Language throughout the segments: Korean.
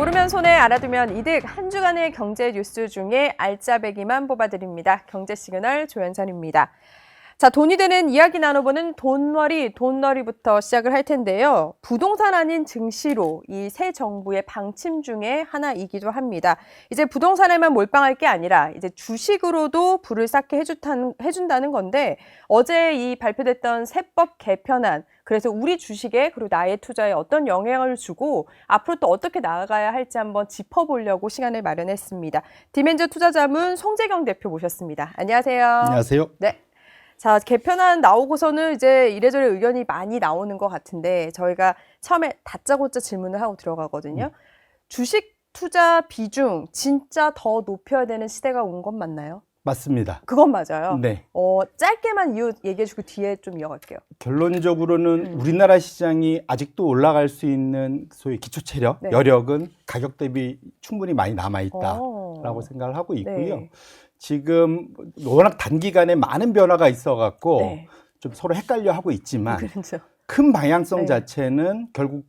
고르면 손해, 알아두면 이득. 한 주간의 경제 뉴스 중에 알짜배기만 뽑아드립니다. 경제시그널 조연선입니다. 자, 돈이 되는 이야기 나눠보는 돈놀이부터 시작을 할 텐데요. 부동산 아닌 증시로 이 새 정부의 방침 중에 하나이기도 합니다. 이제 부동산에만 몰빵할 게 아니라 이제 주식으로도 불을 쌓게 해준다는 건데, 어제 이 발표됐던 세법 개편안, 그래서 우리 주식에 그리고 나의 투자에 어떤 영향을 주고 앞으로 또 어떻게 나아가야 할지 한번 짚어보려고 시간을 마련했습니다. 디멘저 투자자문 송재경 대표 모셨습니다. 안녕하세요. 안녕하세요. 네. 자, 개편안 나오고서는 이제 이래저래 의견이 많이 나오는 것 같은데 저희가 처음에 다짜고짜 질문을 하고 들어가거든요. 주식 투자 비중 진짜 더 높여야 되는 시대가 온 건 맞나요? 맞습니다. 그건 맞아요. 네. 짧게만 이유 얘기해주고 뒤에 좀 이어갈게요. 결론적으로는 우리나라 시장이 아직도 올라갈 수 있는 소위 기초체력, 네. 여력은 가격 대비 충분히 많이 남아있다라고 생각을 하고 있고요. 네. 지금 워낙 단기간에 많은 변화가 있어갖고 네. 좀 서로 헷갈려 하고 있지만 그렇죠. 큰 방향성 네. 자체는 결국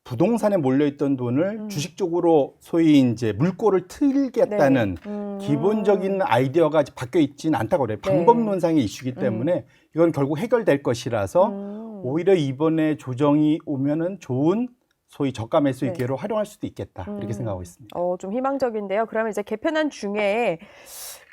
부동산에 몰려있던 돈을 주식 쪽으로 소위 이제 물꼬를 틀겠다는 기본적인 아이디어가 바뀌어 있지는 않다고 그래요. 방법론상의 이슈이기 때문에 이건 결국 해결될 것이라서 오히려 이번에 조정이 오면은 좋은 소위 저가 매수 기회로 활용할 수도 있겠다 이렇게 생각하고 있습니다. 좀 희망적인데요. 그러면 이제 개편안 중에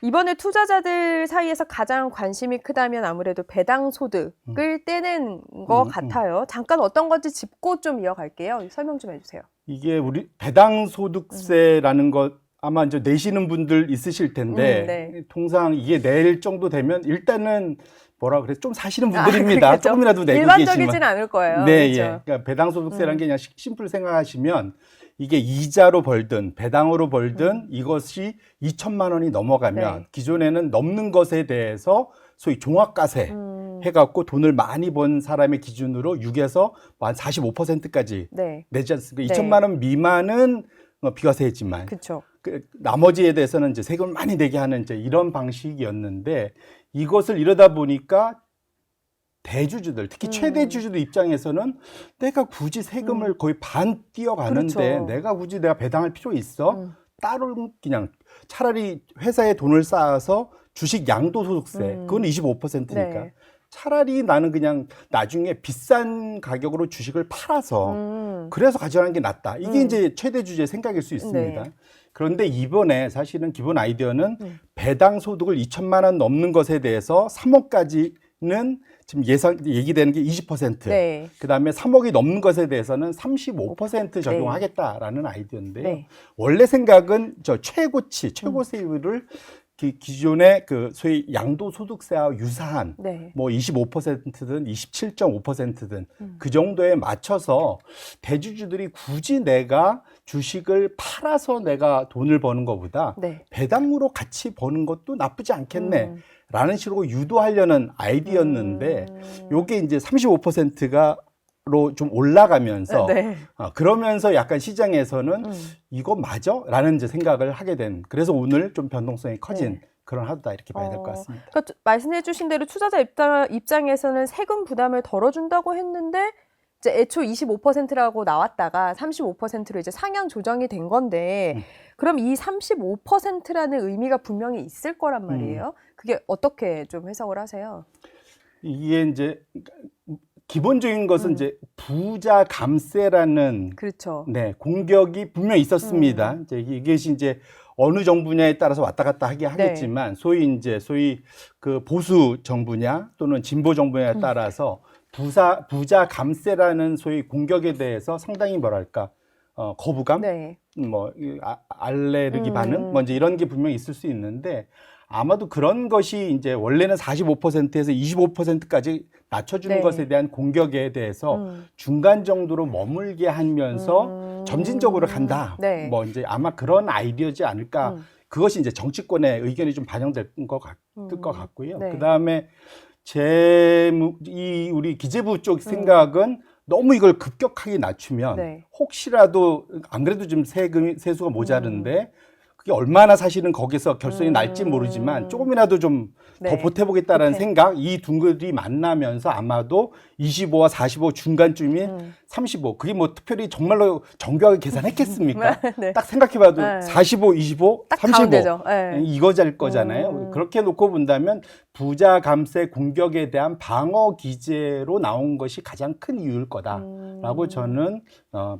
이번에 투자자들 사이에서 가장 관심이 크다면 아무래도 배당 소득을 떼는 것 같아요. 잠깐 어떤 건지 짚고 좀 이어갈게요. 설명 좀 해주세요. 이게 우리 배당 소득세라는 것 아마 이제 내시는 분들 있으실 텐데 네. 통상 이게 낼 정도 되면 일단은 뭐라 그래 좀 사시는 분들입니다. 그렇죠. 조금이라도 내고 일반적이진 계시면. 않을 거예요. 네, 그렇죠? 예. 그러니까 배당 소득세라는 게 그냥 심플 생각하시면 이게 이자로 벌든 배당으로 벌든 이것이 2천만 원이 넘어가면 기존에는 넘는 것에 대해서 소위 종합과세 해갖고 돈을 많이 번 사람의 기준으로 6에서 한 45%까지 내지 않습니까? 2천만 원 미만은 비과세지만 그렇죠. 나머지에 대해서는 이제 세금을 많이 내게 하는 이제 이런 방식이었는데 이것을 이러다 보니까 대주주들, 특히 최대주주들 입장에서는 내가 굳이 세금을 거의 반 띄어가는데 그렇죠. 내가 굳이 내가 배당할 필요 있어? 따로 그냥 차라리 회사에 돈을 쌓아서 주식 양도소득세, 그건 25%니까. 차라리 나는 그냥 나중에 비싼 가격으로 주식을 팔아서 그래서 가져가는 게 낫다. 이게 이제 최대 주주의 생각일 수 있습니다. 그런데 이번에 사실은 기본 아이디어는 배당 소득을 2천만 원 넘는 것에 대해서 3억까지는 지금 얘기되는 게 20%. 그다음에 3억이 넘는 것에 대해서는 35% 적용하겠다라는 아이디어인데요. 원래 생각은 저 최고치, 최고 세율을 기존의 그 소위 양도소득세와 유사한 뭐 25%든 27.5%든 그 정도에 맞춰서 대주주들이 굳이 내가 주식을 팔아서 내가 돈을 버는 것보다 배당으로 같이 버는 것도 나쁘지 않겠네 라는 식으로 유도하려는 아이디어였는데 요게 이제 35%가 로 좀 올라가면서 그러면서 약간 시장에서는 이거 맞아? 라는 이제 생각을 하게 된 그래서 오늘 좀 변동성이 커진 그런 하루다 이렇게 봐야 될 것 같습니다. 그러니까 말씀해 주신 대로 투자자 입장에서는 세금 부담을 덜어준다고 했는데 이제 애초 25%라고 나왔다가 35%로 이제 상향 조정이 된 건데 그럼 이 35%라는 의미가 분명히 있을 거란 말이에요. 그게 어떻게 좀 해석을 하세요? 이게 이제 기본적인 것은 이제 부자 감세라는 공격이 분명히 있었습니다. 이제 이것이 이제 어느 정부냐에 따라서 왔다 갔다 하겠지만 소위 그 보수 정부냐 또는 진보 정부냐에 따라서 부자 감세라는 소위 공격에 대해서 상당히 뭐랄까 거부감, 뭐 알레르기 반응, 뭐 이제 이런 게 분명히 있을 수 있는데. 아마도 그런 것이 이제 원래는 45%에서 25%까지 낮춰주는 것에 대한 공격에 대해서 중간 정도로 머물게 하면서 점진적으로 간다. 뭐 이제 아마 그런 아이디어지 않을까. 그것이 이제 정치권의 의견이 좀 반영될 것 같고요. 그 다음에 우리 기재부 쪽 생각은 너무 이걸 급격하게 낮추면 혹시라도 안 그래도 좀 세수가 모자른데 그게 얼마나 사실은 거기서 결손이 날지 모르지만 조금이라도 좀 더 보태보겠다라는 생각, 이 둥글이 만나면서 아마도 25와 45 중간쯤이 35. 그게 뭐 특별히 정말로 정교하게 계산했겠습니까? 네. 딱 생각해봐도 네. 45, 25, 딱 35. 가운데죠. 네. 이거일 거잖아요. 그렇게 놓고 본다면 부자 감세 공격에 대한 방어 기제로 나온 것이 가장 큰 이유일 거다라고 저는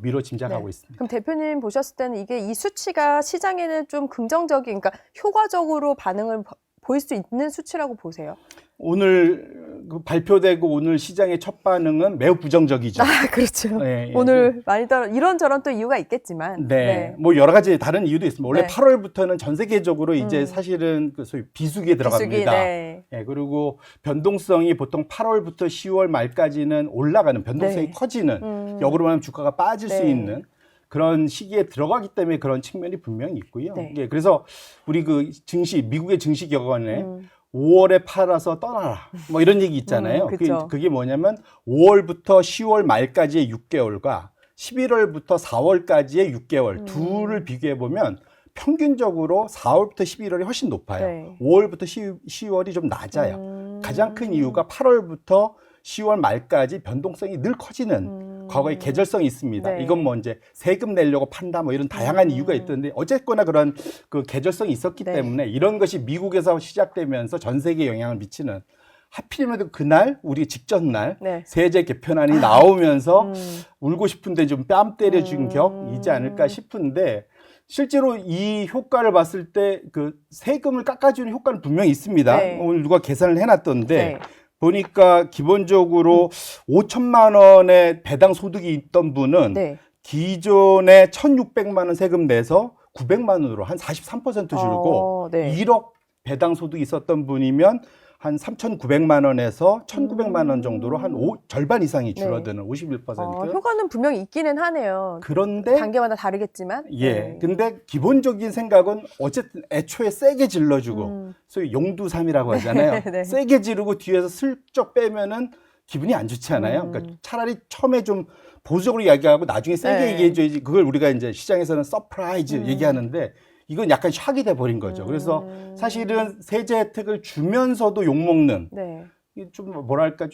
미뤄 짐작하고 네. 있습니다. 그럼 대표님 보셨을 때는 이게 이 수치가 시장에는 좀 긍정적인, 그러니까 효과적으로 반응을 보일 수 있는 수치라고 보세요? 오늘 발표되고 오늘 시장의 첫 반응은 매우 부정적이죠. 아, 그렇죠. 네, 오늘 많이 이런저런 또 이유가 있겠지만. 네. 뭐 여러 가지 다른 이유도 있습니다. 원래 네. 8월부터는 전 세계적으로 이제 사실은 그 소위 비수기에 들어갑니다. 네. 예, 그리고 변동성이 보통 8월부터 10월 말까지는 올라가는 변동성이 네. 커지는 역으로 말하면 주가가 빠질 수 네. 있는 그런 시기에 들어가기 때문에 그런 측면이 분명히 있고요. 네. 예, 그래서 우리 그 증시 미국의 증시격언에 5월에 팔아서 떠나라. 뭐 이런 얘기 있잖아요. 그게 뭐냐면 5월부터 10월 말까지의 6개월과 11월부터 4월까지의 6개월 둘을 비교해 보면 평균적으로 4월부터 11월이 훨씬 높아요. 네. 5월부터 10월이 좀 낮아요. 가장 큰 이유가 8월부터 10월 말까지 변동성이 늘 커지는 과거의 계절성이 있습니다. 네. 이건 뭐 이제 세금 내려고 판다 뭐 이런 다양한 이유가 있던데 어쨌거나 그런 그 계절성이 있었기 네. 때문에 이런 것이 미국에서 시작되면서 전 세계에 영향을 미치는 하필이면 그날 우리 직전 날 네. 세제 개편안이 나오면서 울고 싶은데 좀 뺨 때려준 격이지 않을까 싶은데 실제로 이 효과를 봤을 때 그 세금을 깎아주는 효과는 분명히 있습니다. 네. 오늘 누가 계산을 해놨던데 네. 보니까 기본적으로 5천만 원의 배당 소득이 있던 분은 네. 기존에 1,600만 원 세금 내서 900만 원으로 한 43% 줄고 네. 1억 배당 소득이 있었던 분이면 한 3,900만 원에서 1,900만 원 정도로 한 절반 이상이 줄어드는 51%. 효과는 분명히 있기는 하네요. 그런데 단계마다 다르겠지만. 예. 네. 근데 기본적인 생각은 어쨌든 애초에 세게 질러주고 소위 용두삼이라고 하잖아요. 네. 세게 지르고 뒤에서 슬쩍 빼면은 기분이 안 좋잖아요. 그러니까 차라리 처음에 좀 보수적으로 이야기하고 나중에 세게 네. 얘기해줘야지. 그걸 우리가 이제 시장에서는 서프라이즈 얘기하는데 이건 약간 샥이 돼 버린 거죠. 그래서 사실은 세제 혜택을 주면서도 욕먹는 네. 좀 뭐랄까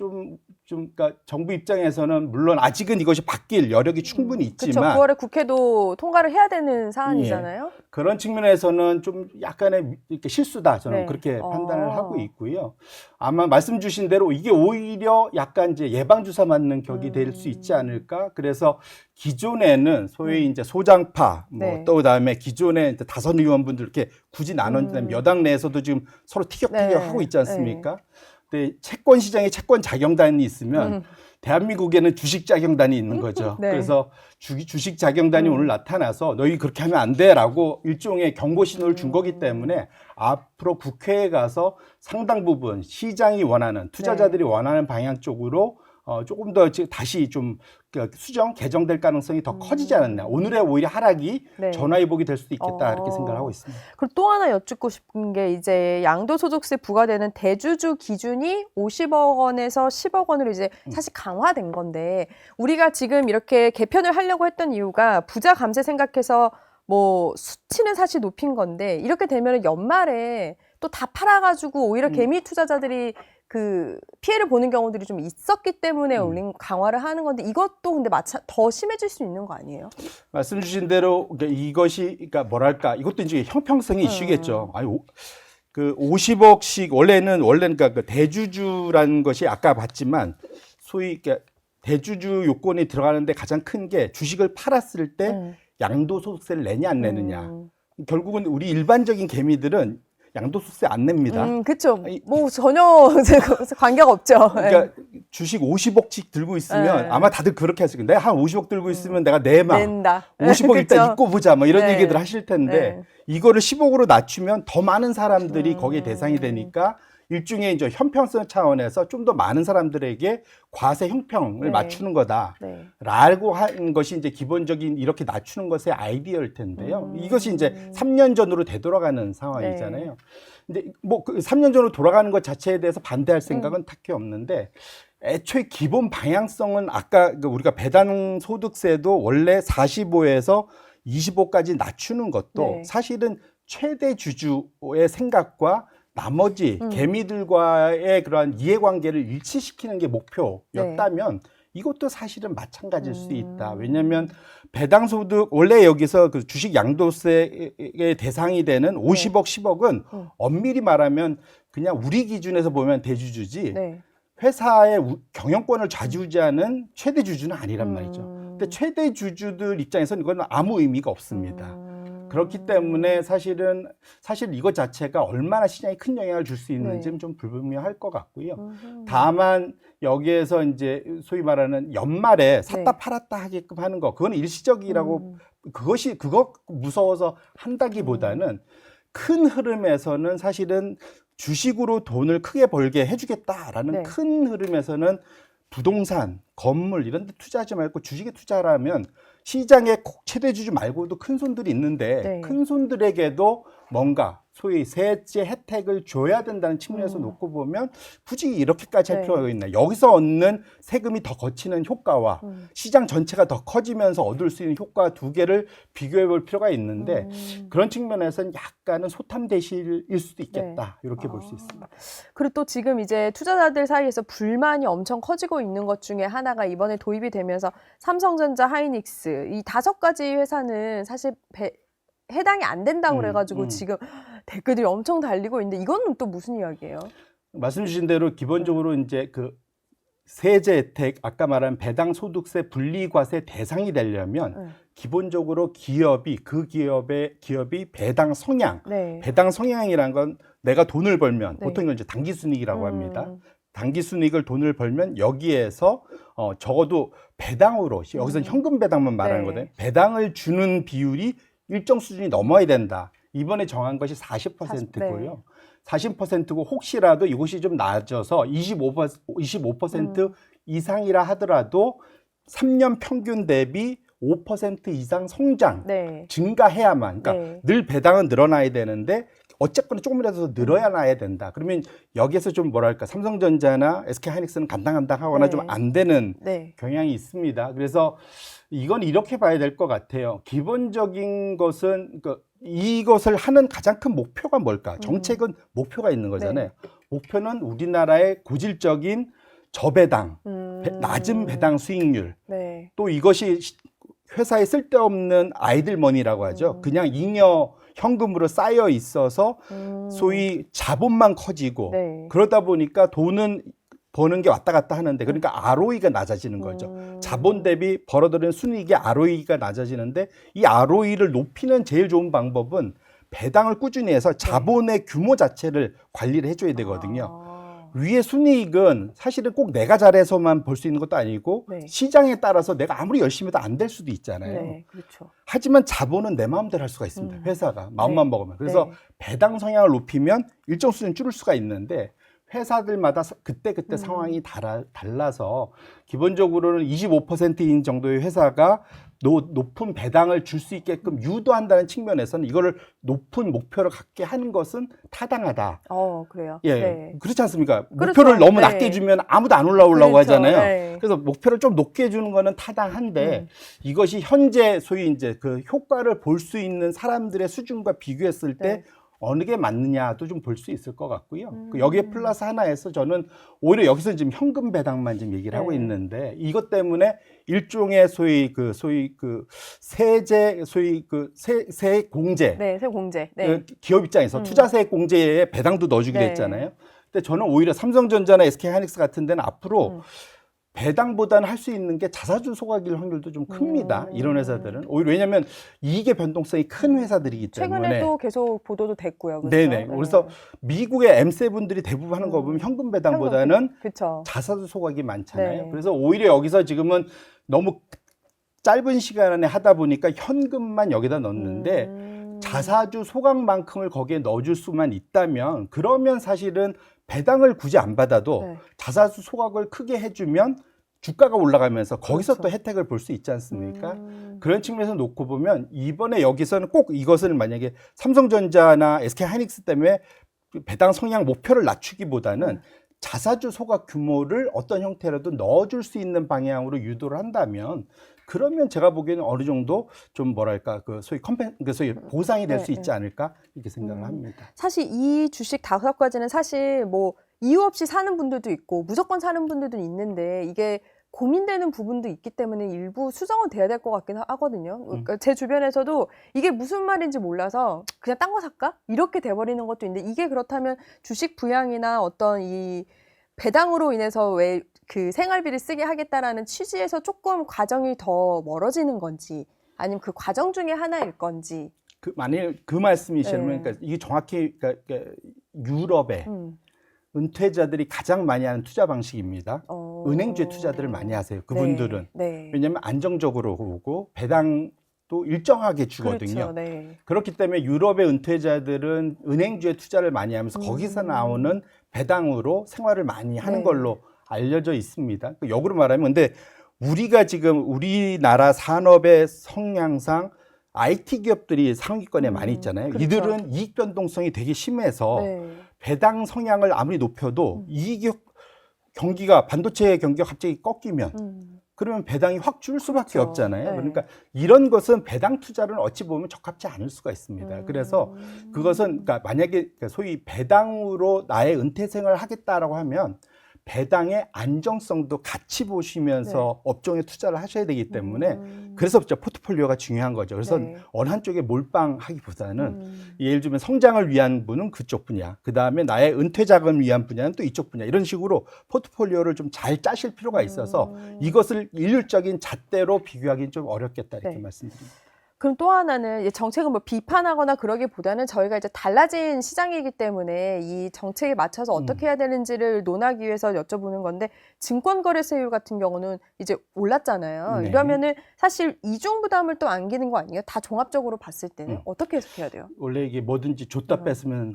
그러니까 정부 입장에서는 물론 아직은 이것이 바뀔 여력이 충분히 그렇죠. 있지만 9월에 국회도 통과를 해야 되는 사안이잖아요. 그런 측면에서는 좀 약간의 이렇게 실수다 저는 네. 그렇게 판단을 하고 있고요. 아마 말씀 주신 대로 이게 오히려 약간 이제 예방 주사 맞는 격이 될 수 있지 않을까. 그래서 기존에는 소위 이제 소장파 네. 또 그다음에 기존에 다선 의원분들 이렇게 굳이 나눠진다면 여당 내에서도 지금 서로 티격태격하고 있지 않습니까? 근데 채권 시장에 채권 자경단이 있으면 대한민국에는 주식 자경단이 있는 거죠. 네. 그래서 주식 자경단이 오늘 나타나서 너희 그렇게 하면 안 돼라고 일종의 경고 신호를 준 거기 때문에 앞으로 국회에 가서 상당 부분 시장이 원하는 투자자들이 원하는 방향 쪽으로 조금 더 다시 좀 수정 개정될 가능성이 더 커지지 않았나. 오늘의 오히려 하락이 네. 전화위복이 될 수도 있겠다 이렇게 생각을 하고 있습니다. 그리고 또 하나 여쭙고 싶은 게 이제 양도소득세 부과되는 대주주 기준이 50억 원에서 10억 원으로 이제 사실 강화된 건데 우리가 지금 이렇게 개편을 하려고 했던 이유가 부자 감세 생각해서 뭐 수치는 사실 높인 건데 이렇게 되면 연말에 또 다 팔아가지고 오히려 개미 투자자들이 그 피해를 보는 경우들이 좀 있었기 때문에 올린 강화를 하는 건데 이것도 근데 더 심해질 수 있는 거 아니에요? 말씀 주신 대로 이것이 그러니까 뭐랄까 이것도 이제 형평성의 이슈겠죠. 아니 그 50억씩 원래는 그러니까 그 대주주라는 것이 아까 봤지만 소위 그러니까 대주주 요건이 들어가는데 가장 큰 게 주식을 팔았을 때 양도소득세를 내냐 안 내느냐. 결국은 우리 일반적인 개미들은 양도소득세 안 냅니다. 그렇죠. 뭐 전혀 관계가 없죠. 그러니까 주식 50억씩 들고 있으면 아마 다들 그렇게 하실 거예요. 내가 한 50억 들고 있으면 내가 낸다. 50억 일단 잊고 보자 뭐 이런 네. 얘기들 하실 텐데 이거를 10억으로 낮추면 더 많은 사람들이 거기에 대상이 되니까 일종의 이제 형평성 차원에서 좀 더 많은 사람들에게 과세 형평을 맞추는 거다라고 하는 것이 이제 기본적인 이렇게 낮추는 것의 아이디어일 텐데요. 이것이 이제 3년 전으로 되돌아가는 상황이잖아요. 근데 뭐 그 3년 전으로 돌아가는 것 자체에 대해서 반대할 생각은 딱히 없는데 애초에 기본 방향성은 아까 우리가 배당 소득세도 원래 45에서 25까지 낮추는 것도 사실은 최대 주주의 생각과 나머지 개미들과의 그러한 이해관계를 일치시키는 게 목표였다면 이것도 사실은 마찬가지일 수 있다. 왜냐하면 배당 소득 원래 여기서 그 주식 양도세의 대상이 되는 50억, 10억은 엄밀히 말하면 그냥 우리 기준에서 보면 대주주지 네. 회사의 경영권을 좌지우지하는 최대 주주는 아니란 말이죠. 근데 최대 주주들 입장에서는 이건 아무 의미가 없습니다. 그렇기 때문에 사실 이것 자체가 얼마나 시장에 큰 영향을 줄 수 있는지는 좀 불분명할 것 같고요. 다만 여기에서 이제 소위 말하는 연말에 샀다 팔았다 하게끔 하는 거, 그건 일시적이라고 그거 무서워서 한다기보다는 큰 흐름에서는 사실은 주식으로 돈을 크게 벌게 해주겠다라는 큰 흐름에서는 부동산, 건물 이런 데 투자하지 말고 주식에 투자하라면 시장의 최대 주주 말고도 큰 손들이 있는데 큰 손들에게도 뭔가 소위 세제 혜택을 줘야 된다는 측면에서 놓고 보면 굳이 이렇게까지 할 필요가 있나. 여기서 얻는 세금이 더 거치는 효과와 시장 전체가 더 커지면서 얻을 수 있는 효과 두 개를 비교해 볼 필요가 있는데 그런 측면에서는 약간은 소탐대실일 수도 있겠다. 이렇게 볼 수 있습니다. 그리고 또 지금 이제 투자자들 사이에서 불만이 엄청 커지고 있는 것 중에 하나가 이번에 도입이 되면서 삼성전자, 하이닉스 이 5가지 회사는 사실 해당이 안 된다고 그래가지고 지금 댓글들이 엄청 달리고 있는데 이거는 또 무슨 이야기예요? 말씀 주신 대로 기본적으로 이제 그 세제 혜택, 아까 말한 배당 소득세 분리과세 대상이 되려면 기본적으로 기업이 배당 성향, 배당 성향이란 건 내가 돈을 벌면 보통 이걸 이제 당기순이익이라고 합니다. 당기순이익을 돈을 벌면 여기에서 적어도 배당으로 여기서는 현금 배당만 말하는 거거든요. 배당을 주는 비율이 일정 수준이 넘어야 된다. 이번에 정한 것이 40%고요. 40%고 혹시라도 이것이 좀 낮아서 25% 이상이라 하더라도 3년 평균 대비 5% 이상 성장, 증가해야만, 그러니까 늘 배당은 늘어나야 되는데 어쨌거나 조금이라도 더 늘어야 나야 된다. 그러면 여기에서 좀 뭐랄까 삼성전자나 SK하이닉스는 간당간당하거나 좀 안 되는 경향이 있습니다. 그래서 이건 이렇게 봐야 될 것 같아요. 기본적인 것은 이것을 하는 가장 큰 목표가 뭘까? 정책은 목표가 있는 거잖아요. 목표는 우리나라의 고질적인 저배당, 낮은 배당 수익률, 또 이것이 회사에 쓸데없는 아이들 머니라고 하죠. 그냥 잉여 현금으로 쌓여 있어서 소위 자본만 커지고 그러다 보니까 돈은 버는 게 왔다 갔다 하는데 그러니까 ROE가 낮아지는 거죠. 자본 대비 벌어들이는 순이익의 ROE가 낮아지는데 이 ROE를 높이는 제일 좋은 방법은 배당을 꾸준히 해서 자본의 규모 자체를 관리를 해줘야 되거든요. 위의 순이익은 사실은 꼭 내가 잘해서만 볼 수 있는 것도 아니고 시장에 따라서 내가 아무리 열심히 해도 안 될 수도 있잖아요. 그렇죠. 하지만 자본은 내 마음대로 할 수가 있습니다. 회사가 마음만 먹으면. 그래서 배당 성향을 높이면 일정 수준 줄일 수가 있는데 회사들마다 그때 상황이 달라서 기본적으로는 25%인 정도의 회사가 높은 배당을 줄 수 있게끔 유도한다는 측면에서는 이거를 높은 목표를 갖게 하는 것은 타당하다. 그래요? 그렇지 않습니까? 목표를 너무 낮게 주면 아무도 안 올라오려고 하잖아요. 그래서 목표를 좀 높게 주는 거는 타당한데 이것이 현재 소위 이제 그 효과를 볼 수 있는 사람들의 수준과 비교했을 때 어느 게 맞느냐도 좀 볼 수 있을 것 같고요. 여기에 플러스 하나에서 저는 오히려 여기서 지금 현금 배당만 지금 얘기를 하고 있는데 이것 때문에 일종의 소위 세제, 세공제. 세공제. 기업 입장에서 투자세액 공제에 배당도 넣어주기로 했잖아요. 근데 저는 오히려 삼성전자나 SK하이닉스 같은 데는 앞으로 배당보다는 할 수 있는 게 자사주 소각일 확률도 좀 큽니다. 이런 회사들은. 오히려 왜냐하면 이익의 변동성이 큰 회사들이기 때문에. 최근에도 계속 보도도 됐고요. 그렇죠? 네네. 그래서 미국의 M7들이 대부분 하는 거 보면 현금 배당보다는 자사주 소각이 많잖아요. 그래서 오히려 여기서 지금은 너무 짧은 시간 안에 하다 보니까 현금만 여기다 넣는데 자사주 소각만큼을 거기에 넣어줄 수만 있다면 그러면 사실은 배당을 굳이 안 받아도 자사주 소각을 크게 해주면 주가가 올라가면서 거기서 또 혜택을 볼 수 있지 않습니까? 그런 측면에서 놓고 보면 이번에 여기서는 꼭 이것을 만약에 삼성전자나 SK하이닉스 때문에 배당 성향 목표를 낮추기보다는 자사주 소각 규모를 어떤 형태라도 넣어줄 수 있는 방향으로 유도를 한다면 그러면 제가 보기에는 어느 정도 좀 뭐랄까 소위 보상이 될 수 있지 않을까 이렇게 생각을 합니다. 사실 이 주식 5가지는 사실 뭐 이유 없이 사는 분들도 있고 무조건 사는 분들도 있는데 이게 고민되는 부분도 있기 때문에 일부 수정은 돼야 될 것 같긴 하거든요. 그러니까 제 주변에서도 이게 무슨 말인지 몰라서 그냥 딴 거 살까? 이렇게 돼버리는 것도 있는데 이게 그렇다면 주식 부양이나 어떤 이 배당으로 인해서 왜 그 생활비를 쓰게 하겠다라는 취지에서 조금 과정이 더 멀어지는 건지 아니면 그 과정 중에 하나일 건지. 만일 그 말씀이시면 네. 그러니까 이게 정확히 그러니까 유럽의 은퇴자들이 가장 많이 하는 투자 방식입니다. 은행주에 투자들을 많이 하세요. 그분들은. 네. 네. 왜냐하면 안정적으로 오고 배당도 일정하게 주거든요. 그렇죠. 네. 그렇기 때문에 유럽의 은퇴자들은 은행주에 투자를 많이 하면서 거기서 나오는 배당으로 생활을 많이 하는 네. 걸로 알려져 있습니다. 역으로 말하면 근데 우리가 지금 우리나라 산업의 성향상 IT 기업들이 상위권에 많이 있잖아요. 그렇죠. 이들은 이익 변동성이 되게 심해서 네. 배당 성향을 아무리 높여도 경기가 반도체 경기가 갑자기 꺾이면 그러면 배당이 확 줄 수밖에 그렇죠. 없잖아요. 네. 그러니까 이런 것은 배당 투자를 어찌 보면 적합치 않을 수가 있습니다. 그래서 그것은 그러니까 만약에 소위 배당으로 나의 은퇴 생활을 하겠다라고 하면 배당의 안정성도 같이 보시면서 업종에 투자를 하셔야 되기 때문에 그래서 진짜 포트폴리오가 중요한 거죠. 그래서 네. 어느 한쪽에 몰빵하기보다는 예를 들면 성장을 위한 분은 그쪽 분야, 그 다음에 나의 은퇴 자금을 위한 분야는 또 이쪽 분야 이런 식으로 포트폴리오를 좀 잘 짜실 필요가 있어서 이것을 일률적인 잣대로 비교하기는 좀 어렵겠다 이렇게 네. 말씀드립니다. 그럼 또 하나는 이 정책을 뭐 비판하거나 그러기보다는 저희가 이제 달라진 시장이기 때문에 이 정책에 맞춰서 어떻게 해야 되는지를 논하기 위해서 여쭤보는 건데 증권거래세율 같은 경우는 이제 올랐잖아요. 네. 이러면은 사실 이중 부담을 또 안기는 거 아니에요? 다 종합적으로 봤을 때는 어떻게 해석해야 돼요? 원래 이게 뭐든지 줬다 뺐으면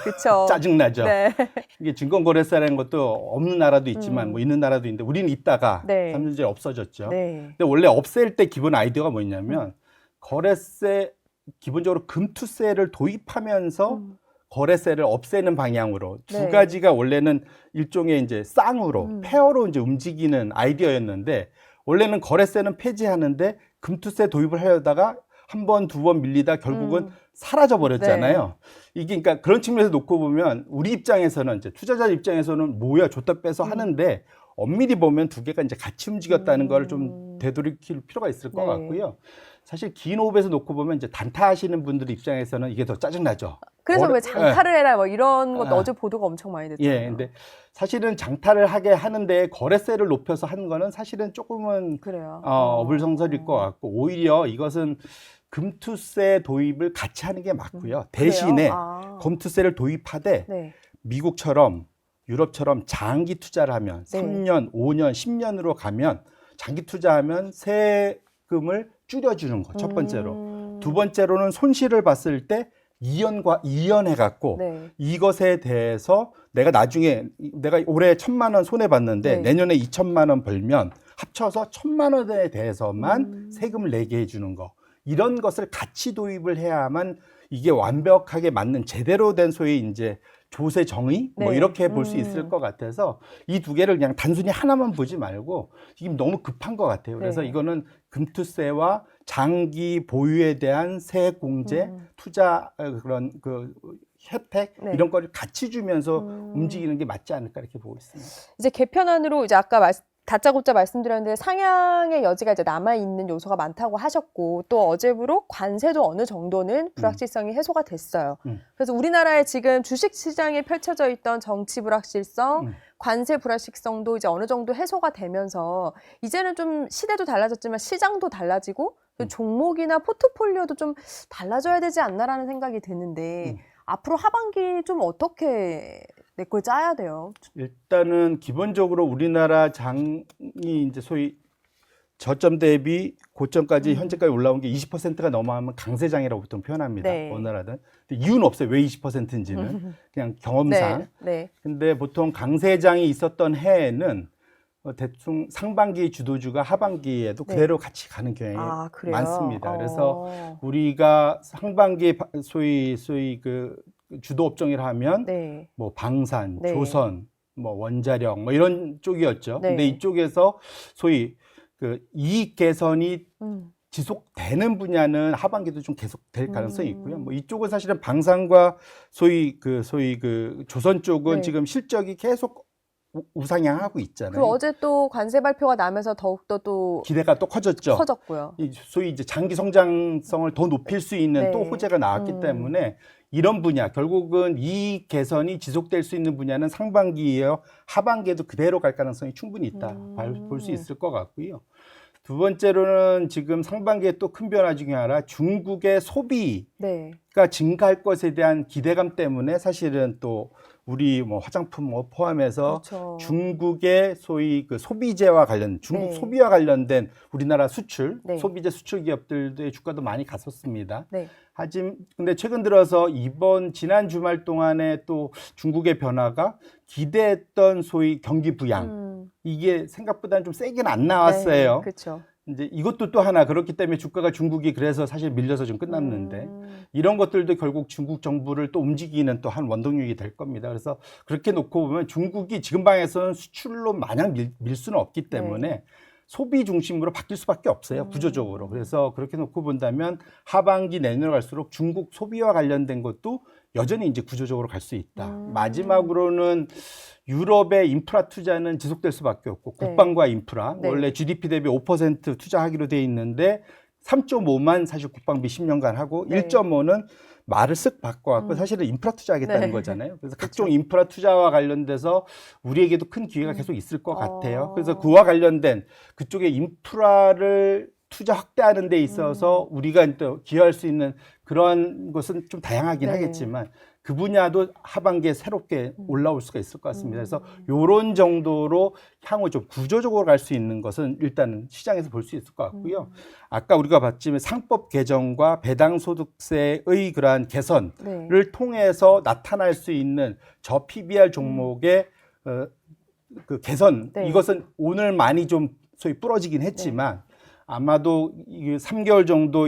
그렇죠. 짜증나죠. 네. 이게 증권거래세라는 것도 없는 나라도 있지만 뭐 있는 나라도 있는데 우리는 있다가 네. 3년 전에 없어졌죠. 네. 근데 원래 없앨 때 기본 아이디어가 뭐냐면 거래세 기본적으로 금투세를 도입하면서 거래세를 없애는 방향으로 두 네. 가지가 원래는 일종의 이제 쌍으로 페어로 이제 움직이는 아이디어였는데 원래는 거래세는 폐지하는데 금투세 도입을 하려다가 한 번, 두 번 밀리다 결국은 사라져 버렸잖아요. 이게 그러니까 그런 측면에서 놓고 보면 우리 입장에서는 이제 투자자 입장에서는 뭐야 줬다 빼서 하는데 엄밀히 보면 두 개가 이제 같이 움직였다는 걸 좀 되돌이킬 필요가 있을 것 네. 같고요. 사실 긴 호흡에서 놓고 보면 이제 단타하시는 분들 입장에서는 이게 더 짜증나죠. 그래서 왜 장타를 해라 뭐 이런 것도 아. 어제 보도가 엄청 많이 됐잖아요. 예, 근데 사실은 장타를 하게 하는데 거래세를 높여서 하는 거는 사실은 조금은 그래요. 어불성설일 것 같고 오히려 이것은 금투세 도입을 같이 하는 게 맞고요. 대신에 금투세를 도입하되 네. 미국처럼 유럽처럼 장기 투자를 하면 네. 3년, 5년, 10년으로 가면 장기 투자하면 세금을 줄여주는 거 첫 번째로. 두 번째로는 손실을 봤을 때 이연해갖고 네. 이것에 대해서 내가 나중에 내가 올해 1,000만 원 손해 봤는데 네. 내년에 2,000만 원 벌면 합쳐서 1,000만 원에 대해서만 세금을 내게 해주는 거. 이런 것을 같이 도입을 해야만 이게 완벽하게 맞는 제대로 된 소위 이제 조세 정의 뭐 네. 이렇게 볼 수 있을 것 같아서 이 두 개를 그냥 단순히 하나만 보지 말고 지금 너무 급한 것 같아요. 그래서 네. 이거는 금투세와 장기 보유에 대한 세액 공제, 투자 그런 그 혜택 네. 이런 거를 같이 주면서 움직이는 게 맞지 않을까 이렇게 보고 있습니다. 이제 개편안으로 이제 아까 다짜고짜 말씀드렸는데 상향의 여지가 이제 남아있는 요소가 많다고 하셨고 또 어제부로 관세도 어느 정도는 불확실성이 해소가 됐어요. 그래서 우리나라에 지금 주식시장에 펼쳐져 있던 정치 불확실성, 관세 불확실성도 이제 어느 정도 해소가 되면서 이제는 좀 시대도 달라졌지만 시장도 달라지고 또 종목이나 포트폴리오도 좀 달라져야 되지 않나라는 생각이 드는데 앞으로 하반기 좀 어떻게 내 걸 짜야 돼요? 일단은 기본적으로 우리나라 장이 이제 소위 저점 대비 고점까지 현재까지 올라온 게 20%가 넘어가면 강세장이라고 보통 표현합니다. 네. 어느 나라든. 근데 이유는 없어요. 왜 20%인지는 그냥 경험상. 네. 네. 근데 보통 강세장이 있었던 해에는 대충 상반기 주도주가 하반기에도 네. 그대로 같이 가는 경향이 그래요? 많습니다. 그래서 우리가 상반기 소위 그 주도 업종이라 하면 네. 뭐 방산, 네. 조선, 뭐 원자력 뭐 이런 쪽이었죠. 네. 근데 이쪽에서 소위 그 이익 개선이 지속되는 분야는 하반기도 좀 계속될 가능성이 있고요. 뭐 이쪽은 사실은 방산과 소위 그 조선 쪽은 네. 지금 실적이 계속 우상향하고 있잖아요. 그리고 어제 또 관세 발표가 나면서 더욱더 또 기대가 또 커졌죠. 커졌고요. 소위 이제 장기 성장성을 더 높일 수 있는 네. 또 호재가 나왔기 때문에 이런 분야, 결국은 이 개선이 지속될 수 있는 분야는 상반기에요. 하반기에도 그대로 갈 가능성이 충분히 있다. 볼 수 있을 것 같고요. 두 번째로는 지금 상반기에 또 큰 변화 중에 하나, 중국의 소비가 네. 증가할 것에 대한 기대감 때문에 사실은 또 우리 뭐 화장품 뭐 포함해서 그렇죠. 중국의 소위 그 소비재와 관련, 중국 네. 소비와 관련된 우리나라 수출, 네. 소비재 수출 기업들의 주가도 많이 갔었습니다. 네. 근데 최근 들어서 지난 주말 동안에 또 중국의 변화가 기대했던 소위 경기 부양, 이게 생각보다는 좀 세게는 안 나왔어요. 네. 그렇죠. 이제 이것도 또 하나, 그렇기 때문에 주가가 중국이 그래서 사실 밀려서 좀 끝났는데 이런 것들도 결국 중국 정부를 또 움직이는 또 한 원동력이 될 겁니다. 그래서 그렇게 놓고 보면 중국이 지금 방에서는 수출로 마냥 밀 수는 없기 때문에 네. 소비 중심으로 바뀔 수밖에 없어요, 구조적으로. 그래서 그렇게 놓고 본다면 하반기 내년으로 갈수록 중국 소비와 관련된 것도 여전히 이제 구조적으로 갈 수 있다. 마지막으로는 유럽의 인프라 투자는 지속될 수밖에 없고, 네. 국방과 인프라, 네. 원래 GDP 대비 5% 투자하기로 돼 있는데 3.5만 사실 국방비 10년간 하고 네. 1.5는 말을 쓱 바꿔갖고 사실은 인프라 투자하겠다는 네. 거잖아요. 그래서 그렇죠. 각종 인프라 투자와 관련돼서 우리에게도 큰 기회가 계속 있을 것 어. 같아요. 그래서 그와 관련된 그쪽의 인프라를 투자 확대하는 데 있어서 우리가 또 기여할 수 있는 그런 것은 좀 다양하긴 네. 하겠지만 그 분야도 하반기에 새롭게 올라올 수가 있을 것 같습니다. 그래서 요런 정도로 향후 좀 구조적으로 갈 수 있는 것은 일단은 시장에서 볼 수 있을 것 같고요. 아까 우리가 봤지만 상법 개정과 배당소득세의 그러한 개선을 네. 통해서 나타날 수 있는 저 PBR 종목의 그 개선, 네. 이것은 오늘 많이 좀 소위 부러지긴 했지만 아마도 이 3개월 정도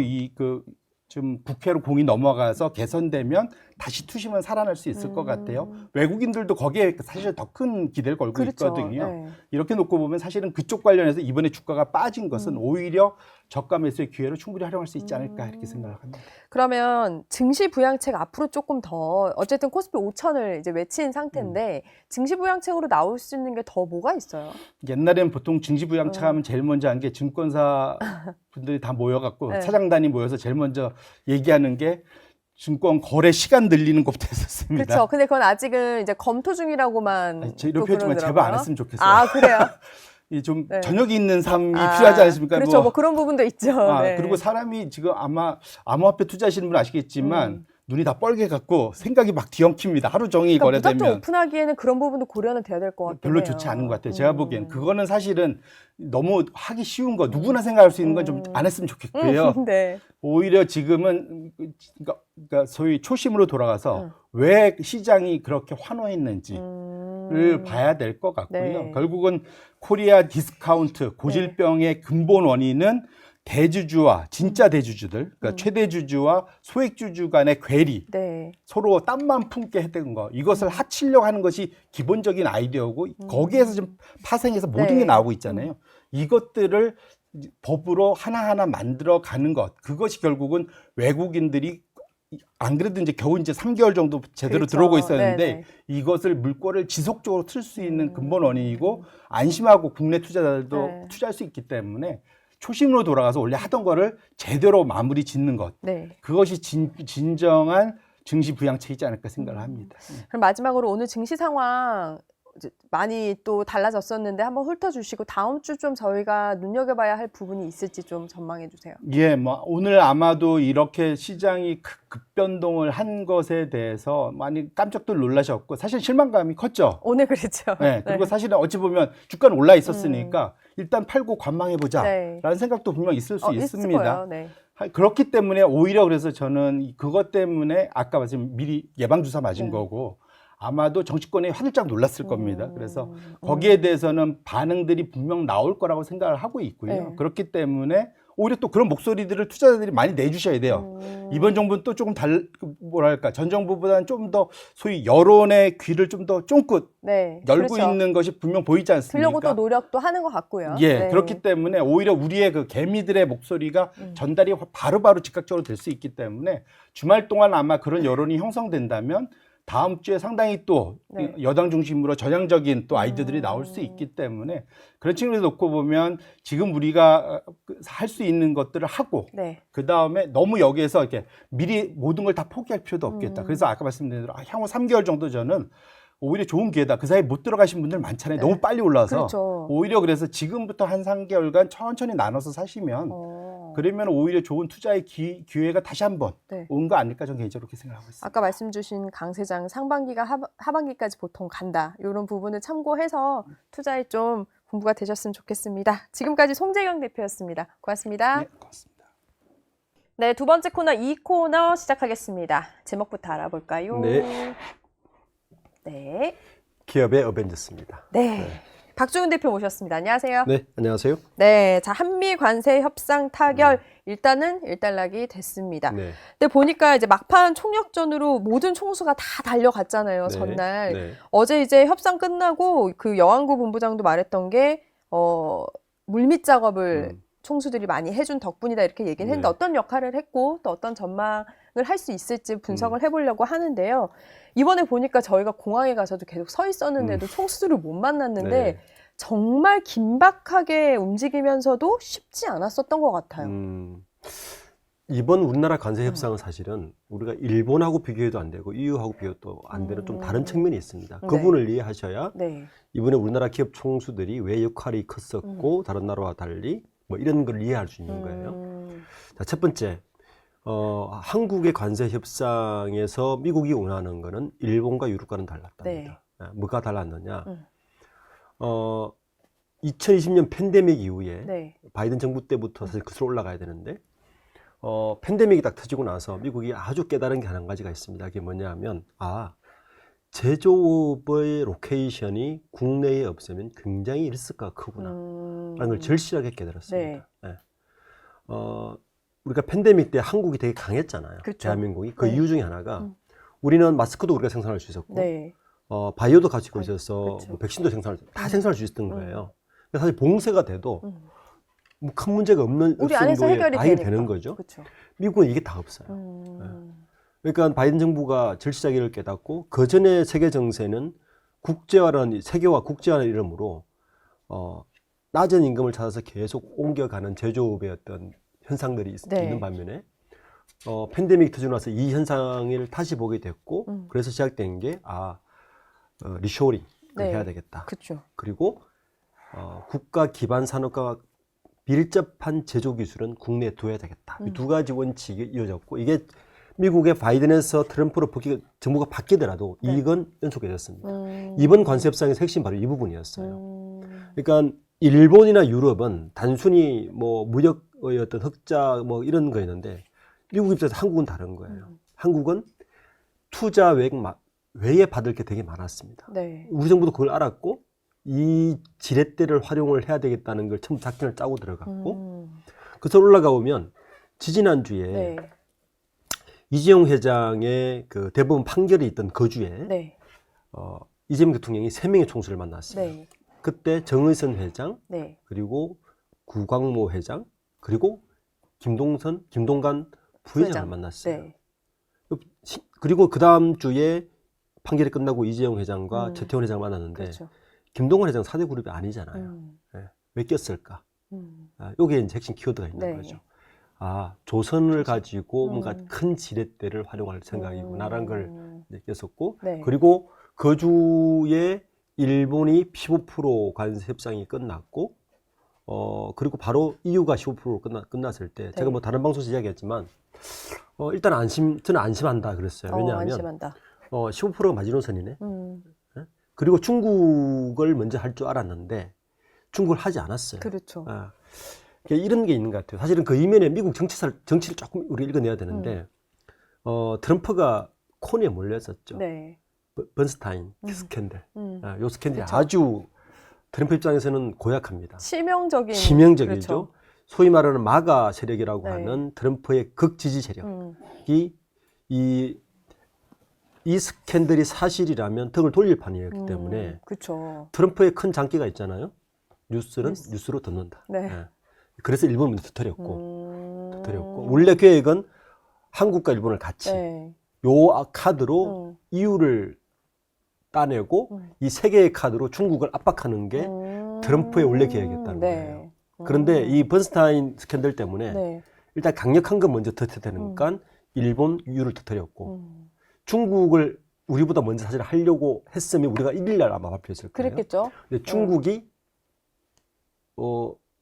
좀 국회로 공이 넘어가서 개선되면 다시 투심은 살아날 수 있을 것 같아요. 외국인들도 거기에 사실 더 큰 기대를 걸고 그렇죠. 있거든요. 네. 이렇게 놓고 보면 사실은 그쪽 관련해서 이번에 주가가 빠진 것은 오히려 저가 매수의 기회로 충분히 활용할 수 있지 않을까 이렇게 생각을 합니다. 그러면 증시 부양책 앞으로 조금 더 어쨌든 코스피 5천을 이제 외친 상태인데 증시 부양책으로 나올 수 있는 게 더 뭐가 있어요? 옛날에는 보통 증시부양차 하면 제일 먼저 한 게 증권사 분들이 다 모여갖고 네. 사장단이 모여서 제일 먼저 얘기하는 게 증권 거래 시간 늘리는 것부터 했었습니다. 그렇죠. 근데 그건 아직은 이제 검토 중이라고만 이렇게 또 했지만 제발 그러더라고요. 안 했으면 좋겠어요. 아, 그래요? 이 좀 네. 저녁이 있는 삶이 필요하지 않습니까? 그렇죠. 뭐 그런 부분도 있죠. 네. 그리고 사람이 지금 아마 암호화폐 투자하시는 분 아시겠지만 눈이 다 뻘게 갖고 생각이 막 뒤엉킵니다. 하루 종일 그러니까 무작정 거래되면. 오픈하기에는 그런 부분도 고려는 돼야 될 것 같긴 별로 해요. 좋지 않은 것 같아요. 제가 보기엔 그거는 사실은 너무 하기 쉬운 거, 누구나 생각할 수 있는 건 좀 안 했으면 좋겠고요. 네. 오히려 지금은 그러니까 소위 초심으로 돌아가서 왜 시장이 그렇게 환호했는지를 봐야 될 것 같고요. 네. 결국은 코리아 디스카운트 고질병의 근본 원인은 대주주와 진짜 대주주들, 그러니까 최대주주와 소액주주 간의 괴리, 네. 서로 땀만 품게 했던 거, 이것을 합치려고 하는 것이 기본적인 아이디어고 거기에서 좀 파생해서 모든 네. 게 나오고 있잖아요. 이것들을 법으로 하나하나 만들어 가는 것, 그것이 결국은 외국인들이 안 그래도 이제 겨우 이제 3개월 정도 제대로 그렇죠. 들어오고 있었는데 네네. 이것을 물꼬를 지속적으로 틀 수 있는 근본 원인이고 안심하고 국내 투자자들도 네. 투자할 수 있기 때문에 초심으로 돌아가서 원래 하던 거를 제대로 마무리 짓는 것, 네. 그것이 진정한 증시 부양책이지 않을까 생각을 합니다. 그럼 마지막으로 오늘 증시 상황 이제 많이 또 달라졌었는데 한번 훑어주시고 다음 주 좀 저희가 눈여겨봐야 할 부분이 있을지 좀 전망해 주세요. 예, 뭐 오늘 아마도 이렇게 시장이 급변동을 한 것에 대해서 많이 깜짝들 놀라셨고 사실 실망감이 컸죠. 오늘 그렇죠. 네, 그리고 사실은 어찌 보면 주가는 올라 있었으니까 일단 팔고 관망해 보자라는 네. 생각도 분명 있을 수 있을 있습니다. 거예요. 네. 그렇기 때문에 오히려 그래서 저는 그것 때문에 아까 말씀 미리 예방 주사 맞은 네. 거고 아마도 정치권이 화들짝 놀랐을 겁니다. 그래서 거기에 대해서는 반응들이 분명 나올 거라고 생각을 하고 있고요. 네. 그렇기 때문에 오히려 또 그런 목소리들을 투자자들이 많이 내주셔야 돼요. 이번 정부는 또 조금 뭐랄까 전 정부보다는 좀 더 소위 여론의 귀를 좀 더 쫑긋 네. 열고 그렇죠. 있는 것이 분명 보이지 않습니까? 들려고 또 노력도 하는 것 같고요. 예, 네. 그렇기 때문에 오히려 우리의 그 개미들의 목소리가 전달이 바로바로 즉각적으로 될 수 있기 때문에 주말 동안 아마 그런 여론이 형성된다면 다음 주에 상당히 또 네. 여당 중심으로 전향적인 또 아이디어들이 나올 수 있기 때문에 그런 측면에서 놓고 보면 지금 우리가 할 수 있는 것들을 하고 네. 그 다음에 너무 여기에서 이렇게 미리 모든 걸 다 포기할 필요도 없겠다. 그래서 아까 말씀드린 대로 향후 3개월 정도 저는 오히려 좋은 기회다. 그 사이에 못 들어가신 분들 많잖아요. 네. 너무 빨리 올라서. 그렇죠. 오히려 그래서 지금부터 한 3개월간 천천히 나눠서 사시면 그러면 오히려 좋은 투자의 기회가 다시 한번 네. 온 거 아닐까 저는 개인적으로 그렇게 생각하고 있습니다. 아까 말씀 주신 강 세장 상반기가 하반기까지 보통 간다. 이런 부분을 참고해서 투자에 좀 공부가 되셨으면 좋겠습니다. 지금까지 송재경 대표였습니다. 고맙습니다. 네, 고맙습니다. 네, 두 번째 코너 이 코너 시작하겠습니다. 제목부터 알아볼까요? 네. 네. 기업의 어벤져스입니다. 네. 박주근 대표 모셨습니다. 안녕하세요. 네, 안녕하세요. 네, 자 한미 관세 협상 타결 일단은 일단락이 됐습니다. 네. 근데 보니까 이제 막판 총력전으로 모든 총수가 다 달려갔잖아요. 네. 전날. 네. 어제 이제 협상 끝나고 그 여왕구 본부장도 말했던 게 물밑 작업을 총수들이 많이 해준 덕분이다 이렇게 얘기를 했는데 네. 어떤 역할을 했고 또 어떤 전망을 할 수 있을지 분석을 해보려고 하는데요. 이번에 보니까 저희가 공항에 가서도 계속 서 있었는데도 총수들을 못 만났는데 네. 정말 긴박하게 움직이면서도 쉽지 않았었던 것 같아요. 이번 우리나라 관세 협상은 사실은 우리가 일본하고 비교해도 안 되고 EU하고 비교도 안 되는 좀 다른 측면이 있습니다. 네. 그 부분을 이해하셔야 네. 이번에 우리나라 기업 총수들이 왜 역할이 컸었고 다른 나라와 달리 뭐 이런 걸 이해할 수 있는 거예요. 자, 첫 번째, 한국의 관세 협상에서 미국이 원하는 거는 일본과 유럽과는 달랐답니다. 뭐가 달랐느냐? 2020년 팬데믹 이후에 네. 바이든 정부 때부터 사실 그스로 올라가야 되는데 팬데믹이 딱 터지고 나서 미국이 아주 깨달은 게 한 가지가 있습니다. 그게 뭐냐 하면 제조업의 로케이션이 국내에 없으면 굉장히 리스크가 크구나 라는 걸 절실하게 깨달았습니다. 네. 우리가 팬데믹 때 한국이 되게 강했잖아요. 그렇죠. 대한민국이. 그 네. 이유 중에 하나가 우리는 마스크도 우리가 생산할 수 있었고 네. 바이오도 가지고 있어서 그렇죠. 뭐 백신도 다 생산할 수 있었던 거예요. 근데 사실 봉쇄가 돼도 뭐 큰 문제가 없을 우리 안에서 정도의 해결이 아예 되니까. 되는 거죠. 그렇죠. 미국은 이게 다 없어요. 그러니까 바이든 정부가 절실하기를 깨닫고 그 전에 세계 정세는 세계화 국제화라는 이름으로 낮은 임금을 찾아서 계속 옮겨가는 제조업의 어떤 현상들이 네. 있는 반면에 팬데믹 터지고 나서 이 현상을 다시 보게 됐고 그래서 시작된 게 리쇼링을 네. 해야 되겠다. 그렇죠. 그리고 국가 기반 산업과 밀접한 제조 기술은 국내에 두어야 되겠다. 이 두 가지 원칙이 이어졌고 이게 미국의 바이든에서 트럼프로 정부가 바뀌더라도 네. 이건 연속해졌습니다. 이번 관세 협상의 핵심 바로 이 부분이었어요. 그러니까 일본이나 유럽은 단순히 뭐 무역의 어떤 흑자 뭐 이런 거였는데 미국 입장에서 한국은 다른 거예요. 한국은 투자 외에 받을 게 되게 많았습니다. 네. 우리 정부도 그걸 알았고 이 지렛대를 활용을 해야 되겠다는 걸 처음 작전을 짜고 들어갔고 그래서 올라가 보면 지지난주에 네. 이재용 회장의 그 대법원 판결이 있던 그 주에 네. 이재명 대통령이 3명의 총수를 만났어요. 네. 그때 정의선 회장, 네. 그리고 구광모 회장, 그리고 김동관 부회장을 만났어요. 네. 그리고 그 다음 주에 판결이 끝나고 이재용 회장과 최태원 회장을 만났는데 그렇죠. 김동관 회장 4대 그룹이 아니잖아요. 왜 꼈을까? 여기에 이제 핵심 키워드가 있는 네. 거죠. 조선을 가지고 뭔가 큰 지렛대를 활용할 생각이구나라는 걸 느꼈었고, 네. 그리고 그 주에 일본이 15% 관세 협상이 끝났고, 그리고 바로 EU가 15% 끝났을 때, 제가 뭐 다른 방송에서 이야기했지만, 일단 저는 안심한다 그랬어요. 왜냐하면, 안심한다. 15%가 마지노선이네. 그리고 중국을 먼저 할 줄 알았는데, 중국을 하지 않았어요. 그렇죠. 이런 게 있는 것 같아요. 사실은 그 이면에 미국 정치를 조금 우리 읽어내야 되는데, 트럼프가 코너에 몰렸었죠. 네. 번스타인 스캔들. 요 스캔들이 그쵸. 아주 트럼프 입장에서는 고약합니다. 치명적이죠. 그렇죠. 소위 말하는 마가 세력이라고 네. 하는 트럼프의 극지지 세력이 이 스캔들이 사실이라면 등을 돌릴 판이었기 때문에 그렇죠. 트럼프의 큰 장기가 있잖아요. 뉴스로 듣는다. 네. 그래서 일본은 터뜨렸고 원래 계획은 한국과 일본을 같이 네. 요 카드로 이유를 따내고 이 세 개의 카드로 중국을 압박하는 게 트럼프의 원래 계획이었다는 거예요. 그런데 이 번스타인 스캔들 때문에 일단 강력한 건 먼저 터뜨리니까 일본 이유를 터뜨렸고 중국을 우리보다 먼저 사실 하려고 했으면 우리가 1일 날 아마 발표했을 거예요. 그랬겠죠. 근데 중국이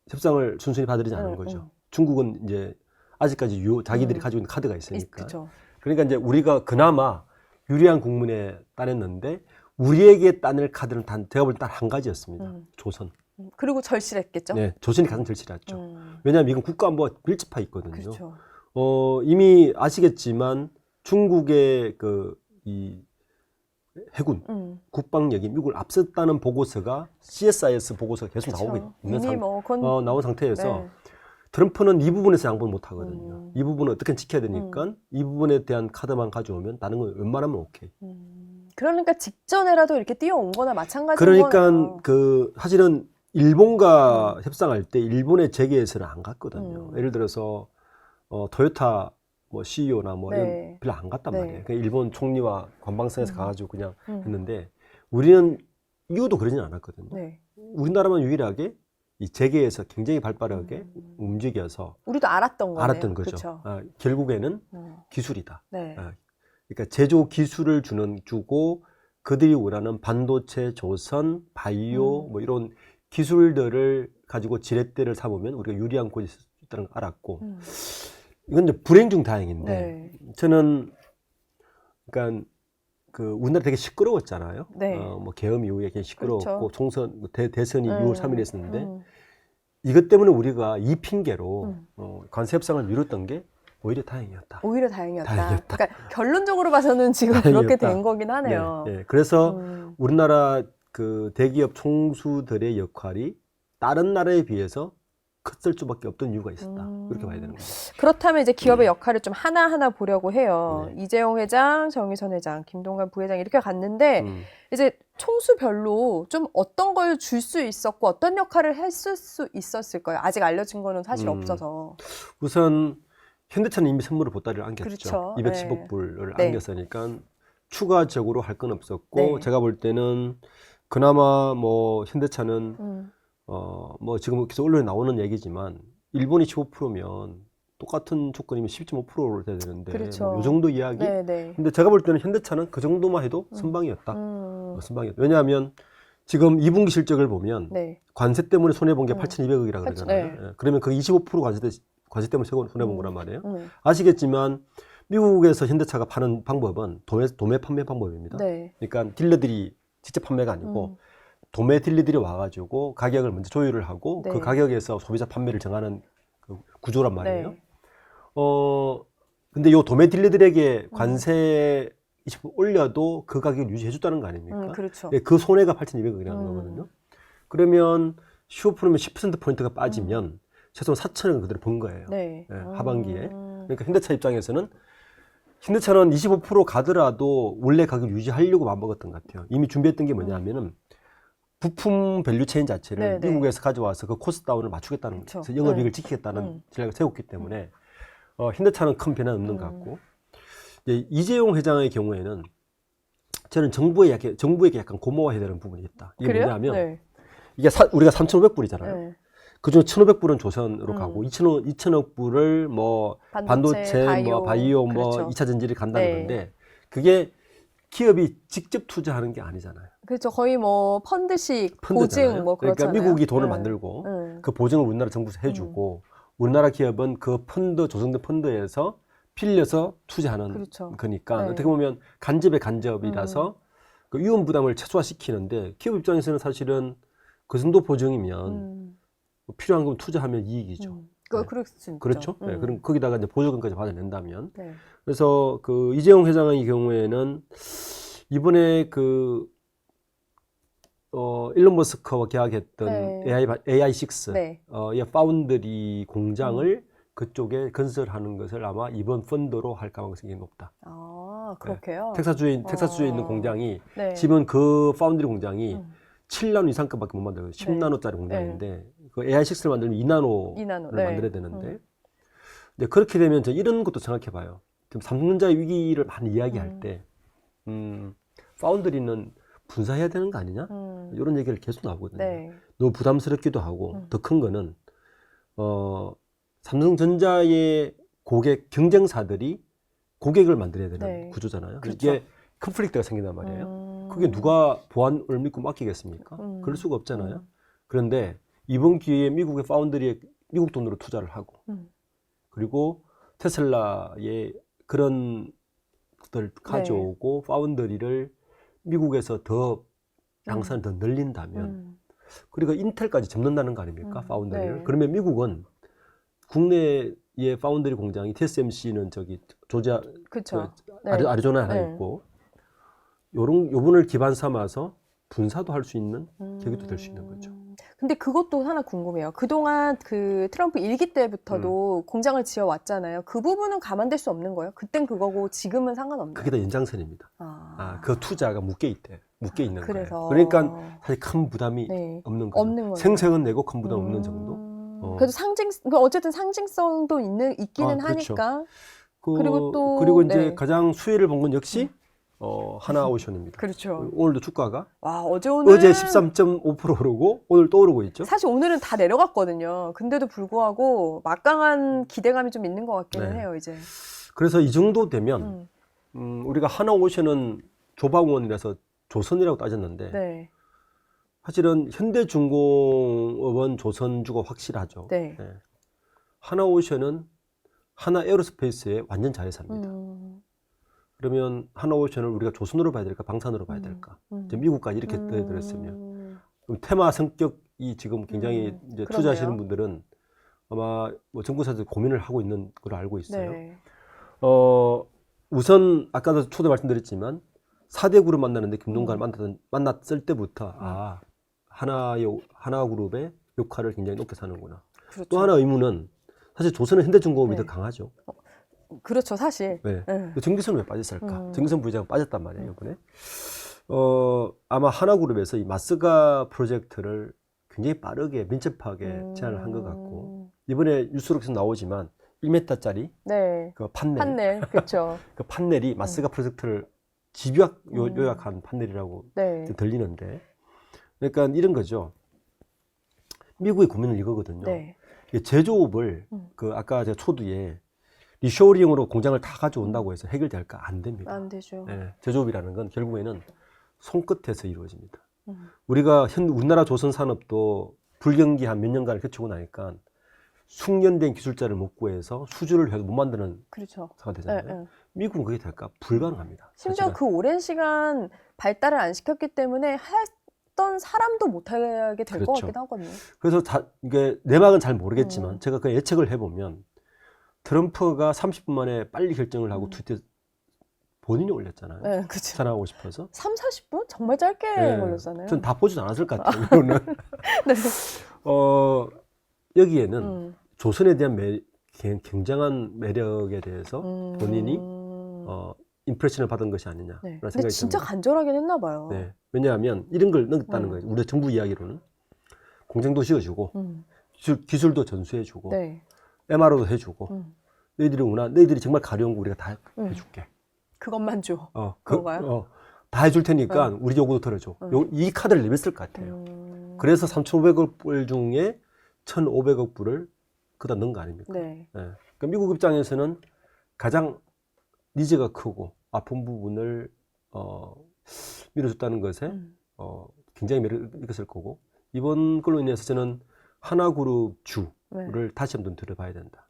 협상을 순순히 받아들이지 않은 거죠. 중국은 이제 아직까지 자기들이 가지고 있는 카드가 있으니까. 그쵸. 그러니까 이제 우리가 그나마 유리한 국면에 따냈는데 우리에게 따낼 카드는 제가 볼 때 단 한 가지였습니다. 조선. 그리고 절실했겠죠. 네, 조선이 가장 절실했죠. 왜냐하면 이건 국가안보가 밀집해 있거든요. 그렇죠. 이미 아시겠지만 중국의 이 해군, 국방력이 미국을 앞섰다는 보고서가 CSIS 보고서가 계속 그쵸. 나오고 있는 이미 나온 상태에서 네. 트럼프는 이 부분에서 양보를 못 하거든요. 이 부분을 어떻게 지켜야 되니까 이 부분에 대한 카드만 가져오면 다른 건 웬만하면 오케이. 그러니까 직전에라도 이렇게 뛰어온 거나 마찬가지인 그러니까 거네요. 사실은 일본과 협상할 때 일본의 재계에서는 안 갔거든요. 예를 들어서 토요타 뭐 CEO나 뭐 네. 이런 별로 안 갔단 네. 말이에요. 그냥 일본 총리와 관방성에서 가가지고 그냥 했는데 우리는 이유도 그러진 않았거든요. 네. 우리나라만 유일하게 이 재계에서 굉장히 발빠르게 움직여서 우리도 알았던 거네요. 알았던 거죠. 그쵸. 결국에는 기술이다. 네. 그러니까 제조 기술을 주고 그들이 원하는 반도체, 조선, 바이오 뭐 이런 기술들을 가지고 지렛대를 삼으면 우리가 유리한 곳이 있다는 걸 알았고 이건 이제 불행 중 다행인데 네. 저는 그러니까 우리나라 되게 시끄러웠잖아요. 네. 뭐 계엄 이후에 굉장히 시끄러웠고 그렇죠. 총선 대선이 6월 3일에 했었는데 이것 이것 때문에 우리가 이 핑계로 관세 협상을 미뤘던 게 오히려 다행이었다. 오히려 다행이었다. 다행이었다. 그러니까 결론적으로 봐서는 지금 그렇게 된 거긴 하네요. 네. 그래서 우리나라 대기업 총수들의 역할이 다른 나라에 비해서 컸을 수밖에 없던 이유가 있었다. 그렇게 봐야 되는 거죠. 그렇다면 이제 기업의 역할을 좀 하나하나 보려고 해요. 네. 이재용 회장, 정의선 회장, 김동관 부회장 이렇게 갔는데 이제 총수별로 좀 어떤 걸 줄 수 있었고 어떤 역할을 했을 수 있었을까요? 아직 알려진 거는 사실 없어서. 우선 현대차는 이미 선물을 보따리를 안겼죠. 그렇죠. 210억 네. 불을 네. 안겼으니까 추가적으로 할 건 없었고 네. 제가 볼 때는 그나마 뭐 현대차는 뭐 지금 계속 언론에 나오는 얘기지만 일본이 15%면 똑같은 조건이면 12.5%를 돼야 되는데 그렇죠. 뭐 이 정도 이야기. 네, 네. 근데 제가 볼 때는 현대차는 그 정도만 해도 선방이었다. 선방이었다. 왜냐하면 지금 2분기 실적을 보면 네. 관세 때문에 손해 본 게 8,200억이라 그러잖아요. 네. 예. 그러면 그 25% 관세 때문에 손해 본 거란 말이에요. 아시겠지만 미국에서 현대차가 파는 방법은 도매 판매 방법입니다. 네. 그러니까 딜러들이 직접 판매가 아니고 도매 딜러들이 와가지고 가격을 먼저 조율을 하고 네. 그 가격에서 소비자 판매를 정하는 그 구조란 말이에요. 네. 근데 요 도매 딜러들에게 관세 20% 올려도 그 가격을 유지해줬다는 거 아닙니까? 그렇죠. 그 손해가 8,200억이라는 거거든요. 그러면 15%면 10%포인트가 빠지면 최소한 4천억은 그대로 번 거예요. 네. 예, 하반기에. 그러니까 현대차 입장에서는 현대차는 25% 가더라도 원래 가격을 유지하려고 마음먹었던 것 같아요. 이미 준비했던 게 뭐냐면은 부품 밸류체인 자체를 네, 미국에서 가져와서 그 코스트 다운을 맞추겠다는 그렇죠. 그래서 영업이익을 지키겠다는 전략을 세웠기 때문에 현대차는 큰 변화는 없는 것 같고 이재용 회장의 경우에는 저는 정부에게 약간 고마워해야 되는 부분이 있다. 이게 그래요? 뭐냐면 네. 이게 우리가 3,500불이잖아요. 네. 그중에 1,500불은 조선으로 가고 2,000억 불을 뭐 반도체 뭐 바이오 뭐 그렇죠. 2차 전지를 간다는 네. 건데 그게 기업이 직접 투자하는 게 아니잖아요. 그렇죠. 거의 뭐 펀드식 펀드잖아요. 보증 뭐 그러니까 그렇잖아요. 미국이 돈을 만들고 그 보증을 우리나라 정부에서 해주고 우리나라 기업은 그 펀드 조성된 펀드에서 빌려서 투자하는 그렇죠. 거니까 네. 어떻게 보면 간접의 간접이라서 그 위험 부담을 최소화시키는데 기업 입장에서는 사실은 그 정도 보증이면 필요한 건 투자하면 이익이죠. 네. 그럴 수 있죠. 그렇죠. 네, 그럼 거기다가 이제 보조금까지 받아낸다면. 네. 그래서 그 이재용 회장의 경우에는 이번에 일론 머스크와 계약했던 네. AI6 네. 이 파운드리 공장을 그쪽에 건설하는 것을 아마 이번 펀드로 할 가능성이 높다. 아, 그렇게요? 텍사스주에 있는 공장이 네. 지금 그 파운드리 공장이 7나노 이상급밖에 못 만들어요. 10나노짜리 공장인데 그 AI6를 만들면 2나노를 네. 만들어야 되는데 근데 그렇게 되면 이런 것도 생각해봐요. 좀 삼성전자의 위기를 많이 이야기할 때 파운드리는 분사해야 되는 거 아니냐? 이런 얘기를 계속 나오거든요. 네. 너무 부담스럽기도 하고 더 큰 거는 삼성전자의 고객 경쟁사들이 고객을 만들어야 되는 네. 구조잖아요. 그렇죠. 이게 컨플릭트가 생긴단 말이에요. 그게 누가 보안을 믿고 맡기겠습니까? 그럴 수가 없잖아요. 그런데 이번 기회에 미국의 파운드리에 미국 돈으로 투자를 하고 그리고 테슬라의 그런 것들을 가져오고 파운드리를 미국에서 더 양산을 더 늘린다면 그리고 인텔까지 접는다는 거 아닙니까? 파운드리를. 네. 그러면 미국은 국내의 파운드리 공장이 TSMC는 저기 조지아 그렇죠. 네. 아리조나에 하나 네. 있고 요번을 기반 삼아서 분사도 할 수 있는 계기도 될 수 있는 거죠. 근데 그것도 하나 궁금해요. 그동안 그 트럼프 일기 때부터도 공장을 지어 왔잖아요. 그 부분은 감안될 수 없는 거예요? 그땐 그거고 지금은 상관없나요? 그게 다 연장선입니다. 그 투자가 묶여 있는 그래서. 거예요. 그러니까 사실 큰 부담이 네. 없는 거죠. 없는 거죠. 생색은 내고 큰 부담 없는 정도. 그래도 어쨌든 상징성도 있기는 그렇죠. 하니까. 그리고 이제 네. 가장 수혜를 본 건 역시 하나오션입니다. 그렇죠. 오늘도 주가가 와, 오늘 어제 13.5% 오르고 오늘 또 오르고 있죠. 사실 오늘은 다 내려갔거든요. 근데도 불구하고 막강한 기대감이 좀 있는 것 같기는 네. 해요, 이제. 그래서 이 정도 되면 우리가 하나오션은 조방원이라서 조선이라고 따졌는데 네. 사실은 현대중공업은 조선주가 확실하죠. 네. 하나오션은 하나에어로스페이스의 완전 자회사입니다. 그러면 하나오션을 우리가 조선으로 봐야 될까 방산으로 봐야 될까? 이제 미국까지 이렇게 떠들었으면 테마 성격이 지금 굉장히 이제 그러네요. 투자하시는 분들은 아마 뭐 정부사들 고민을 하고 있는 걸로 알고 있어요. 네. 우선 아까도 초대 말씀드렸지만 4대 그룹 만나는데 김동관을 만났을 때부터 하나그룹의 역할을 굉장히 높게 사는구나. 그렇죠. 또 하나 의문은 사실 조선은 현대중공업이 네. 더 강하죠. 그렇죠, 사실. 네. 네. 정기선은 왜 빠졌을까? 정기선 부회장은 빠졌단 말이에요, 이번에. 아마 하나그룹에서 이 마스가 프로젝트를 굉장히 빠르게 민첩하게 제안을 한 것 같고 이번에 뉴스로 계속 나오지만 1m짜리 네. 그 판넬, 판넬, 그렇죠. 그 판넬이 마스가 프로젝트를 집요하게 요약한 판넬이라고 네. 들리는데, 그러니까 이런 거죠. 미국의 고민은 이거거든요. 네. 이게 제조업을 그 아까 제가 초두에 리쇼어링으로 공장을 다 가져온다고 해서 해결될까? 안 됩니다. 안 되죠. 네, 제조업이라는 건 결국에는 손끝에서 이루어집니다. 우리가 우리나라 조선 산업도 불경기 한 몇 년간을 거치고 나니까 숙련된 기술자를 못 구해서 수주를 해도 못 만드는 그렇죠. 상황이 되잖아요. 네, 네. 미국은 그게 될까? 불가능합니다. 심지어 사실은. 그 오랜 시간 발달을 안 시켰기 때문에 했던 사람도 못하게 될 것 그렇죠. 같기도 하거든요. 그래서 이게 내막은 잘 모르겠지만 제가 그 예측을 해보면 트럼프가 30분 만에 빨리 결정을 하고 트위터에 본인이 올렸잖아요. 네, 그렇죠. 전화하고 싶어서. 3, 40분? 정말 짧게 네. 걸렸잖아요. 전 다 보지도 않았을 것 같아요. 이거는. 네. 여기에는 조선에 대한 굉장한 매력에 대해서 본인이 임프레션을 받은 것이 아니냐라는 네. 생각이 근데 진짜 듭니다. 간절하긴 했나 봐요. 네. 왜냐하면 이런 걸 넣었다는 거예요. 우리 정부 이야기로는 공장도 지어주고 기술도 전수해주고 네. MRO도 해주고 너희들이 정말 가려운 거 우리가 다 해줄게. 그것만 줘. 그런가요? 다 해줄 테니까 우리 요구도 들어줘. 이 카드를 내밀었을 것 같아요. 그래서 3,500억 불 중에 1,500억 불을 그다 넣은 거 아닙니까? 네. 네. 그러니까 미국 입장에서는 가장 니즈가 크고 아픈 부분을 밀어줬다는 것에 굉장히 매력을 느꼈을 거고, 이번 걸로 인해서 저는 하나그룹 주를 다시 한번 들어봐야 된다.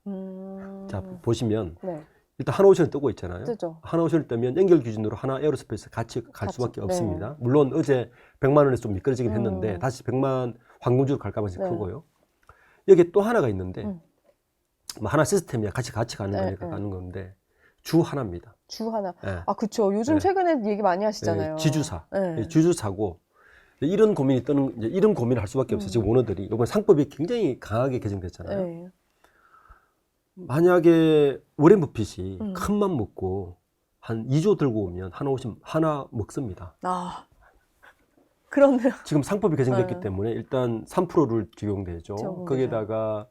자, 보시면 네. 일단 하나오션이 뜨고 있잖아요. 뜨죠. 하나오션을 뜨면 연결 기준으로 하나 에어로스페이스 같이 갈 수밖에 없습니다. 물론 어제 100만 원에서 좀 미끄러지긴 했는데 다시 100만 황금주로 갈 가능성이 크고요. 여기 또 하나가 있는데 뭐 하나 시스템이야 같이 가는 거니까 가는 건데 주 하나입니다. 주 하나. 네. 아, 그쵸. 요즘 네. 최근에 얘기 많이 하시잖아요. 지주사. 네. 지주사고 이런 고민이 이제 이런 고민을 할 수밖에 없어요. 지금 오너들이 이번 상법이 굉장히 강하게 개정됐잖아요. 네. 만약에 워렌 버핏이 큰 맘 먹고 한 2조 들고 오면 하나 먹습니다. 아, 그렇네요. 지금 상법이 개정됐기 때문에 일단 3%를 적용되죠. 적용되죠. 거기에다가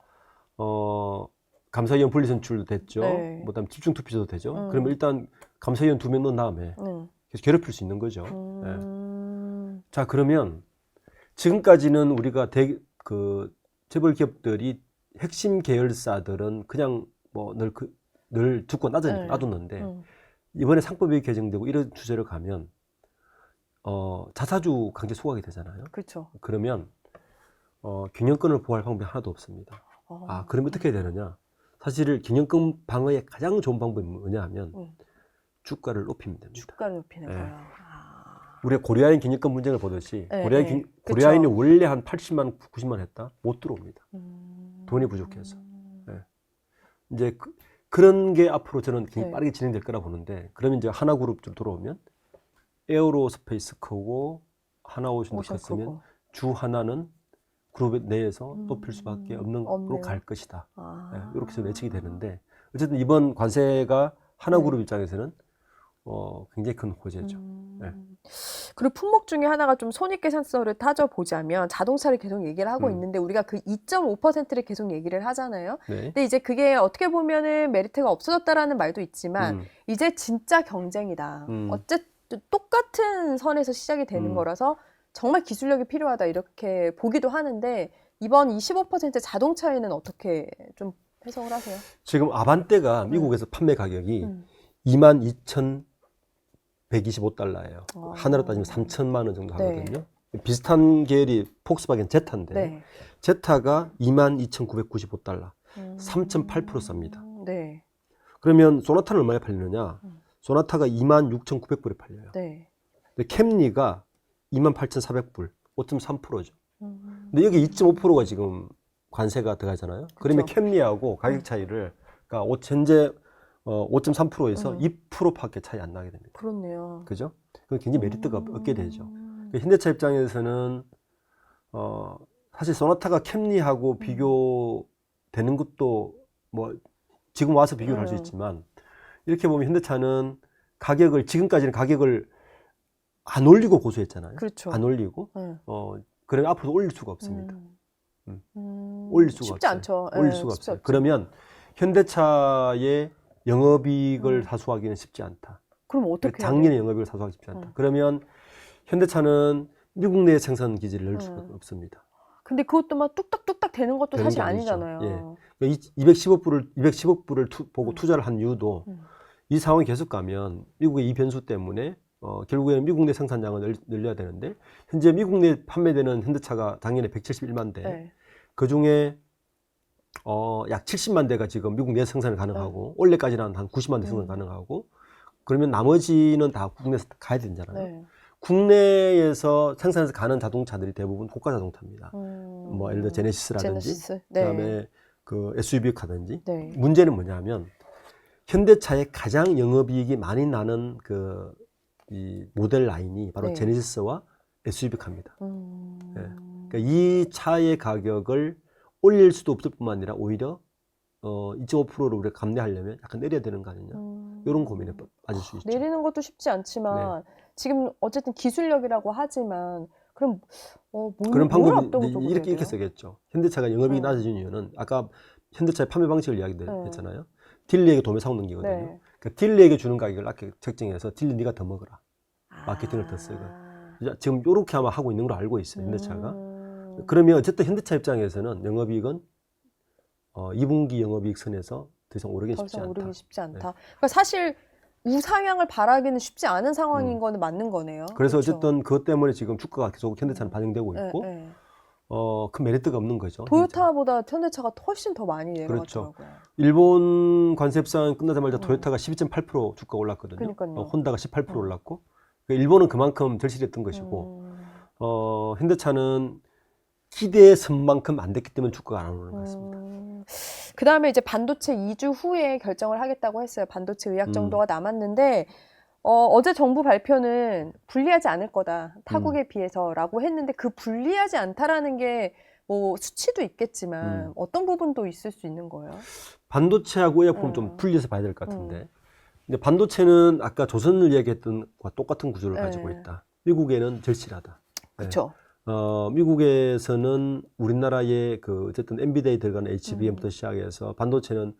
감사위원 분리선출도 됐죠. 네. 그다음 집중투표도 되죠. 그러면 일단 감사위원 2명 넣은 다음에 계속 괴롭힐 수 있는 거죠. 자, 그러면 지금까지는 우리가 그 재벌 기업들이 핵심 계열사들은 그냥 뭐 늘 두고 놔뒀는데 이번에 상법이 개정되고 이런 주제로 가면 자사주 강제 소각이 되잖아요. 그렇죠. 그러면 경영권을 보호할 방법이 하나도 없습니다. 그러면 어떻게 해야 되느냐? 사실 경영권 방어의 가장 좋은 방법이 뭐냐 하면 주가를 높이면 됩니다. 주가를 높이는 네. 거예요. 우리가 고려아인 경영권 문제를 보듯이 네, 고려아인이 그쵸. 원래 한 80만, 90만 했다? 못 들어옵니다. 돈이 부족해서. 네. 이제 그런 게 앞으로 저는 굉장히 네. 빠르게 진행될 거라 보는데, 그러면 이제 하나그룹 좀 들어오면 에어로스페이스 크고 하나오션도 컸으면 주 하나는 그룹 내에서 높일 수밖에 없는 걸로 갈 것이다. 네, 이렇게 해서 예측이 되는데, 어쨌든 이번 관세가 하나그룹 입장에서는 굉장히 큰 호재죠. 네. 그리고 품목 중에 하나가 좀 손익계산서를 따져보자면 자동차를 계속 얘기를 하고 있는데 우리가 그 2.5%를 계속 얘기를 하잖아요. 네. 근데 이제 그게 어떻게 보면은 메리트가 없어졌다라는 말도 있지만 이제 진짜 경쟁이다. 어쨌든 똑같은 선에서 시작이 되는 거라서 정말 기술력이 필요하다 이렇게 보기도 하는데 이번 25% 자동차에는 어떻게 좀 해석을 하세요? 지금 아반떼가 미국에서 판매 가격이 22,125달러예요. 하나로 따지면 3천만 원 정도 하거든요. 비슷한 계열이 폭스바겐 제타인데 네. 제타가 22,995달러, 3.8% 쌉니다. 네. 그러면 소나타는 얼마에 팔리느냐? 소나타가 26,900불에 팔려요. 네. 근데 캠리가 28,400불, 5.3%죠. 근데 여기 2.5%가 지금 관세가 들어가잖아요. 그러면 캠리하고 가격 차이를, 그러니까 현재 5.3%에서 2%밖에 차이 안 나게 됩니다. 그렇네요. 그죠? 그건 굉장히 메리트가 없게 되죠. 현대차 입장에서는 사실 소나타가 캠리하고 비교되는 것도 뭐 지금 와서 비교를 할 수 있지만, 이렇게 보면 현대차는 지금까지는 가격을 안 올리고 고수했잖아요. 그렇죠. 안 올리고 그러면 앞으로 올릴 수가 없습니다. 올릴 수가 쉽지 없어요. 않죠. 올릴 네, 수가 쉽지 없어요. 없죠. 그러면 현대차의 영업이익을 사수하기는 쉽지 않다. 그럼 어떻게 해야 작년에 돼요? 영업이익을 사수하기 쉽지 않다. 그러면 현대차는 미국 내에 생산 기지를 넣을 수가 없습니다. 근데 그것도 막 뚝딱뚝딱 되는 것도 되는 사실 게 아니죠. 아니잖아요. 예. 210억불을 보고 투자를 한 이유도 이 상황이 계속 가면 미국의 이 변수 때문에 결국에는 미국 내 생산량을 늘려야 되는데, 현재 미국 내 판매되는 현대차가 작년에 171만 대, 네. 그 중에 약 70만 대가 지금 미국 내 생산이 가능하고 올해까지는 한 90만 대 생산 가능하고, 그러면 나머지는 다 국내에서 가야 되잖아요. 네. 국내에서 생산해서 가는 자동차들이 대부분 고가 자동차입니다. 뭐 예를 들어 제네시스라든지 제네시스. 네. 그다음에 그 SUV 카든지. 네. 문제는 뭐냐면 현대차의 가장 영업이익이 많이 나는 이 모델 라인이 바로 네. 제네시스와 SUV 카입니다. 예. 그러니까 이 차의 가격을 올릴 수도 없을 뿐만 아니라 오히려 2.5%를 우리가 감내하려면 약간 내려야 되는 거 아니냐, 이런 고민에 빠질 수 있죠. 내리는 것도 쉽지 않지만 지금 어쨌든 기술력이라고 하지만 그럼 그런 방법이 방법이 이렇게 써야겠죠. 현대차가 영업이익이 낮아진 이유는 아까 현대차의 판매 방식을 이야기했잖아요. 딜러에게 도매 사고 넘기거든요. 네. 그러니까 딜러에게 주는 가격을 낮게 책정해서 딜러 네가 더 먹어라. 마케팅을 더 쓰고. 지금 이렇게 아마 하고 있는 걸로 알고 있어요, 현대차가. 그러면 어쨌든 현대차 입장에서는 영업이익은 2분기 영업이익 선에서 더 이상 오르기 쉽지 않다. 오르기 쉽지 않다. 네. 그러니까 사실 우상향을 바라기는 쉽지 않은 상황인 거는 맞는 거네요. 그래서 그렇죠? 어쨌든 그것 때문에 지금 주가가 계속 현대차는 반영되고 있고, 네. 큰 메리트가 없는 거죠. 토요타보다 현대차가 훨씬 더 많이 그렇죠. 내려갔더라고요. 일본 관세 협상 끝나자마자 토요타가 12.8% 주가 올랐거든요. 그러니까요. 혼다가 18% 올랐고, 그러니까 일본은 그만큼 절실했던 것이고, 현대차는 기대의 선만큼 안 됐기 때문에 주가가 안 오르는 것 같습니다. 그 다음에 이제 반도체 2주 후에 결정을 하겠다고 했어요. 반도체 의학 정도가 남았는데, 어제 정부 발표는 불리하지 않을 거다. 타국에 비해서라고 했는데 그 불리하지 않다라는 게 뭐 수치도 있겠지만 어떤 부분도 있을 수 있는 거예요? 반도체하고 의약품 좀 분리해서 봐야 될 것 같은데, 근데 반도체는 아까 조선을 이야기했던 것과 똑같은 구조를 가지고 있다. 미국에는 절실하다. 그렇죠. 미국에서는 우리나라의 그 어쨌든 엔비디아에 들어가는 HBM부터 시작해서 반도체는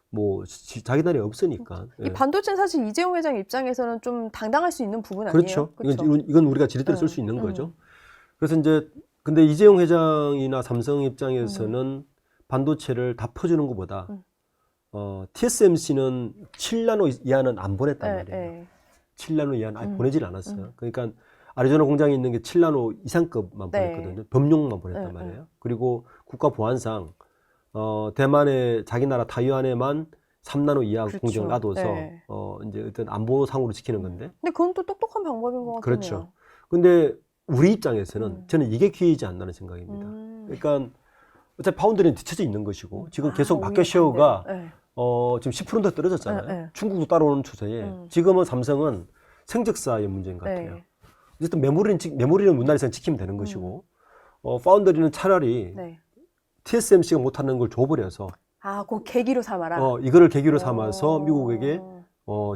뭐 자기 나라에 없으니까. 이 반도체는 사실 이재용 회장 입장에서는 좀 당당할 수 있는 부분 아니에요? 그렇죠. 이건 우리가 지렛대로 쓸 수 있는 음. 거죠. 그래서 이제 근데 이재용 회장이나 삼성 입장에서는 반도체를 다 퍼주는 것보다 TSMC는 7나노 이하는 안 보냈단 네, 말이에요. 네. 7나노 이하는 아예 보내질 않았어요. 그러니까 아리조나 공장에 있는 게 7나노 이상급만 네. 보냈거든요. 범용만 보냈단 네, 말이에요. 그리고 국가 보안상 대만의 자기 나라 타이완에만 3나노 이하 그렇죠. 공정을 놔둬서 네. 이제 어떤 안보상으로 지키는 건데. 근데 그건 또 똑똑한 방법인 것 같네요. 그렇죠. 근데 우리 입장에서는 저는 이게 기회이지 않나는 생각입니다. 그러니까 어차피 파운드리는 뒤쳐져 있는 것이고 지금 계속 마켓 쉐어가 네. 지금 10%더 떨어졌잖아요. 네. 중국도 따라오는 추세에 지금은 삼성은 생적사의 문제인 것 같아요. 네. 어쨌든 메모리는 문화에서 지키면 되는 것이고 파운드리는 차라리 네. TSMC가 못하는 걸 줘버려서 아, 그 계기로 삼아라. 이거를 계기로 삼아서 미국에게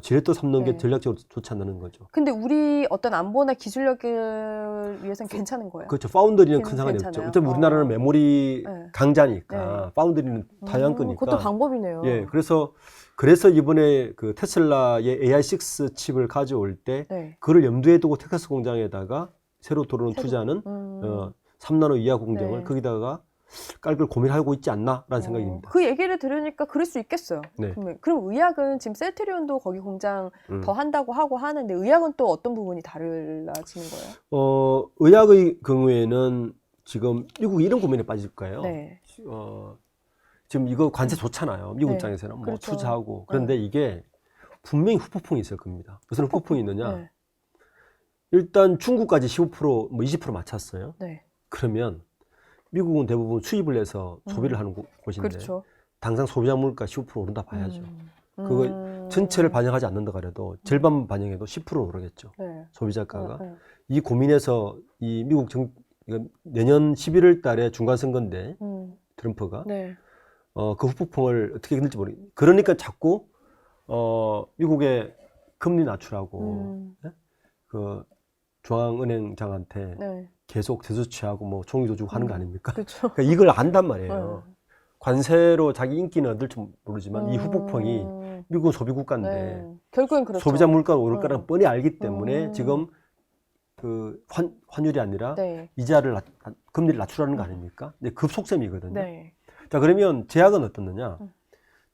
지렛대 삼는 게 네. 전략적으로 좋지 않는 거죠. 근데 우리 어떤 안보나 기술력을 위해서는 괜찮은 거예요? 그렇죠. 파운드리는 큰 상관이 없죠. 괜찮아요? 어차피 우리나라는 메모리 네. 강자니까 파운드리는 다양한 거니까. 그것도 방법이네요. 예, 그래서 이번에 그 테슬라의 AI6 칩을 가져올 때 네. 그를 염두에 두고 텍사스 공장에다가 새로 들어오는 투자는 3나노 이하 공정을 네. 거기다가 깔 걸 고민하고 있지 않나라는 생각입니다. 그 얘기를 들으니까 그럴 수 있겠어요. 네. 그럼 의학은 지금 셀트리온도 거기 공장 더 한다고 하고 하는데 의학은 또 어떤 부분이 달라지는 거예요? 의학의 경우에는 지금 미국이 이런 고민에 빠질 거예요. 네. 지금 이거 관세 좋잖아요. 미국 네. 입장에서는 뭐 그렇죠. 투자하고. 그런데 이게 분명히 후폭풍이 있을 겁니다. 무슨 후폭풍이 있느냐? 네. 일단 중국까지 15%, 뭐 20% 맞췄어요. 네. 그러면 미국은 대부분 수입을 해서 소비를 하는 곳인데 그렇죠. 당장 소비자 물가 15% 오른다 봐야죠. 그거 전체를 반영하지 않는다 그래도 절반 반영해도 10% 오르겠죠. 네. 소비자가가. 네. 이 고민에서 이 미국 이거 내년 11월 달에 중간 선거인데 트럼프가 네. 그 후폭풍을 어떻게 흔들지 모르겠어요. 그러니까 자꾸 미국의 금리 낮추라고 그 중앙은행장한테 네. 계속 제소 취하고 뭐 총리 조주고 하는 거 아닙니까? 그렇죠. 그러니까 이걸 안단 말이에요. 관세로 자기 인기는 얻을지 모르지만 이 후폭풍이 미국은 소비 국가인데 네. 결국엔 그렇죠. 소비자 물가가 오를 거라는 뻔히 알기 때문에 지금 그 환율이 아니라 네. 이자를 금리를 낮추라는 거 아닙니까? 근데 급속셈이거든요. 네. 자, 그러면 제약은 어떻느냐?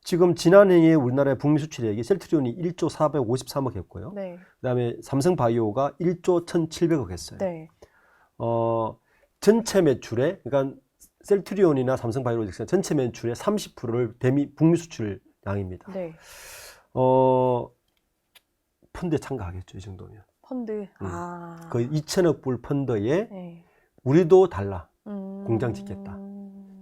지금 지난해에 우리나라의 북미 수출액이 셀트리온이 1조 453억 했고요. 네. 그다음에 삼성바이오가 1조 1,700억 했어요. 네. 전체 매출에 그러니까 셀트리온이나 삼성바이오로직스는 전체 매출의 30%를 북미 수출량입니다. 네. 펀드에 참가하겠죠, 이 정도면. 펀드. 그 2천억 불 펀드에 네. 우리도 달라. 공장 짓겠다.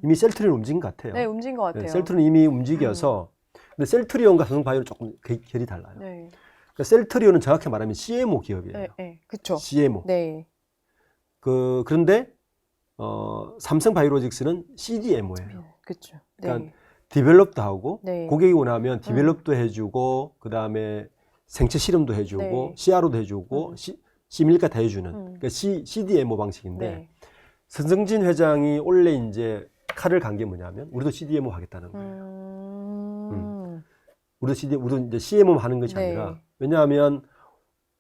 이미 셀트리온 움직인 것 같아요. 네, 움직인 것 같아요. 네, 셀트리온 이미 움직여서 근데 셀트리온과 삼성바이오는 조금 결이 달라요. 네. 그러니까 셀트리온은 정확히 말하면 CMO 기업이에요. 네, 네. 그렇죠. CMO. 네. 그런데 삼성바이오로직스는 CDMO예요. 그렇죠. 그러니까 네. 디벨롭도 하고 네. 고객이 원하면 디벨롭도 해주고 그 다음에 생체 실험도 해주고 네. CRO도 해주고 C 밀가 다 해주는 그러니까 CDMO 방식인데 네. 선승진 회장이 원래 이제 칼을 간 게 뭐냐면 우리도 CDMO 하겠다는 거예요. 우리도 이제 CMO 하는 것이 네. 아니라 왜냐하면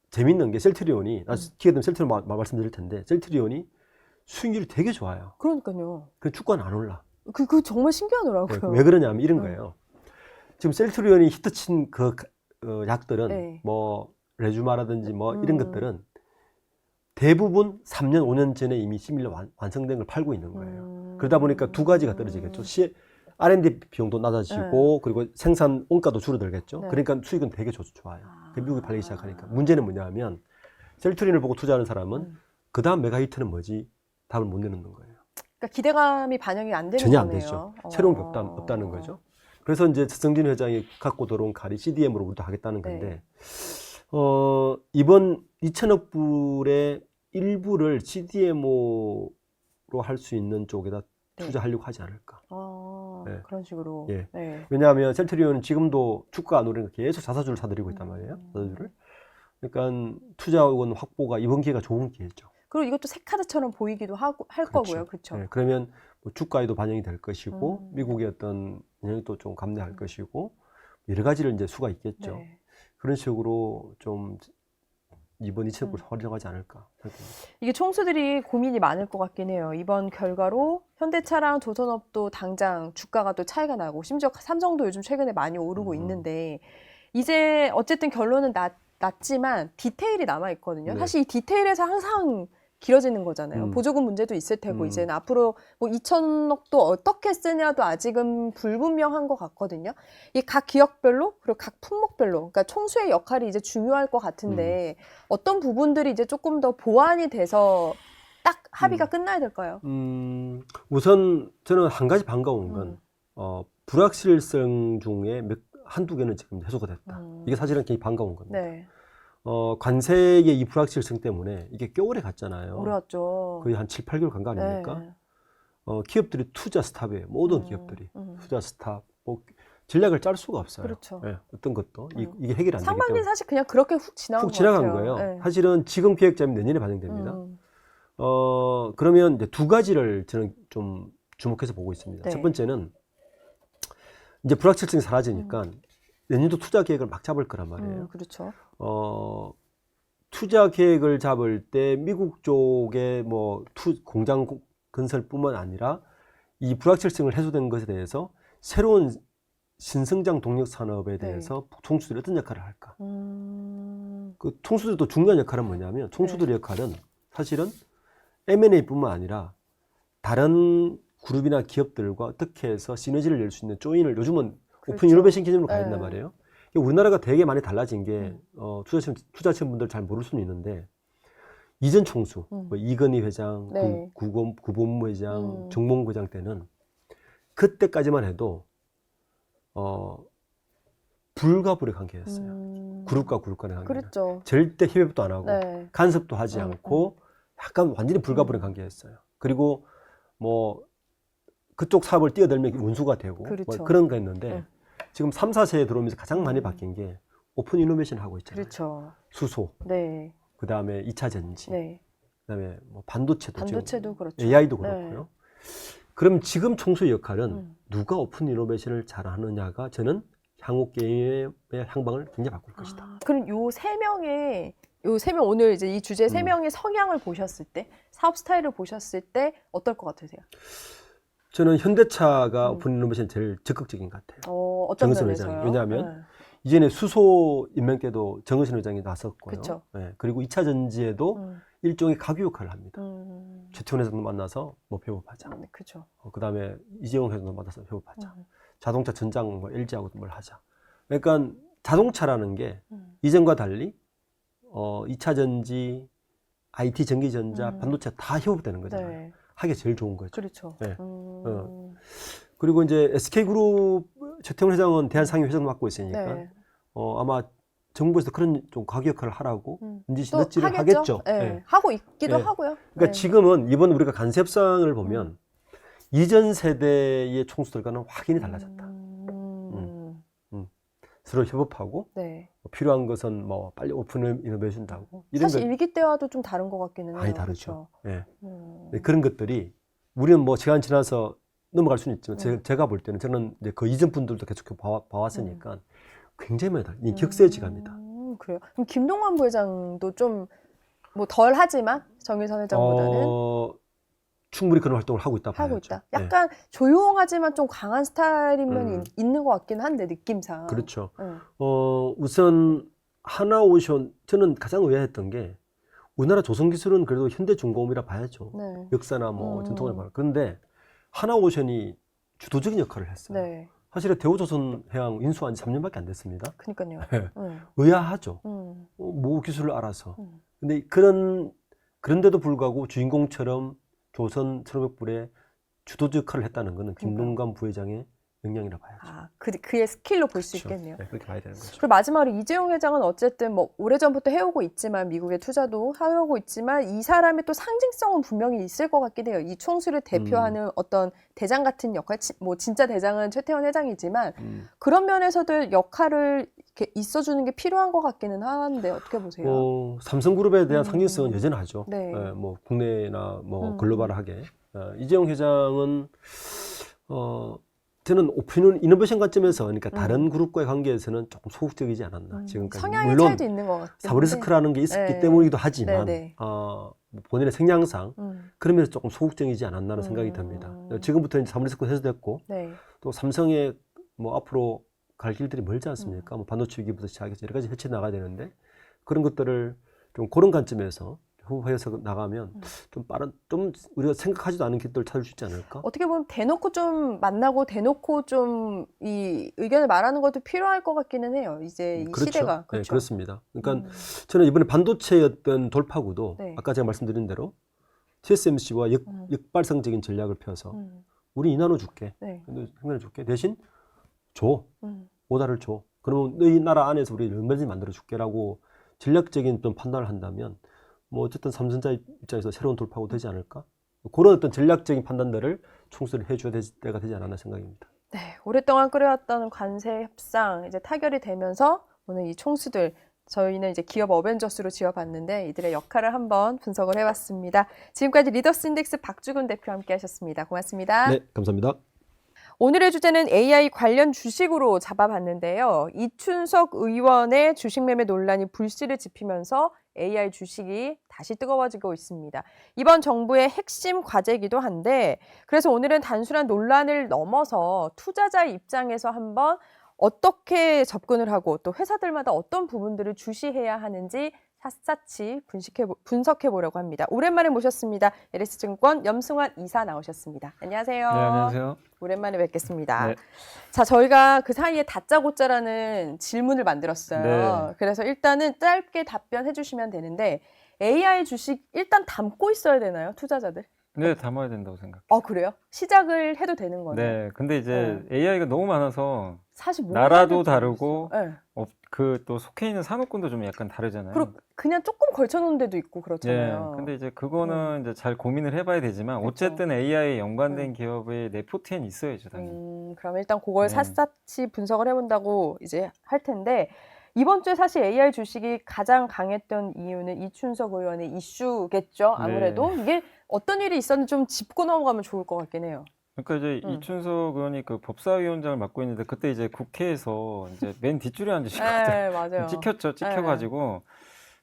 재밌는 게 셀트리온이 기회 되면 셀트리온 말씀드릴 텐데 셀트리온이 수익률이 되게 좋아요. 그러니까요. 그 주가는 안 올라. 그 정말 신기하더라고요. 왜 그러냐면 이런 거예요. 지금 셀트리온이 히트친 그 약들은 네. 뭐 레주마라든지 뭐 이런 것들은 대부분 3년, 5년 전에 이미 시밀러 완성된 걸 팔고 있는 거예요. 그러다 보니까 두 가지가 떨어지겠죠. R&D 비용도 낮아지고 그리고 생산 원가도 줄어들겠죠. 네. 그러니까 수익은 되게 좋아요. 그 미국이 팔리기 시작하니까. 문제는 뭐냐면 셀트리온을 보고 투자하는 사람은 그 다음 메가히트는 뭐지? 답을 못 내놓는 거예요. 그러니까 기대감이 반영이 안 되는 전혀 안 거네요. 되죠. 새로운 게 없다는 거죠. 그래서 이제 성진 회장이 갖고 들어온 칼이 CDM으로 우리도 하겠다는 건데, 네. 이번 2천억 불의 일부를 CDMO로 할 수 있는 쪽에다 투자하려고 하지 않을까. 네. 그런 식으로. 예. 네. 왜냐하면 셀트리온은 지금도 주가 안 오르니까 계속 자사주를 사들이고 있단 말이에요. 자사주를. 그러니까 투자원 확보가 이번 기회가 좋은 기회죠. 그리고 이것도 새 카드처럼 보이기도 할 그렇죠. 거고요. 그렇죠. 네, 그러면 뭐 주가에도 반영이 될 것이고 미국의 어떤 영향도 좀 감내할 것이고 여러 가지를 이제 수가 있겠죠. 네. 그런 식으로 좀 이번 이체국을 활용하지 않을까 생각합니다. 이게 총수들이 고민이 많을 것 같긴 해요. 이번 결과로 현대차랑 조선업도 당장 주가가 또 차이가 나고 심지어 삼성도 요즘 최근에 많이 오르고 있는데 이제 어쨌든 결론은 났지만 디테일이 남아 있거든요. 네. 사실 이 디테일에서 항상 길어지는 거잖아요. 보조금 문제도 있을 테고 이제는 앞으로 뭐 2천억도 어떻게 쓰냐도 아직은 불분명한 것 같거든요. 이 각 기업별로 그리고 각 품목별로 그러니까 총수의 역할이 이제 중요할 것 같은데 어떤 부분들이 이제 조금 더 보완이 돼서 딱 합의가 끝나야 될까요? 우선 저는 한 가지 반가운 건 불확실성 중에 한두 개는 지금 해소가 됐다. 이게 사실은 굉장히 반가운 겁니다. 네, 관세의 이 불확실성 때문에 이게 꽤 오래 갔잖아요. 어려웠죠. 거의 한 7, 8개월 간 거 아닙니까? 네. 기업들이 투자 스탑이에요. 모든 기업들이 투자 스탑, 뭐 전략을 짤 수가 없어요. 그렇죠. 예, 어떤 것도 이게 해결이 안 되기 상반기 때문에 사실 그냥 그렇게 훅 지나간 훅 지나간 것 같아요. 거예요. 네. 사실은 지금 계획자면 내년에 반영됩니다. 그러면 이제 두 가지를 저는 좀 주목해서 보고 있습니다. 네. 첫 번째는 이제 불확실성이 사라지니까 내년도 투자 계획을 막 잡을 거란 말이에요. 그렇죠. 투자 계획을 잡을 때 미국 쪽에 뭐 공장 건설뿐만 아니라 이 불확실성을 해소된 것에 대해서 새로운 신성장 동력 산업에 대해서 총수들이 어떤 역할을 할까? 그 총수들이 또 중요한 역할은 뭐냐면 총수들의 역할은 사실은 M&A뿐만 아니라 다른 그룹이나 기업들과 어떻게 해서 시너지를 낼 수 있는 조인을 요즘은 그렇죠. 오픈 이노베이션 기준으로 가야 된단 네. 말이에요. 우리나라가 되게 많이 달라진 게 투자하시는 분들 잘 모를 수는 있는데 이전 총수 뭐 이건희 회장, 네. 구본무 회장, 정몽 회장 때는 그때까지만 해도 불과 불의 관계였어요. 그룹과 그룹 간의 관계. 그렇죠. 절대 협업도 안 하고 네. 간섭도 하지 않고 약간 완전히 불가 불의 관계였어요. 그리고 뭐 그쪽 사업을 뛰어들면 운수가 되고 그렇죠. 뭐 그런 거였는데 지금 3, 4세에 들어오면서 가장 많이 바뀐 게 오픈 이노베이션 하고 있잖아요. 그렇죠. 수소, 네. 그다음에 2차 전지, 네. 그다음에 뭐 반도체도 반도체도 그렇죠. AI도 네. 그렇고요. 그럼 지금 총수의 역할은 누가 오픈 이노베이션을 잘하느냐가 저는 향후 게임의 향방을 굉장히 바꿀 것이다. 그럼 요 세 명 오늘 이제 이 주제 세 명의 성향을 보셨을 때 사업 스타일을 보셨을 때 어떨 것 같으세요? 저는 현대차가 오픈 이노베이션 제일 적극적인 것 같아요. 어떤 정은선 면에서요? 회장이. 왜냐하면 이전에 수소 인명계도 정은선 회장이 나섰고요. 그쵸. 네, 그리고 2차 전지에도 일종의 가교 역할을 합니다. 최태원 회장도 만나서 뭐 협업하자. 그렇죠. 그다음에 이재용 회장도 만나서 협업하자. 자동차 전장 뭐 LG하고도 뭘 하자. 그러니까 자동차라는 게 이전과 달리 2차 전지, IT 전기전자, 반도체 다 협업되는 거잖아요. 네. 하기가 제일 좋은 거죠. 그렇죠. 네. 그리고 이제 SK그룹 최태원 회장은 대한상인 회장도 맡고 있으니까 네. 아마 정부에서 그런 좀 가교 역할을 하라고 또 너지를 하겠죠. 네. 네. 하고 있기도 네. 하고요. 그러니까 네. 지금은 이번 우리가 간세 협상을 보면 이전 세대의 총수들과는 확연히 달라졌다. 서로 협업하고 네. 필요한 것은 뭐 빨리 오픈 이노베이션 하고 이런 사실 것 일기 때와도 좀 다른 것 같기는 해요. 많이 다르죠. 그렇죠? 네. 그런 것들이 우리는 뭐 시간 지나서 넘어갈 수는 있지만 제가 볼 때는 저는 이제 그 이전 분들도 계속 봐왔으니까 굉장히 많이 달라요. 격세지감이다. 그래요. 그럼 김동완 부회장도 좀 뭐 덜 하지만 정일선 회장보다는 충분히 그런 활동을 하고 있다 하고 봐야죠. 있다. 약간 조용하지만 좀 강한 스타일인 면이 있는 것 같긴 한데 느낌상. 그렇죠. 우선 하나오션 저는 가장 의아했던 게 우리나라 조선기술은 그래도 현대중공업이라 봐야죠. 네. 역사나 뭐 전통을 봐요. 그런데 하나오션이 주도적인 역할을 했어요. 네. 사실은 대우조선해양 인수한 지 3년밖에 안 됐습니다. 그러니까요. 네. 의아하죠. 모 기술을 알아서. 근데 그런데도 불구하고 주인공처럼 조선 1500불에 주도적 역할을 했다는 것은 김동관 부회장의 역량이라 봐야죠. 아, 그의 스킬로 볼 수 그렇죠. 있겠네요. 네, 그렇게 봐야 되는 거죠. 그리고 마지막으로 이재용 회장은 어쨌든 뭐 오래전부터 해오고 있지만 미국의 투자도 해오고 있지만 이 사람의 또 상징성은 분명히 있을 것 같긴 해요. 이 총수를 대표하는 어떤 대장 같은 역할, 뭐 진짜 대장은 최태원 회장이지만 그런 면에서도 역할을 이렇게 있어주는 게 필요한 것 같기는 한데 어떻게 보세요? 삼성그룹에 대한 상징성은 여전하죠. 네. 뭐 국내나 뭐 글로벌하게 이재용 회장은 저는 이노베이션 관점에서 그러니까 다른 그룹과의 관계에서는 조금 소극적이지 않았나 지금까지. 성향의 물론 차이도 있는 것 같아요. 사브리스크라는 게 있었기 네. 때문이기도 하지만 네. 본인의 생양상 그러면서 조금 소극적이지 않았나는 생각이 듭니다. 지금부터 이제 사브리스크 해소됐고 네. 또 삼성의 뭐 앞으로 갈 길들이 멀지 않습니까? 뭐 반도체 위기부터 시작해서 여러 가지 해체 나가야 되는데 그런 것들을 좀 그런 관점에서 후회해서 나가면 좀 우리가 생각하지도 않은 길들을 찾을 수 있지 않을까? 어떻게 보면 대놓고 좀 만나고 대놓고 좀 이 의견을 말하는 것도 필요할 것 같기는 해요. 이제 이 그렇죠. 시대가. 네, 그렇죠. 그렇습니다. 그러니까 저는 이번에 반도체의 어떤 돌파구도 네. 아까 제가 말씀드린 대로 TSMC와 역발상적인 전략을 펴서 우리 이 나눠줄게. 네. 줄게. 대신 줘. 오다를 줘. 그러면 너희 나라 안에서 우리 얼마든지 만들어줄게라고 전략적인 좀 판단을 한다면 뭐 어쨌든 삼성전자 입장에서 새로운 돌파구 되지 않을까? 그런 어떤 전략적인 판단들을 총수를 해줘야 될 때가 되지 않았나 생각입니다. 네, 오랫동안 끓여왔던 관세 협상 이제 타결이 되면서 오늘 이 총수들 저희는 이제 기업 어벤져스로 지어봤는데 이들의 역할을 한번 분석을 해봤습니다. 지금까지 리더스 인덱스 박주근 대표와 함께하셨습니다. 고맙습니다. 네, 감사합니다. 오늘의 주제는 AI 관련 주식으로 잡아봤는데요. 이춘석 의원의 주식 매매 논란이 불씨를 지피면서 AI 주식이 다시 뜨거워지고 있습니다. 이번 정부의 핵심 과제이기도 한데 그래서 오늘은 단순한 논란을 넘어서 투자자의 입장에서 한번 어떻게 접근을 하고 또 회사들마다 어떤 부분들을 주시해야 하는지 샅샅이 분석해 보려고 합니다. 오랜만에 모셨습니다. LS증권 염승환 이사 나오셨습니다. 안녕하세요. 네, 안녕하세요. 오랜만에 뵙겠습니다. 네. 자, 저희가 그 사이에 다짜고짜라는 질문을 만들었어요. 네. 그래서 일단은 짧게 답변해 주시면 되는데 AI 주식 일단 담고 있어야 되나요? 투자자들? 네, 담아야 된다고 생각해요. 그래요? 시작을 해도 되는 거네요. 네, 근데 이제 AI가 너무 많아서 사실 뭐 나라도 다르고 네. 그 또 속해 있는 산업군도 좀 약간 다르잖아요. 그리고 그냥 조금 걸쳐놓은 데도 있고 그렇잖아요. 네, 근데 이제 그거는 이제 잘 고민을 해봐야 되지만 그쵸. 어쨌든 AI에 연관된 기업의 내 포트엔 있어야죠, 당연히. 그럼 일단 그걸 네. 샅샅이 분석을 해본다고 이제 할 텐데 이번 주에 사실 AI 주식이 가장 강했던 이유는 이춘석 의원의 이슈겠죠. 아무래도 이게 어떤 일이 있었는지 좀 짚고 넘어가면 좋을 것 같긴 해요. 그러니까 이제 이춘석 의원이 그 법사위원장을 맡고 있는데 그때 이제 국회에서 이제 맨 뒷줄에 앉으시거든요. 네, 맞아요. 찍혔죠, 찍혀가지고.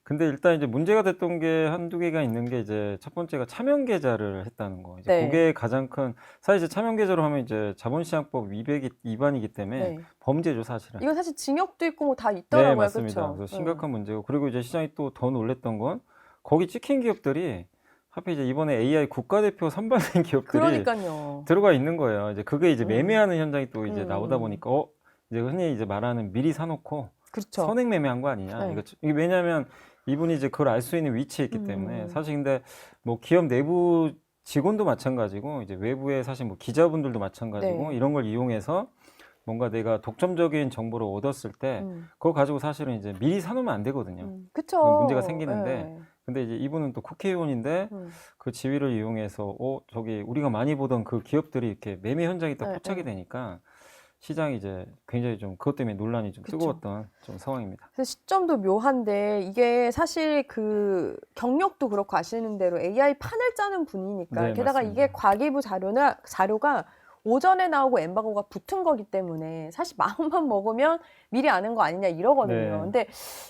근데 일단 이제 문제가 됐던 게 한두 개가 있는 게 이제 첫 번째가 차명 계좌를 했다는 거. 이제 네. 그게 가장 큰, 사실 이제 차명 계좌로 하면 이제 자본시장법 위반이기 때문에 네. 범죄죠, 사실은. 이건 사실 징역도 있고 뭐 다 있더라고요. 네, 맞습니다. 그렇죠? 그래서 심각한 문제고. 그리고 이제 시장이 또 더 놀랬던 건 거기 찍힌 기업들이 하필 이제 이번에 AI 국가대표 선발된 기업들이 그러니까요. 들어가 있는 거예요. 이제 그게 이제 매매하는 현장이 또 이제 나오다 보니까 이제 흔히 이제 말하는 미리 사놓고 그렇죠. 선행 매매한 거 아니냐. 네. 이게 왜냐하면 이분이 이제 그걸 알 수 있는 위치에 있기 때문에 사실 근데 뭐 기업 내부 직원도 마찬가지고 이제 외부의 사실 뭐 기자분들도 마찬가지고 네. 이런 걸 이용해서 뭔가 내가 독점적인 정보를 얻었을 때 그거 가지고 사실은 이제 미리 사놓으면 안 되거든요. 그쵸. 문제가 생기는데 네. 근데 이제 이분은 또 국회의원인데 그 지위를 이용해서 저기 우리가 많이 보던 그 기업들이 이렇게 매매 현장에 딱 포착이 되니까 시장이 이제 굉장히 좀 그것 때문에 논란이 좀 그쵸. 뜨거웠던 좀 상황입니다. 그래서 시점도 묘한데 이게 사실 그 경력도 그렇고 아시는 대로 AI 판을 짜는 분이니까 네, 게다가 맞습니다. 이게 과기부 자료가 오전에 나오고 엠바고가 붙은 거기 때문에 사실 마음만 먹으면 미리 아는 거 아니냐 이러거든요. 네. 근데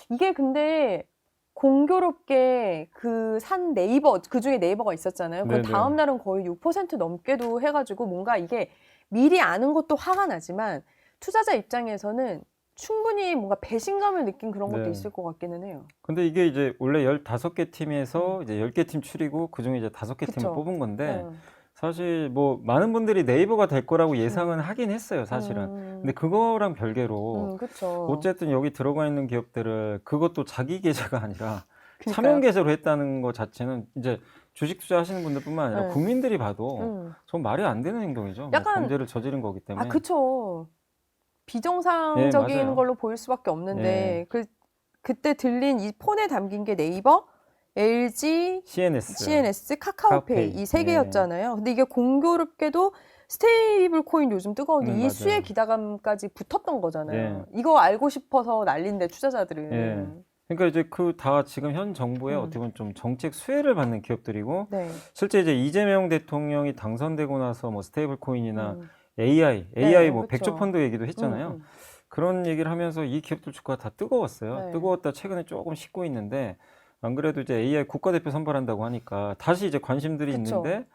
이게 근데 공교롭게 그 산 네이버 그중에 네이버가 있었잖아요. 그 네네. 다음 날은 거의 6% 넘게도 해가지고 뭔가 이게 미리 아는 것도 화가 나지만 투자자 입장에서는 충분히 뭔가 배신감을 느낀 그런 것도 네. 있을 것 같기는 해요. 근데 이게 이제 원래 15개 팀에서 이제 10개 팀 추리고 그중에 이제 5개 팀을 그쵸. 뽑은 건데 음. 사실 뭐 많은 분들이 네이버가 될 거라고 예상은 하긴 했어요, 사실은. 근데 그거랑 별개로 그렇죠. 어쨌든 여기 들어가 있는 기업들을 그것도 자기 계좌가 아니라 그러니까요. 차명 계좌로 했다는 것 자체는 이제 주식 투자하시는 분들뿐만 아니라 네. 국민들이 봐도 전 말이 안 되는 행동이죠. 약간- 뭐 범죄를 저지른 거기 때문에. 아, 그쵸. 비정상적인 네, 맞아요. 걸로 보일 수밖에 없는데 네. 그때 들린 이 폰에 담긴 게 네이버, LG, CNS, 카카오페이 카카오페이. 이 세 개였잖아요. 근데 이게 공교롭게도 스테이블 코인 요즘 뜨거운데 이 맞아요. 수혜 기대감까지 붙었던 거잖아요. 네. 이거 알고 싶어서 난린데 투자자들은. 예. 그러니까 이제 그 다 지금 현 정부의 어떻게 보면 좀 정책 수혜를 받는 기업들이고 네. 실제 이제 이재명 대통령이 당선되고 나서 뭐 스테이블 코인이나 음. AI 네, 뭐 그렇죠. 백조 펀드 얘기도 했잖아요. 그런 얘기를 하면서 이 기업들 주가가 다 뜨거웠어요. 네. 뜨거웠다 최근에 조금 식고 있는데 안 그래도 이제 AI 국가대표 선발한다고 하니까 다시 이제 관심들이 그쵸. 있는데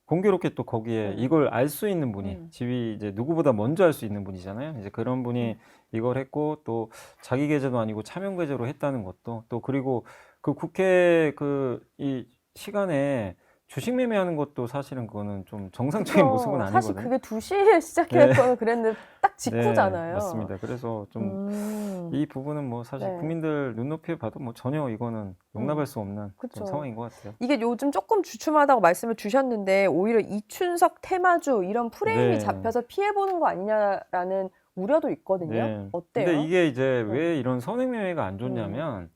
공교롭게 또 거기에 이걸 알 수 있는 분이 지위 이제 누구보다 먼저 알 수 있는 분이잖아요. 이제 그런 분이 이걸 했고 또 자기 계좌도 아니고 차명 계좌로 했다는 것도 또 그리고 그 국회 그 이 시간에 주식 매매하는 것도 사실은 그거는 좀 정상적인 그쵸. 모습은 사실 아니거든요. 그게 2시에 시작했거나 그랬는데 딱 직후잖아요. 네, 맞습니다. 그래서 좀 이 부분은 뭐 사실 네. 국민들 눈높이에 봐도 뭐 전혀 이거는 용납할 수 없는 그쵸. 좀 상황인 것 같아요. 이게 요즘 조금 주춤하다고 말씀을 주셨는데 오히려 이춘석 테마주 이런 프레임이 네. 잡혀서 피해보는 거 아니냐라는 우려도 있거든요. 네. 어때요? 근데 이게 이제 네. 왜 이런 선행매매가 안 좋냐면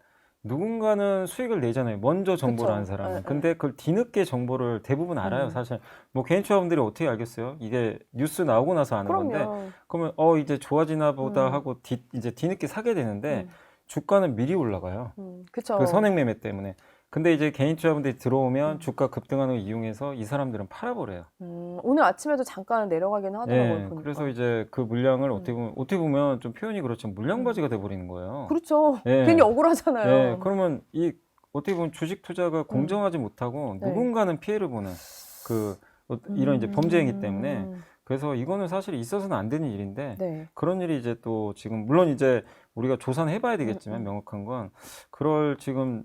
누군가는 수익을 내잖아요. 먼저 정보를 그쵸. 아는 사람은. 네, 근데 그걸 뒤늦게 정보를 대부분 알아요. 사실 뭐 개인 투자분들이 어떻게 알겠어요? 이게 뉴스 나오고 나서 아는 건데 그럼요. 그러면 이제 좋아지나 보다 하고 이제 뒤늦게 사게 되는데 주가는 미리 올라가요. 그쵸. 그 선행매매 때문에. 근데 이제 개인 투자분들이 들어오면 주가 급등하는 걸 이용해서 이 사람들은 팔아버려요. 오늘 아침에도 잠깐 내려가긴 하더라고요. 네, 보니까. 그래서 이제 그 물량을 어떻게 보면 좀 표현이 그렇지만 물량바지가 돼버리는 거예요. 그렇죠. 예. 괜히 억울하잖아요. 네, 그러면 어떻게 보면 주식 투자가 공정하지 못하고 네. 누군가는 피해를 보는 이런 이제 범죄 행위 때문에 그래서 이거는 사실 있어서는 안 되는 일인데 네. 그런 일이 이제 또 지금 물론 이제 우리가 조사는 해봐야 되겠지만 명확한 건 그럴 지금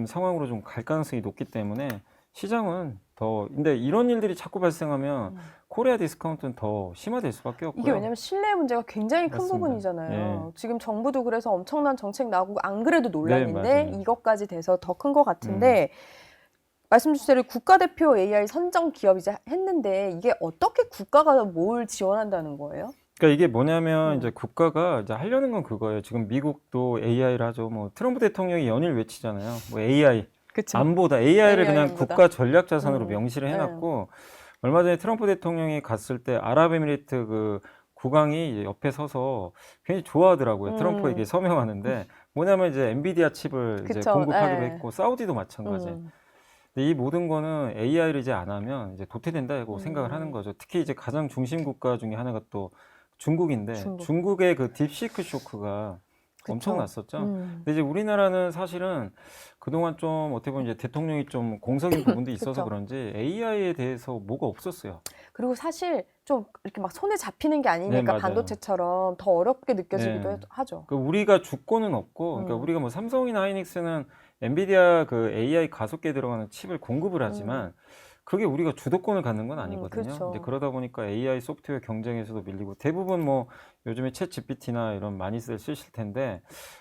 상황으로 좀 갈 가능성이 높기 때문에 시장은 근데 이런 일들이 자꾸 발생하면 코리아 디스카운트는 더 심화될 수밖에 없고요. 이게 왜냐면 신뢰 문제가 굉장히 큰 맞습니다. 부분이잖아요. 네. 지금 정부도 그래서 엄청난 정책 나오고 안 그래도 논란인데 맞아요. 이것까지 돼서 더 큰 것 같은데 말씀 주신 대로 국가대표 AI 선정 기업 이제 했는데 이게 어떻게 국가가 뭘 지원한다는 거예요? 그러니까 이게 뭐냐면 이제 국가가 이제 하려는 건 그거예요. 지금 미국도 AI를 하죠. 뭐 트럼프 대통령이 연일 외치잖아요. 뭐 AI 그쵸. 안보다 AI를 그냥 AI보다. 국가 전략 자산으로 명시를 해놨고 얼마 전에 트럼프 대통령이 갔을 때 아랍에미리트 그 국왕이 이제 옆에 서서 굉장히 좋아하더라고요. 트럼프가 이게 서명하는데 뭐냐면 이제 엔비디아 칩을 이제 그쵸. 공급하기로 예. 했고 사우디도 마찬가지. 근데 이 모든 거는 AI를 이제 안 하면 이제 도태된다고 생각을 하는 거죠. 특히 이제 가장 중심 국가 중에 하나가 또 중국인데 중국의 그 딥시크 쇼크가 엄청 났었죠. 근데 이제 우리나라는 사실은 그동안 좀 어떻게 보면 이제 대통령이 좀 공석인 부분도 있어서 그쵸. 그런지 AI에 대해서 뭐가 없었어요. 그리고 사실 좀 이렇게 막 손에 잡히는 게 네, 아니니까 맞아요. 반도체처럼 더 어렵게 느껴지기도 네. 하죠. 그 우리가 주권은 없고, 그러니까 우리가 뭐 삼성이나 하이닉스는 엔비디아 그 AI 가속기에 들어가는 칩을 공급을 하지만 그게 우리가 주도권을 갖는 건 아니거든요. 그렇죠. 이제 그러다 보니까 AI 소프트웨어 경쟁에서도 밀리고 대부분 뭐 요즘에 챗 GPT나 이런 많이 쓰실 텐데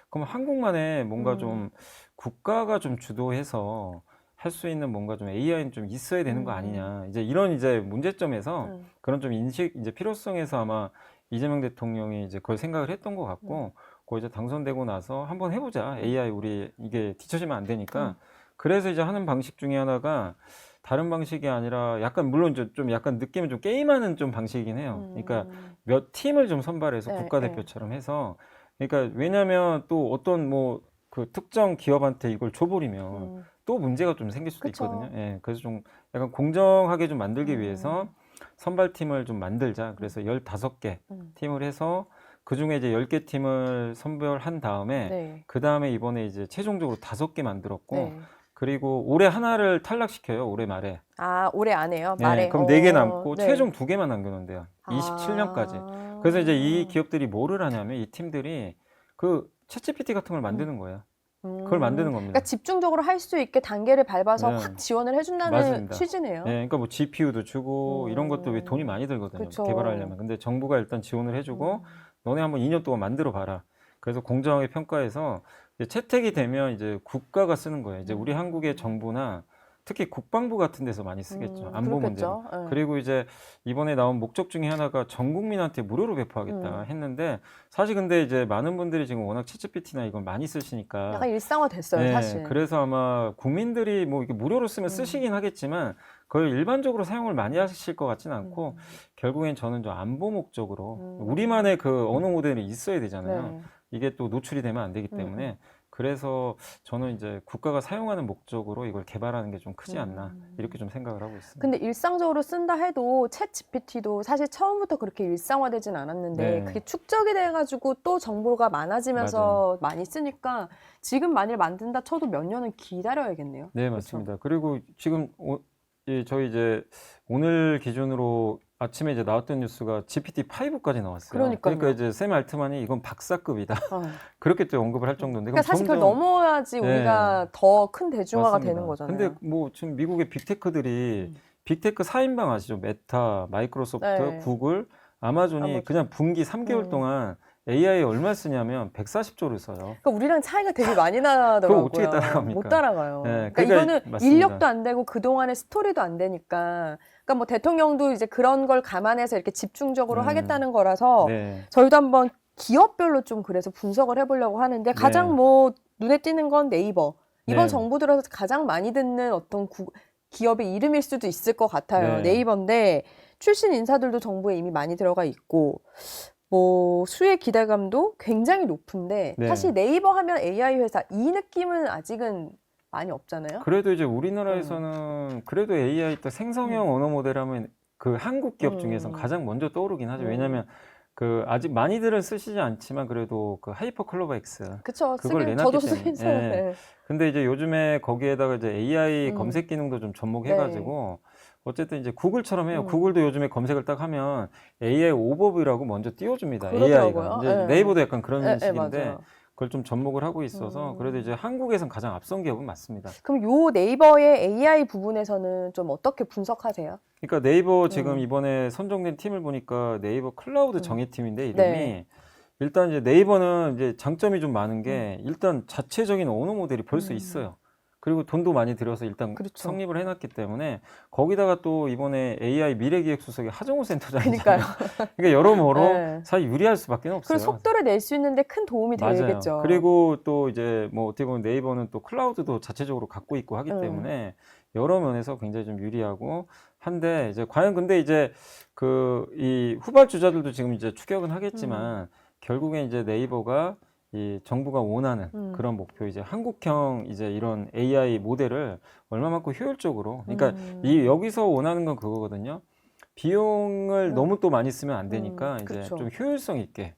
그럼 한국만의 뭔가 좀 국가가 좀 주도해서 할 수 있는 뭔가 좀 AI는 좀 있어야 되는 거 아니냐. 이제 이런 이제 문제점에서 그런 좀 인식 이제 필요성에서 아마 이재명 대통령이 이제 그걸 생각을 했던 것 같고 그 이제 당선되고 나서 한번 해보자. AI 우리 이게 뒤처지면 안 되니까. 그래서 이제 하는 방식 중에 하나가 다른 방식이 아니라 약간 물론 좀 약간 느낌은 좀 게임하는 좀 방식이긴 해요. 그러니까 몇 팀을 좀 선발해서 네, 국가대표처럼 해서 그러니까 왜냐하면 또 어떤 뭐 그 특정 기업한테 이걸 줘버리면 또 문제가 좀 생길 수도 그쵸. 있거든요. 예, 그래서 좀 약간 공정하게 좀 만들기 위해서 선발팀을 좀 만들자. 그래서 15개 팀을 해서 그 중에 이제 10개 팀을 선별한 다음에 네. 그 다음에 이번에 이제 최종적으로 5개 만들었고 네. 그리고 올해 하나를 탈락시켜요. 올해 말에. 아, 올해 안 해요? 네, 말에? 그럼 4개 남고 네. 최종 2개만 남겨놓는데요. 27년까지. 그래서 이제 이 기업들이 뭐를 하냐면 이 팀들이 그 챗GPT 같은 걸 만드는 거예요. 그걸 만드는 겁니다. 그러니까 집중적으로 할 수 있게 단계를 밟아서 네. 확 지원을 해준다는 맞습니다. 취지네요. 네, 그러니까 뭐 GPU도 주고 이런 것도 왜 돈이 많이 들거든요. 그쵸. 개발하려면. 근데 정부가 일단 지원을 해주고 너네 한번 2년 동안 만들어 봐라. 그래서 공정하게 평가해서 이제 채택이 되면 이제 국가가 쓰는 거예요. 이제 우리 한국의 정부나 특히 국방부 같은 데서 많이 쓰겠죠. 안보 문제. 그렇겠죠. 예. 그리고 이제 이번에 나온 목적 중에 하나가 전 국민한테 무료로 배포하겠다 했는데 사실 근데 이제 많은 분들이 지금 워낙 챗GPT나 이걸 많이 쓰시니까 약간 일상화됐어요, 네, 사실. 그래서 아마 국민들이 뭐 이게 무료로 쓰면 쓰시긴 하겠지만 그걸 일반적으로 사용을 많이 하실 것 같지는 않고 결국엔 저는 좀 안보 목적으로 우리만의 그 언어 모델이 있어야 되잖아요. 네. 이게 또 노출이 되면 안 되기 때문에 그래서 저는 이제 국가가 사용하는 목적으로 이걸 개발하는 게 좀 크지 않나 이렇게 좀 생각을 하고 있습니다. 근데 일상적으로 쓴다 해도 챗 GPT도 사실 처음부터 그렇게 일상화되진 않았는데 네. 그게 축적이 돼가지고 또 정보가 많아지면서 많이 쓰니까 지금 만일 만든다 쳐도 몇 년은 기다려야겠네요. 네, 맞습니다. 그리고 지금 저희 이제 오늘 기준으로 아침에 이제 나왔던 뉴스가 GPT-5까지 나왔어요. 그러니까요. 그러니까 이제 샘 알트만이 이건 박사급이다. 어. 그렇게 또 언급을 할 정도인데. 그러니까 그럼 사실 그걸 점점- 넘어야지 네. 우리가 더 큰 대중화가 맞습니다. 되는 거잖아요. 근데 뭐 지금 미국의 빅테크들이 빅테크 4인방 아시죠? 메타, 마이크로소프트, 네. 구글, 아마존이 아마존. 그냥 분기 3개월 동안 AI 얼마 쓰냐면 140조를 써요. 그러니까 우리랑 차이가 되게 많이 나더라고요. 어떻게 따라갑니까? 못 따라가요. 네, 그러니까 이거는 맞습니다. 인력도 안 되고 그동안의 스토리도 안 되니까. 그러니까 뭐 대통령도 이제 그런 걸 감안해서 이렇게 집중적으로 하겠다는 거라서 네. 저희도 한번 기업별로 좀 그래서 분석을 해보려고 하는데 가장 네. 뭐 눈에 띄는 건 네이버. 이번 네. 정부 들어서 가장 많이 듣는 어떤 기업의 이름일 수도 있을 것 같아요. 네. 네이버인데 출신 인사들도 정부에 이미 많이 들어가 있고 뭐 수혜 기대감도 굉장히 높은데 네. 사실 네이버 하면 AI 회사 이 느낌은 아직은 많이 없잖아요. 그래도 이제 우리나라에서는 그래도 AI 또 생성형 언어 모델 하면 그 한국 기업 중에서 가장 먼저 떠오르긴 하죠. 왜냐하면 그 아직 많이들은 쓰시지 않지만 그래도 그 하이퍼 클로버 X 그쵸. 그걸 쓰긴, 내놨기 저도 때문에. 쓰긴 써요. 예. 네. 근데 이제 요즘에 거기에다가 이제 AI 검색 기능도 좀 접목해가지고 어쨌든 이제 구글처럼 해요. 구글도 요즘에 검색을 딱 하면 AI 오버뷰라고 먼저 띄워줍니다. AI가. 그러더라고요. 이제 네. 네이버도 약간 그런 네, 식인데 맞아요. 그걸 좀 접목을 하고 있어서 그래도 이제 한국에선 가장 앞선 기업은 맞습니다. 그럼 요 네이버의 AI 부분에서는 좀 어떻게 분석하세요? 그러니까 네이버 지금 이번에 선정된 팀을 보니까 네이버 클라우드 정예팀인데 이름이 네. 일단 이제 네이버는 이제 장점이 좀 많은 게 일단 자체적인 언어 모델이 벌써 있어요. 그리고 돈도 많이 들여서 일단 그렇죠. 성립을 해놨기 때문에 거기다가 또 이번에 AI 미래기획수석이 하정우 센터장이잖아요. 그러니까요. 그러니까 여러모로 네. 사실 유리할 수밖에 없어요. 그리고 속도를 낼 수 있는데 큰 도움이 맞아요. 되겠죠. 그리고 또 이제 뭐 어떻게 보면 네이버는 또 클라우드도 자체적으로 갖고 있고 하기 때문에 여러 면에서 굉장히 좀 유리하고 한데 이제 과연 근데 이제 그 이 후발주자들도 지금 이제 추격은 하겠지만 결국엔 이제 네이버가 이 정부가 원하는 그런 목표 이제 한국형 이제 이런 AI 모델을 얼마만큼 효율적으로 그러니까 이 여기서 원하는 건 그거거든요. 비용을 너무 또 많이 쓰면 안 되니까 이제 그렇죠. 좀 효율성 있게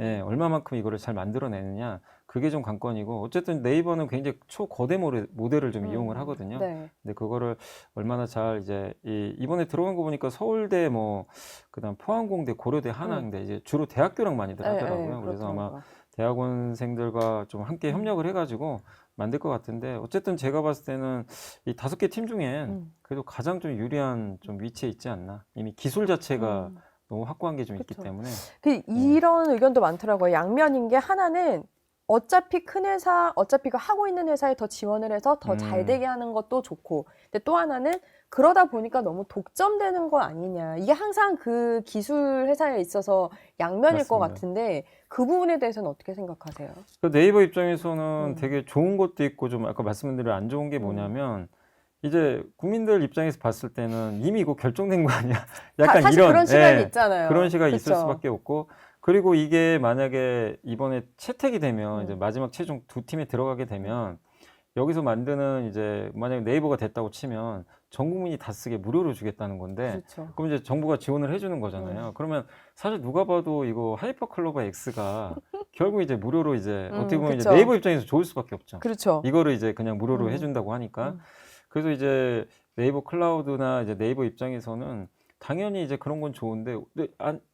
예, 얼마만큼 이거를 잘 만들어내느냐 그게 좀 관건이고 어쨌든 네이버는 굉장히 초거대 모델을 좀 이용을 하거든요. 네. 근데 그거를 얼마나 잘 이제 이번에 들어간 거 보니까 서울대 뭐 그다음 포항공대 고려대 한양대 이제 주로 대학교랑 많이들 하더라고요. 그래서 아마 대학원생들과 좀 함께 협력을 해가지고 만들 것 같은데 어쨌든 제가 봤을 때는 이 5개 팀 중엔 그래도 가장 좀 유리한 좀 위치에 있지 않나. 이미 기술 자체가 너무 확고한 게 좀 있기 때문에. 이런 의견도 많더라고요. 양면인 게 하나는 어차피 큰 회사, 어차피 그 하고 있는 회사에 더 지원을 해서 더 잘 되게 하는 것도 좋고. 근데 또 하나는 그러다 보니까 너무 독점되는 거 아니냐. 이게 항상 그 기술 회사에 있어서 양면일 것 맞습니다. 같은데 그 부분에 대해서는 어떻게 생각하세요? 그 네이버 입장에서는 되게 좋은 것도 있고 좀 아까 말씀드린 대로 안 좋은 게 뭐냐면 이제 국민들 입장에서 봤을 때는 이미 이거 결정된 거 아니야? 약간 사실 이런 그런 시각이 예, 있잖아요. 그런 시각이 있을 그쵸? 수밖에 없고 그리고 이게 만약에 이번에 채택이 되면 이제 마지막 최종 2팀에 들어가게 되면 여기서 만드는 이제 만약에 네이버가 됐다고 치면 전 국민이 다 쓰게 무료로 주겠다는 건데 그렇죠. 그럼 이제 정부가 지원을 해주는 거잖아요. 그러면 사실 누가 봐도 이거 하이퍼클로버 X가 결국 이제 무료로 이제 어떻게 보면 이제 그쵸. 네이버 입장에서 좋을 수밖에 없죠. 그렇죠. 이거를 이제 그냥 무료로 해준다고 하니까 그래서 이제 네이버 클라우드나 이제 네이버 입장에서는 당연히 이제 그런 건 좋은데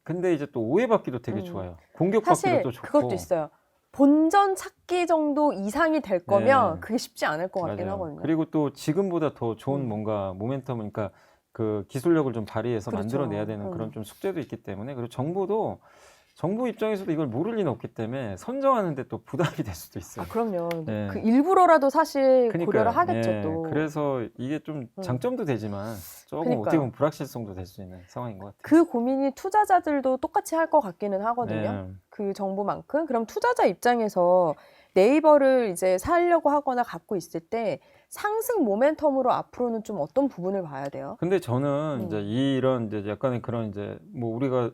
근데 이제 또 오해받기도 되게 좋아요. 공격받기도 사실 또 좋고. 그것도 있어요. 본전 찾기 정도 이상이 될 거면 네. 그게 쉽지 않을 것 같긴 맞아요. 하거든요. 그리고 또 지금보다 더 좋은 뭔가 모멘텀, 그러니까 그 기술력을 좀 발휘해서 그렇죠. 만들어내야 되는 그런 좀 숙제도 있기 때문에 그리고 정부도 정부 입장에서도 이걸 모를 리는 없기 때문에 선정하는데 또 부담이 될 수도 있어요. 아, 그럼요. 네. 그 일부러라도 사실 그러니까요. 고려를 하겠죠, 예, 또. 그래서 이게 좀 장점도 되지만 조금 그러니까요. 어떻게 보면 불확실성도 될 수 있는 상황인 것 같아요. 그 고민이 투자자들도 똑같이 할 것 같기는 하거든요. 네. 그 정보만큼. 그럼 투자자 입장에서 네이버를 이제 사려고 하거나 갖고 있을 때 상승 모멘텀으로 앞으로는 좀 어떤 부분을 봐야 돼요? 근데 저는 이제 이런 이제 약간의 그런 이제 뭐 우리가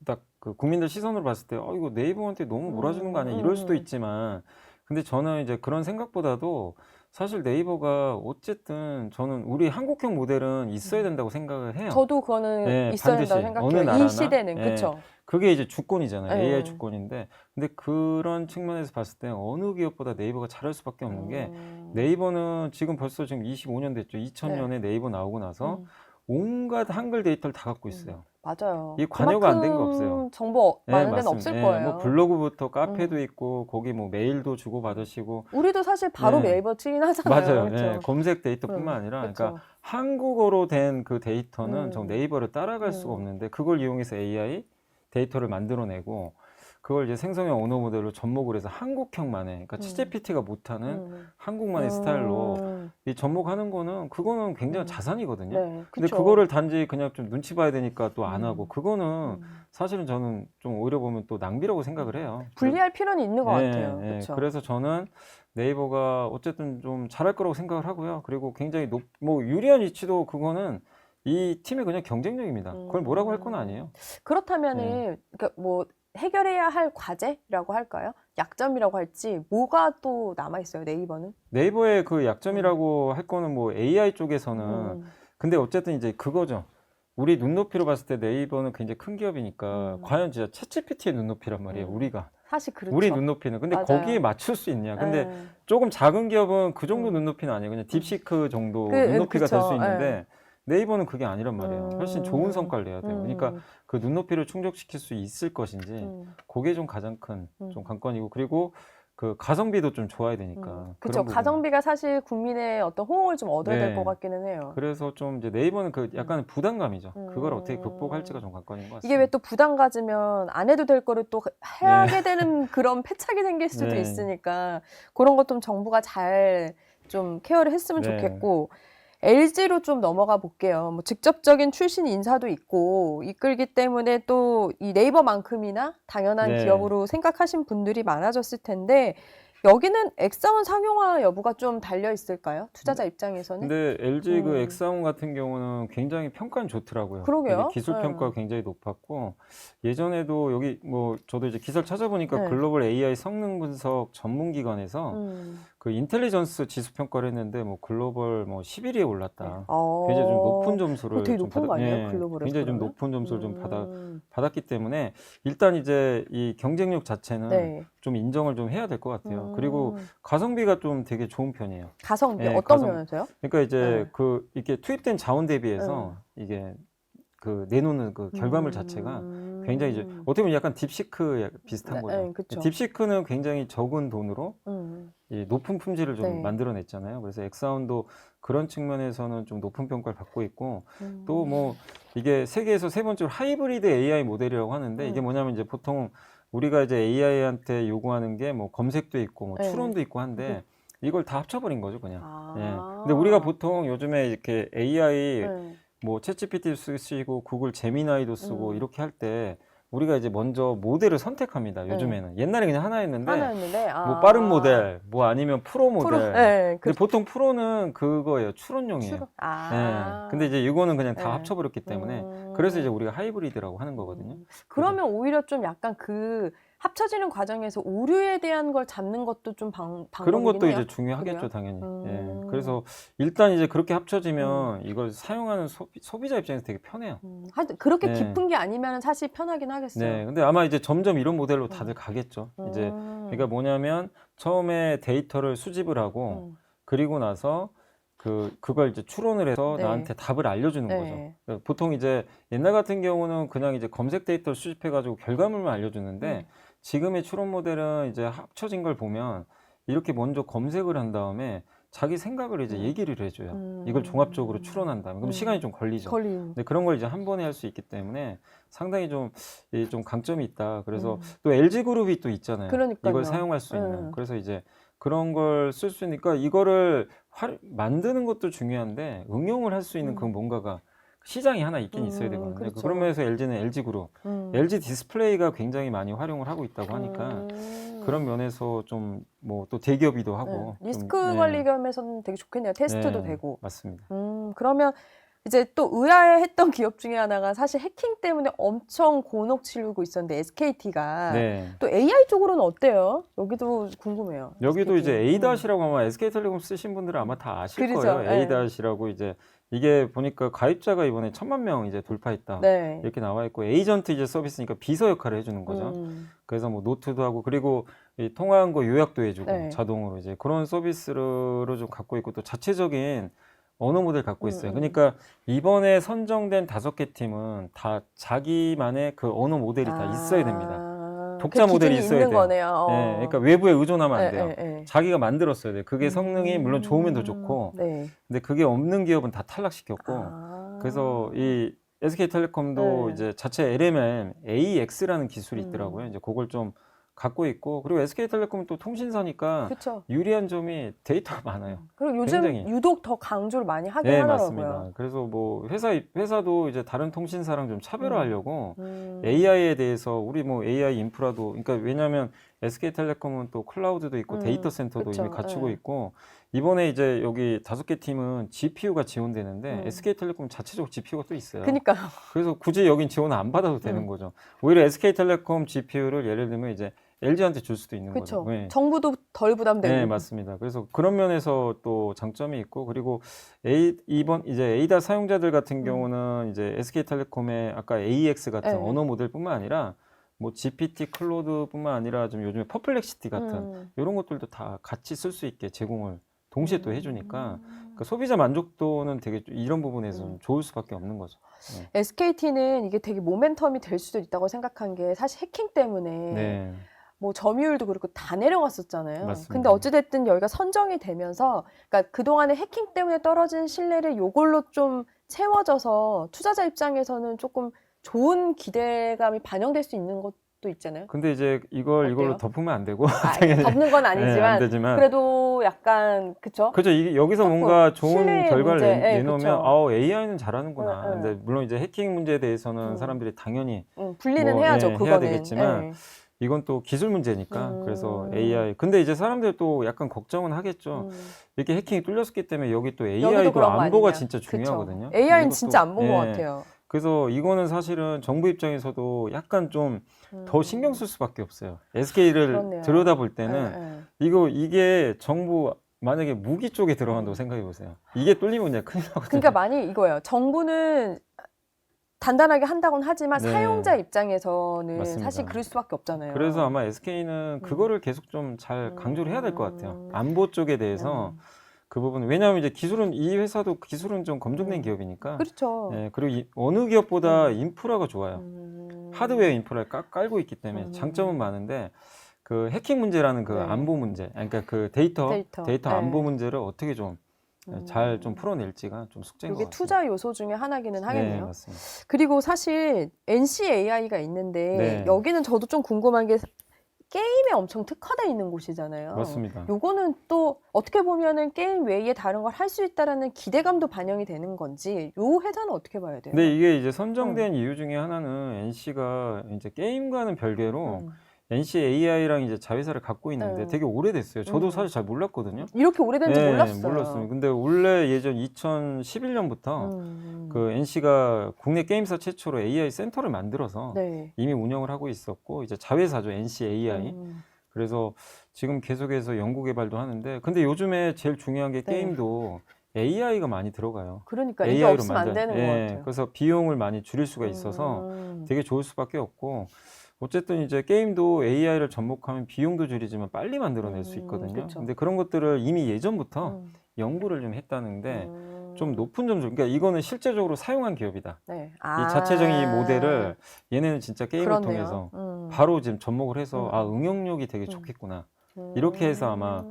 딱 그 국민들 시선으로 봤을 때 이거 네이버한테 너무 몰아주는 거 아니야 이럴 수도 있지만 근데 저는 이제 그런 생각보다도 사실 네이버가 어쨌든 저는 우리 한국형 모델은 있어야 된다고 생각을 해요. 저도 그거는 예, 있어야 반드시 된다고 어느 생각해요. 나라나, 이 시대는. 예, 그렇죠. 그게 이제 주권이잖아요. 네. AI 주권인데 근데 그런 측면에서 봤을 때 어느 기업보다 네이버가 잘할 수밖에 없는 게 네이버는 지금 벌써 지금 25년 됐죠. 2000년에 네이버 나오고 나서 온갖 한글 데이터를 다 갖고 있어요. 맞아요. 이 관여가 안 된 거 없어요. 그만큼 정보 많은 데는 맞습니다. 없을 예, 거예요. 뭐 블로그부터 카페도 있고 거기 뭐 메일도 주고 받으시고 우리도 사실 바로 네. 네이버 치긴 하잖아요. 맞아요. 그렇죠? 예, 검색 데이터뿐만 아니라 그렇죠. 그러니까 한국어로 된 그 데이터는 정 네이버를 따라갈 수가 음. 없는데 그걸 이용해서 AI 데이터를 만들어내고 그걸 이제 생성형 언어 모델로 접목을 해서 한국형만의 그러니까 챗GPT가 못하는 한국만의 스타일로 이 접목하는 거는 그거는 굉장히 자산이거든요. 네, 근데 그쵸. 그거를 단지 그냥 좀 눈치 봐야 되니까 또 안 하고 그거는 사실은 저는 좀 오히려 보면 또 낭비라고 생각을 해요. 분리할 필요는 있는 것 네, 같아요. 네. 그렇죠. 그래서 저는 네이버가 어쨌든 좀 잘할 거라고 생각을 하고요. 그리고 굉장히 뭐 유리한 위치도 그거는 이 팀의 그냥 경쟁력입니다. 그걸 뭐라고 할 건 아니에요. 그렇다면은 그러니까 뭐 해결해야 할 과제라고 할까요? 약점이라고 할지 뭐가 또 남아 있어요, 네이버는? 네이버의 그 약점이라고 할 거는 뭐 AI 쪽에서는 근데 어쨌든 이제 그거죠. 우리 눈높이로 봤을 때 네이버는 굉장히 큰 기업이니까 과연 진짜 챗GPT의 눈높이란 말이에요. 우리가. 사실 그렇죠. 우리 눈높이는. 근데 맞아요. 거기에 맞출 수 있냐. 근데 네. 조금 작은 기업은 그 정도 눈높이는 아니에요. 그냥 딥시크 정도 눈높이가 될 그쵸. 수 있는데 네이버는 그게 아니란 말이에요. 훨씬 좋은 성과를 내야 돼요. 그러니까 그 눈높이를 충족시킬 수 있을 것인지 그게 좀 가장 큰 좀 관건이고 그리고 그 가성비도 좀 좋아야 되니까. 그렇죠. 그런 가성비가 사실 국민의 어떤 호응을 좀 얻어야 될 네. 것 같기는 해요. 그래서 좀 이제 네이버는 그 약간 부담감이죠. 그걸 어떻게 극복할지가 좀 관건인 것 같습니다. 이게 왜 또 부담 가지면 안 해도 될 거를 또 하게 되는 그런 패착이 생길 수도 네. 있으니까 그런 것 좀 정부가 잘 좀 케어를 했으면 네. 좋겠고 LG로 좀 넘어가 볼게요. 뭐 직접적인 출신 인사도 있고 이끌기 때문에 또 이 네이버만큼이나 당연한 네. 기업으로 생각하신 분들이 많아졌을 텐데 여기는 엑사원 상용화 여부가 좀 달려 있을까요? 투자자 입장에서는? 근데 LG 그 엑사온 같은 경우는 굉장히 평가는 좋더라고요. 그러게요. 되게 기술 평가가 굉장히 높았고 예전에도 여기 뭐 저도 이제 기사를 찾아보니까 네. 글로벌 AI 성능 분석 전문 기관에서 그 인텔리전스 지수 평가를 했는데 뭐 글로벌 뭐 11위에 올랐다. 굉장히 좀 높은 점수를 되게 좀 높은 거 아니에요? 글로벌에서 굉장히 좀 그러면? 높은 점수를 좀 받았기 때문에 일단 이제 이 경쟁력 자체는 네. 좀 인정을 좀 해야 될 것 같아요. 그리고 가성비가 좀 되게 좋은 편이에요. 가성비 네, 어떤 가성- 면에서요? 그러니까 이제 네. 그 이렇게 투입된 자원 대비해서 이게 그 내놓는 그 결과물 자체가 굉장히 이제 어떻게 보면 약간 딥시크 비슷한 네, 거죠. 네, 그쵸. 딥시크는 굉장히 적은 돈으로 이 높은 품질을 좀 네. 만들어냈잖아요. 그래서 엑사운도 그런 측면에서는 좀 높은 평가를 받고 있고 또 뭐 이게 세계에서 세 번째로 하이브리드 AI 모델이라고 하는데 이게 뭐냐면 이제 보통 우리가 이제 AI한테 요구하는 게 뭐 검색도 있고 뭐 네. 추론도 있고 한데 이걸 다 합쳐버린 거죠, 그냥. 아. 예. 근데 우리가 보통 요즘에 이렇게 AI 네. 뭐 챗GPT 쓰시고 구글 제미나이도 쓰고 이렇게 할 때 우리가 이제 먼저 모델을 선택합니다. 요즘에는. 옛날에 그냥 하나였는데 하나였는데 뭐 빠른 모델, 뭐 아니면 프로 모델. 네, 근데 보통 프로는 그거예요. 추론용이에요. 예. 근데 이제 이거는 그냥 다 네. 합쳐버렸기 때문에 그래서 이제 우리가 하이브리드라고 하는 거거든요. 그러면 오히려 좀 약간 그 합쳐지는 과정에서 오류에 대한 걸 잡는 것도 좀 방법이긴 그런 것도 해요. 이제 중요하겠죠, 그래요? 당연히. 예. 그래서 일단 이제 그렇게 합쳐지면 이걸 사용하는 소비자 입장에서 되게 편해요. 하여튼 그렇게 네. 깊은 게 아니면 사실 편하긴 하겠어요. 네. 근데 아마 이제 점점 이런 모델로 다들 가겠죠. 이제 그러니까 뭐냐면 처음에 데이터를 수집을 하고 그리고 나서 그걸 이제 추론을 해서 네. 나한테 답을 알려주는 네. 거죠. 그러니까 보통 이제 옛날 같은 경우는 그냥 이제 검색 데이터를 수집해가지고 결과물만 알려주는데 지금의 추론 모델은 이제 합쳐진 걸 보면 이렇게 먼저 검색을 한 다음에 자기 생각을 이제 얘기를 해줘요. 이걸 종합적으로 추론한 다음에. 그럼 시간이 좀 걸리죠. 근데 그런 걸 이제 한 번에 할 수 있기 때문에 상당히 좀 강점이 있다. 그래서 또 LG그룹이 또 있잖아요. 그러니까요. 이걸 사용할 수 있는. 그래서 이제 그런 걸 쓸 수 있으니까 이거를 만드는 것도 중요한데 응용을 할 수 있는 그 뭔가가 시장이 하나 있긴 있어야 되거든요. 그렇죠. 그런 면에서 LG는 LG그룹, LG 디스플레이가 굉장히 많이 활용을 하고 있다고 하니까 그런 면에서 좀 뭐 또 대기업이기도 하고 리스크 좀, 관리 겸해서는 되게 좋겠네요. 테스트도 되고. 맞습니다. 그러면 이제 또 의아해했던 기업 중에 하나가 사실 해킹 때문에 엄청 곤혹 치르고 있었는데 SKT가 네. 또 AI 쪽으로는 어때요? 여기도 궁금해요. 여기도 SKT. 이제 A-이라고 아마 SK텔레콤 쓰신 분들은 아마 다 아실 그렇죠. 거예요. 네. A-이라고 이제 이게 보니까 가입자가 이번에 1,000만 명 이제 돌파했다. 네. 이렇게 나와 있고 에이전트 이제 서비스니까 비서 역할을 해주는 거죠. 그래서 뭐 노트도 하고 그리고 이 통화한 거 요약도 해주고 네. 자동으로 이제 그런 서비스를 좀 갖고 있고 또 자체적인 언어 모델 갖고 있어요. 그러니까 이번에 선정된 5개 팀은 다 자기만의 그 언어 모델이 다 있어야 됩니다. 독자 그 모델이 기준이 있어야 있는 돼요. 거네요. 네, 그러니까 외부에 의존하면 안 네, 돼요. 네, 네. 자기가 만들었어야 돼요. 그게 성능이 물론 좋으면 더 좋고, 네. 근데 그게 없는 기업은 다 탈락시켰고, 그래서 이 SK텔레콤도 네. 이제 자체 LMM AX라는 기술이 있더라고요. 이제 그걸 좀 갖고 있고, 그리고 SK텔레콤은 또 통신사니까 그렇죠. 유리한 점이 데이터가 많아요. 그리고 요즘 굉장히. 유독 더 강조를 많이 하긴 네, 하더라고요. 맞습니다. 그래서 뭐 회사도 이제 다른 통신사랑 좀 차별화하려고 음. AI에 대해서 우리 뭐 AI 인프라도 그러니까 왜냐하면 SK텔레콤은 또 클라우드도 있고 데이터 센터도 그쵸. 이미 갖추고 네. 있고 이번에 이제 여기 5개 팀은 GPU가 지원되는데 SK텔레콤 자체적 GPU가 또 있어요. 그니까요. 그래서 굳이 여긴 지원을 안 받아도 되는 거죠. 오히려 SK텔레콤 GPU를 예를 들면 이제 LG한테 줄 수도 있는 그렇죠. 거죠. 네. 정부도 덜 부담되고. 네, 맞습니다. 그래서 그런 면에서 또 장점이 있고 그리고 이번 이제 에이다 사용자들 같은 경우는 이제 SK텔레콤의 아까 AX 같은 네. 언어 모델뿐만 아니라 뭐 GPT 클로드뿐만 아니라 좀 요즘에 퍼플렉시티 같은 이런 것들도 다 같이 쓸 수 있게 제공을 동시에 또 해주니까 그러니까 소비자 만족도는 되게 이런 부분에서는 좋을 수밖에 없는 거죠. SKT는 이게 되게 모멘텀이 될 수도 있다고 생각한 게 사실 해킹 때문에 네. 뭐 점유율도 그렇고 다 내려갔었잖아요. 맞습니다. 근데 어찌됐든 여기가 선정이 되면서 그러니까 그동안에 해킹 때문에 떨어진 신뢰를 요걸로 좀 채워져서 투자자 입장에서는 조금 좋은 기대감이 반영될 수 있는 것도 있잖아요. 근데 이제 이걸로 어때요? 덮으면 안 되고 덮는 건 네, 안 아니지만 되지만 그래도 약간 그쵸? 그죠. 이게 여기서 조금 뭔가 좋은 신뢰의 결과를 문제. 네, 내놓으면 그쵸. AI는 잘하는구나. 네, 네. 근데 물론 이제 해킹 문제에 대해서는 사람들이 당연히 분리는 뭐, 해야죠. 예, 그거는. 해야 되겠지만 네. 이건 또 기술 문제니까 그래서 AI 근데 이제 사람들 또 약간 걱정은 하겠죠. 이렇게 해킹이 뚫렸기 때문에 여기 또 여기도 AI도 그런 거 안보가 아니냐. 진짜 그쵸. 중요하거든요. AI는 이것도- 진짜 안 본 것 예. 같아요. 그래서 이거는 사실은 정부 입장에서도 약간 좀 더 신경 쓸 수밖에 없어요. SK를 그렇네요. 들여다볼 때는 이게 정부 만약에 무기 쪽에 들어간다고 생각해 보세요. 이게 뚫리면 그냥 큰일 나거든요. 그러니까 많이 이거예요. 정부는 단단하게 한다고는 하지만 네. 사용자 입장에서는 맞습니다. 사실 그럴 수밖에 없잖아요. 그래서 아마 SK는 그거를 계속 좀 잘 강조를 해야 될 것 같아요. 안보 쪽에 대해서 그 부분 왜냐하면 이제 기술은 이 회사도 기술은 좀 검증된 기업이니까. 그렇죠. 네, 그리고 어느 기업보다 인프라가 좋아요. 하드웨어 인프라를 깔고 있기 때문에 장점은 많은데 그 해킹 문제라는 그 네. 안보 문제, 그러니까 그 데이터 네. 안보 문제를 어떻게 좀 잘 좀 풀어낼지가 좀 숙제인 것 이게 같습니다. 투자 요소 중에 하나기는 네, 하겠네요. 맞습니다. 그리고 사실 NCAI가 있는데 네. 여기는 저도 좀 궁금한 게 게임에 엄청 특화되어 있는 곳이잖아요. 맞습니다. 요거는 또 어떻게 보면은 게임 외에 다른 걸 할 수 있다라는 기대감도 반영이 되는 건지 요 회사는 어떻게 봐야 돼요? 근데 이게 이제 선정된 이유 중에 하나는 NC가 이제 게임과는 별개로 NCAI랑 이제 자회사를 갖고 있는데 되게 오래됐어요. 저도 사실 잘 몰랐거든요. 이렇게 오래된지 네, 몰랐어요. 몰랐어요. 근데 원래 예전 2011년부터 그 NC가 국내 게임사 최초로 AI 센터를 만들어서 네. 이미 운영을 하고 있었고 이제 자회사죠 NCAI. 그래서 지금 계속해서 연구 개발도 하는데 근데 요즘에 제일 중요한 게 네. 게임도 AI가 많이 들어가요. 그러니까 이게 AI로 없으면 안 되는 것 같아요. 그래서 비용을 많이 줄일 수가 있어서 되게 좋을 수밖에 없고 어쨌든 이제 게임도 AI를 접목하면 비용도 줄이지만 빨리 만들어낼 수 있거든요. 그쵸. 근데 그런 것들을 이미 예전부터 연구를 좀 했다는데 좀 높은 점수, 그러니까 이거는 실제적으로 사용한 기업이다. 네. 이 자체적인 이 모델을 얘네는 진짜 게임을 그렇네요. 통해서 바로 지금 접목을 해서 아 응용력이 되게 좋겠구나. 이렇게 해서 아마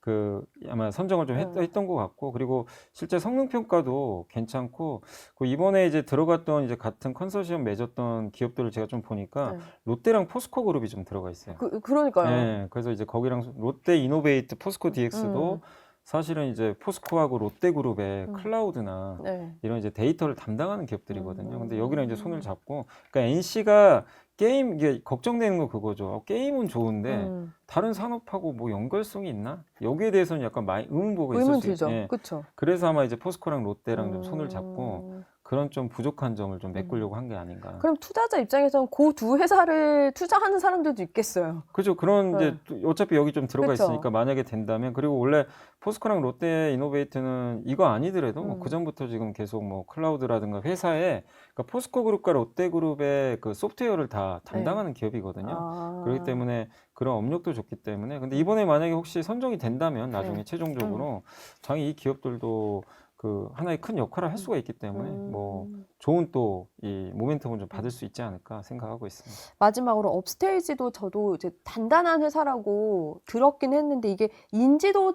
그 아마 선정을 좀 했던 것 같고, 그리고 실제 성능 평가도 괜찮고, 그 이번에 이제 들어갔던 이제 같은 컨소시엄 맺었던 기업들을 제가 좀 보니까 네. 롯데랑 포스코 그룹이 좀 들어가 있어요. 그러니까요. 네, 그래서 이제 거기랑 롯데 이노베이트, 포스코 DX도 사실은 이제 포스코하고 롯데그룹의 클라우드나 네. 이런 이제 데이터를 담당하는 기업들이거든요. 근데 여기랑 이제 손을 잡고, 그러니까 NC가 게임, 이게 걱정되는 거 그거죠. 게임은 좋은데 다른 산업하고 뭐 연결성이 있나? 여기에 대해서는 약간 많이 의문보가 있을 의문 수 들죠. 예. 그렇죠. 그래서 아마 이제 포스코랑 롯데랑 좀 손을 잡고 그런 좀 부족한 점을 좀 메꾸려고 한 게 아닌가. 그럼 투자자 입장에서는 그 두 회사를 투자하는 사람들도 있겠어요. 그죠. 그런 이제 어차피 여기 좀 들어가 그쵸. 있으니까 만약에 된다면, 그리고 원래 포스코랑 롯데 이노베이트는 이거 아니더라도 뭐 그전부터 지금 계속 뭐 클라우드라든가 회사에, 그러니까 포스코 그룹과 롯데 그룹의 그 소프트웨어를 다 담당하는 기업이거든요. 그렇기 때문에 그런 업력도 좋기 때문에, 근데 이번에 만약에 혹시 선정이 된다면 나중에 최종적으로 당연히 이 기업들도 그 하나의 큰 역할을 할 수가 있기 때문에 뭐 좋은 또 이 모멘텀을 좀 받을 수 있지 않을까 생각하고 있습니다. 마지막으로 업스테이지도 저도 이제 단단한 회사라고 들었긴 했는데 이게 인지도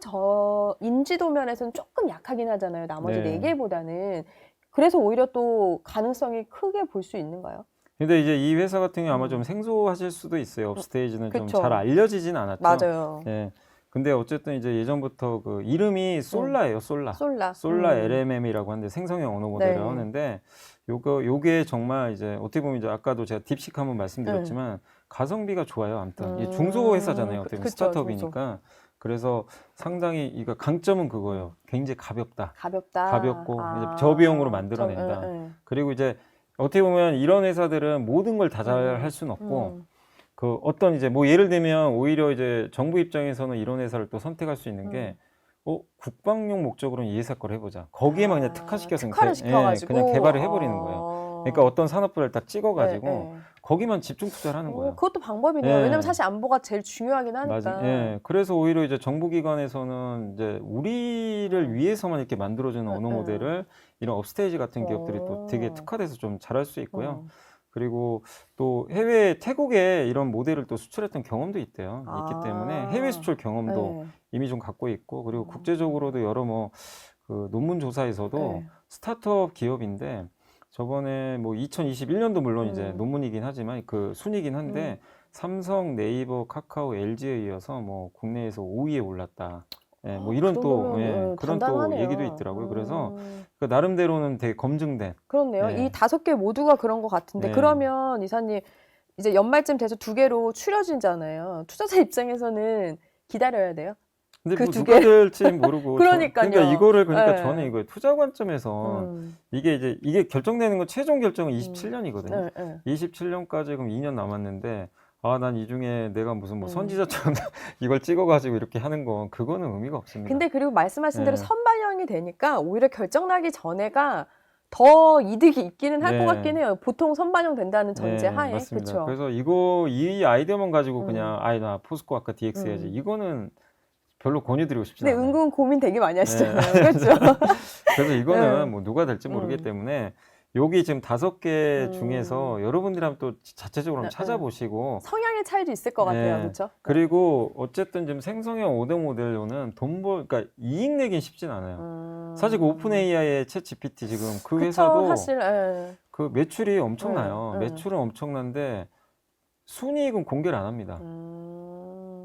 면에서는 조금 약하긴 하잖아요. 나머지 네. 네 개보다는. 그래서 오히려 또 가능성이 크게 볼 수 있는가요? 근데 이제 이 회사 같은 경우 아마 좀 생소하실 수도 있어요. 업스테이지는 좀 그쵸. 잘 알려지진 않았죠. 맞아요. 예. 근데 어쨌든 이제 예전부터 그 이름이 솔라예요, 솔라. 솔라. LMM이라고 하는데 생성형 언어 모델을 네. 하는데, 요게 정말 이제 어떻게 보면 이제 아까도 제가 딥식 한번 말씀드렸지만 가성비가 좋아요. 아무튼 이 중소 회사잖아요. 어떻게 보면 그쵸, 스타트업이니까. 그래서 상당히 이거 강점은 그거예요. 굉장히 가볍다. 가볍다. 가볍고 이제 저비용으로 만들어낸다. 그리고 이제 어떻게 보면 이런 회사들은 모든 걸 다 잘 할 수는 없고, 그 어떤 이제 뭐 예를 들면 오히려 이제 정부 입장에서는 이런 회사를 또 선택할 수 있는 게, 국방용 목적으로는 이 회사 걸 해보자. 거기에만 그냥 특화시켜서 특화를 시켜가지고 그냥 개발을 해버리는 거예요. 그러니까 어떤 산업부를 딱 찍어가지고 거기만 집중 투자를 하는 거예요. 그것도 방법이네요. 예. 왜냐면 사실 안보가 제일 중요하긴 하니까. 맞아. 예. 그래서 오히려 이제 정부기관에서는 이제 우리를 위해서만 이렇게 만들어주는 언어 모델을 이런 업스테이지 같은 기업들이 또 되게 특화돼서 좀 잘할 수 있고요. 그리고 또 해외 태국에 이런 모델을 또 수출했던 경험도 있대요. 있기 때문에 해외 수출 경험도 이미 좀 갖고 있고, 그리고 국제적으로도 여러 뭐 그 논문 조사에서도 스타트업 기업인데, 저번에 뭐 2021년도 물론 이제 논문이긴 하지만 그 순이긴 한데 삼성, 네이버, 카카오, LG에 이어서 뭐 국내에서 5위에 올랐다. 예, 뭐 이런 또 그런 또 단단하네요. 얘기도 있더라고요. 그래서 그 나름대로는 되게 검증된. 그렇네요. 네. 이 5개 모두가 그런 것 같은데 네. 그러면 이사님 이제 연말쯤 돼서 2개로 추려지잖아요. 투자자 입장에서는 기다려야 돼요. 근데 그 뭐 두 누가 개. 될지 모르고. 그러니까요. 그러니까 이거를 그러니까 네. 저는 이거 투자 관점에서 이게 결정되는 건 최종 결정은 27년이거든요. 27년까지 그럼 2년 남았는데, 난 이 중에 내가 무슨 뭐 선지자처럼 이걸 찍어가지고 이렇게 하는 건 그거는 의미가 없습니다. 근데 그리고 말씀하신 대로 네. 선반영이 되니까 오히려 결정 나기 전에가 더 이득이 있기는 할 것 네. 같긴 해요. 보통 선반영 된다는 전제 하에. 맞습니다. 그렇죠. 그래서 이 아이디어만 가지고 그냥 나 포스코 아까 DX 해야지. 이거는 별로 권유드리고 싶지 근데 않아요. 은근 고민 되게 많이 하시잖아요. 그렇죠? 그래서 이거는 네. 뭐 누가 될지 모르기 때문에 여기 지금 5개 중에서 여러분들이 한번 또 자체적으로 한번 찾아보시고, 성향의 차이도 있을 것 같아요. 네. 그렇죠? 그리고 어쨌든 지금 생성형 5대 모델로는 그러니까 이익 내긴 쉽진 않아요. 사실 그 오픈 AI의 챗 GPT 지금 그 그쵸, 회사도 사실 그 매출이 엄청나요. 네. 매출은 엄청난데 순이익은 공개를 안 합니다.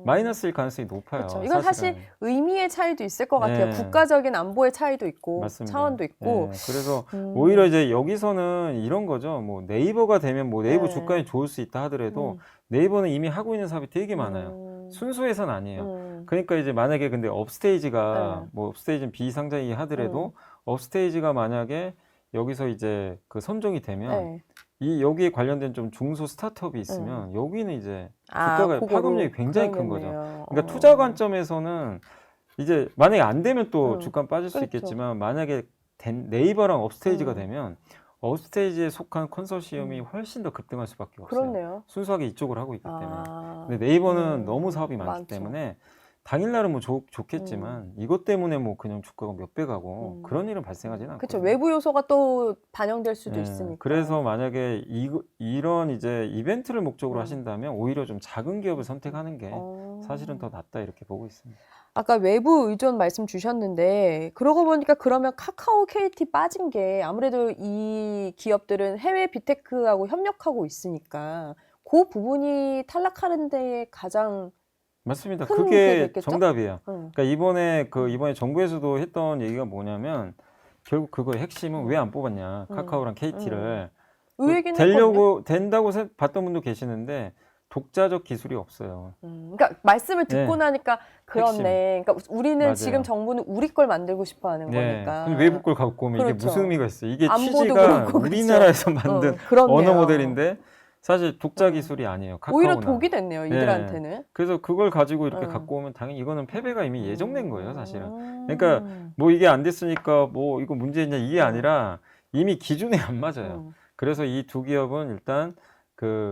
마이너스일 가능성이 높아요. 그렇죠. 이건 사실 사실은. 의미의 차이도 있을 것 같아요. 네. 국가적인 안보의 차이도 있고 맞습니다. 차원도 있고. 네, 그래서 오히려 이제 여기서는 이런 거죠. 뭐 네이버가 되면 뭐 네이버 네. 주가에 좋을 수 있다 하더라도 네이버는 이미 하고 있는 사업이 되게 많아요. 순수해서는 아니에요. 그러니까 이제 만약에 근데 업스테이지가 뭐 업스테이지는 비상장이긴 하더라도 업스테이지가 만약에 여기서 이제 그 선정이 되면 여기에 관련된 좀 중소 스타트업이 있으면 여기는 이제 주가가 파급력이 굉장히 큰 거죠. 그러니까 투자 관점에서는 이제 만약에 안 되면 또 주가 빠질 수 그렇죠. 있겠지만, 만약에 네이버랑 업스테이지가 되면 업스테이지에 속한 컨소시엄이 훨씬 더 급등할 수밖에 없어요. 그렇네요. 순수하게 이쪽을 하고 있기 때문에. 근데 네이버는 너무 사업이 많기 많죠. 때문에 당일날은 뭐 좋겠지만 이것 때문에 뭐 그냥 주가가 몇 배 가고 그런 일은 발생하지는 않거든요. 그렇죠. 외부 요소가 또 반영될 수도 있으니까. 그래서 만약에 이런 이제 이벤트를 목적으로 하신다면 오히려 좀 작은 기업을 선택하는 게 사실은 더 낫다 이렇게 보고 있습니다. 아까 외부 의존 말씀 주셨는데 그러고 보니까 그러면 카카오, KT 빠진 게 아무래도 이 기업들은 해외 빅테크하고 협력하고 있으니까 그 부분이 탈락하는 데 가장 맞습니다. 큰 그게 그게 됐겠죠? 정답이에요. 응. 그러니까 이번에 정부에서도 했던 얘기가 뭐냐면 결국 그거의 핵심은 왜 안 뽑았냐 카카오랑 KT를 의외긴 했거든요. 된다고 봤던 분도 계시는데 독자적 기술이 없어요. 그러니까 말씀을 듣고 네. 나니까 그렇네. 그러니까 우리는 맞아요. 지금 정부는 우리 걸 만들고 싶어 하는 네. 거니까. 근데 외국 걸 갖고 오면 이게 그렇죠. 무슨 의미가 있어요? 이게 안보도 취지가 그렇고, 우리나라에서 만든 그렇네요. 언어 모델인데 사실 독자 기술이 아니에요. 오히려 카카오나. 독이 됐네요, 이들한테는. 그래서 그걸 가지고 이렇게 음. 갖고 오면 당연히 이거는 패배가 이미 예정된 거예요, 사실은. 음. 그러니까 뭐 이게 안 됐으니까 뭐 이거 문제 있냐 이게 아니라 이미 기준에 안 맞아요. 그래서 이 두 기업은 일단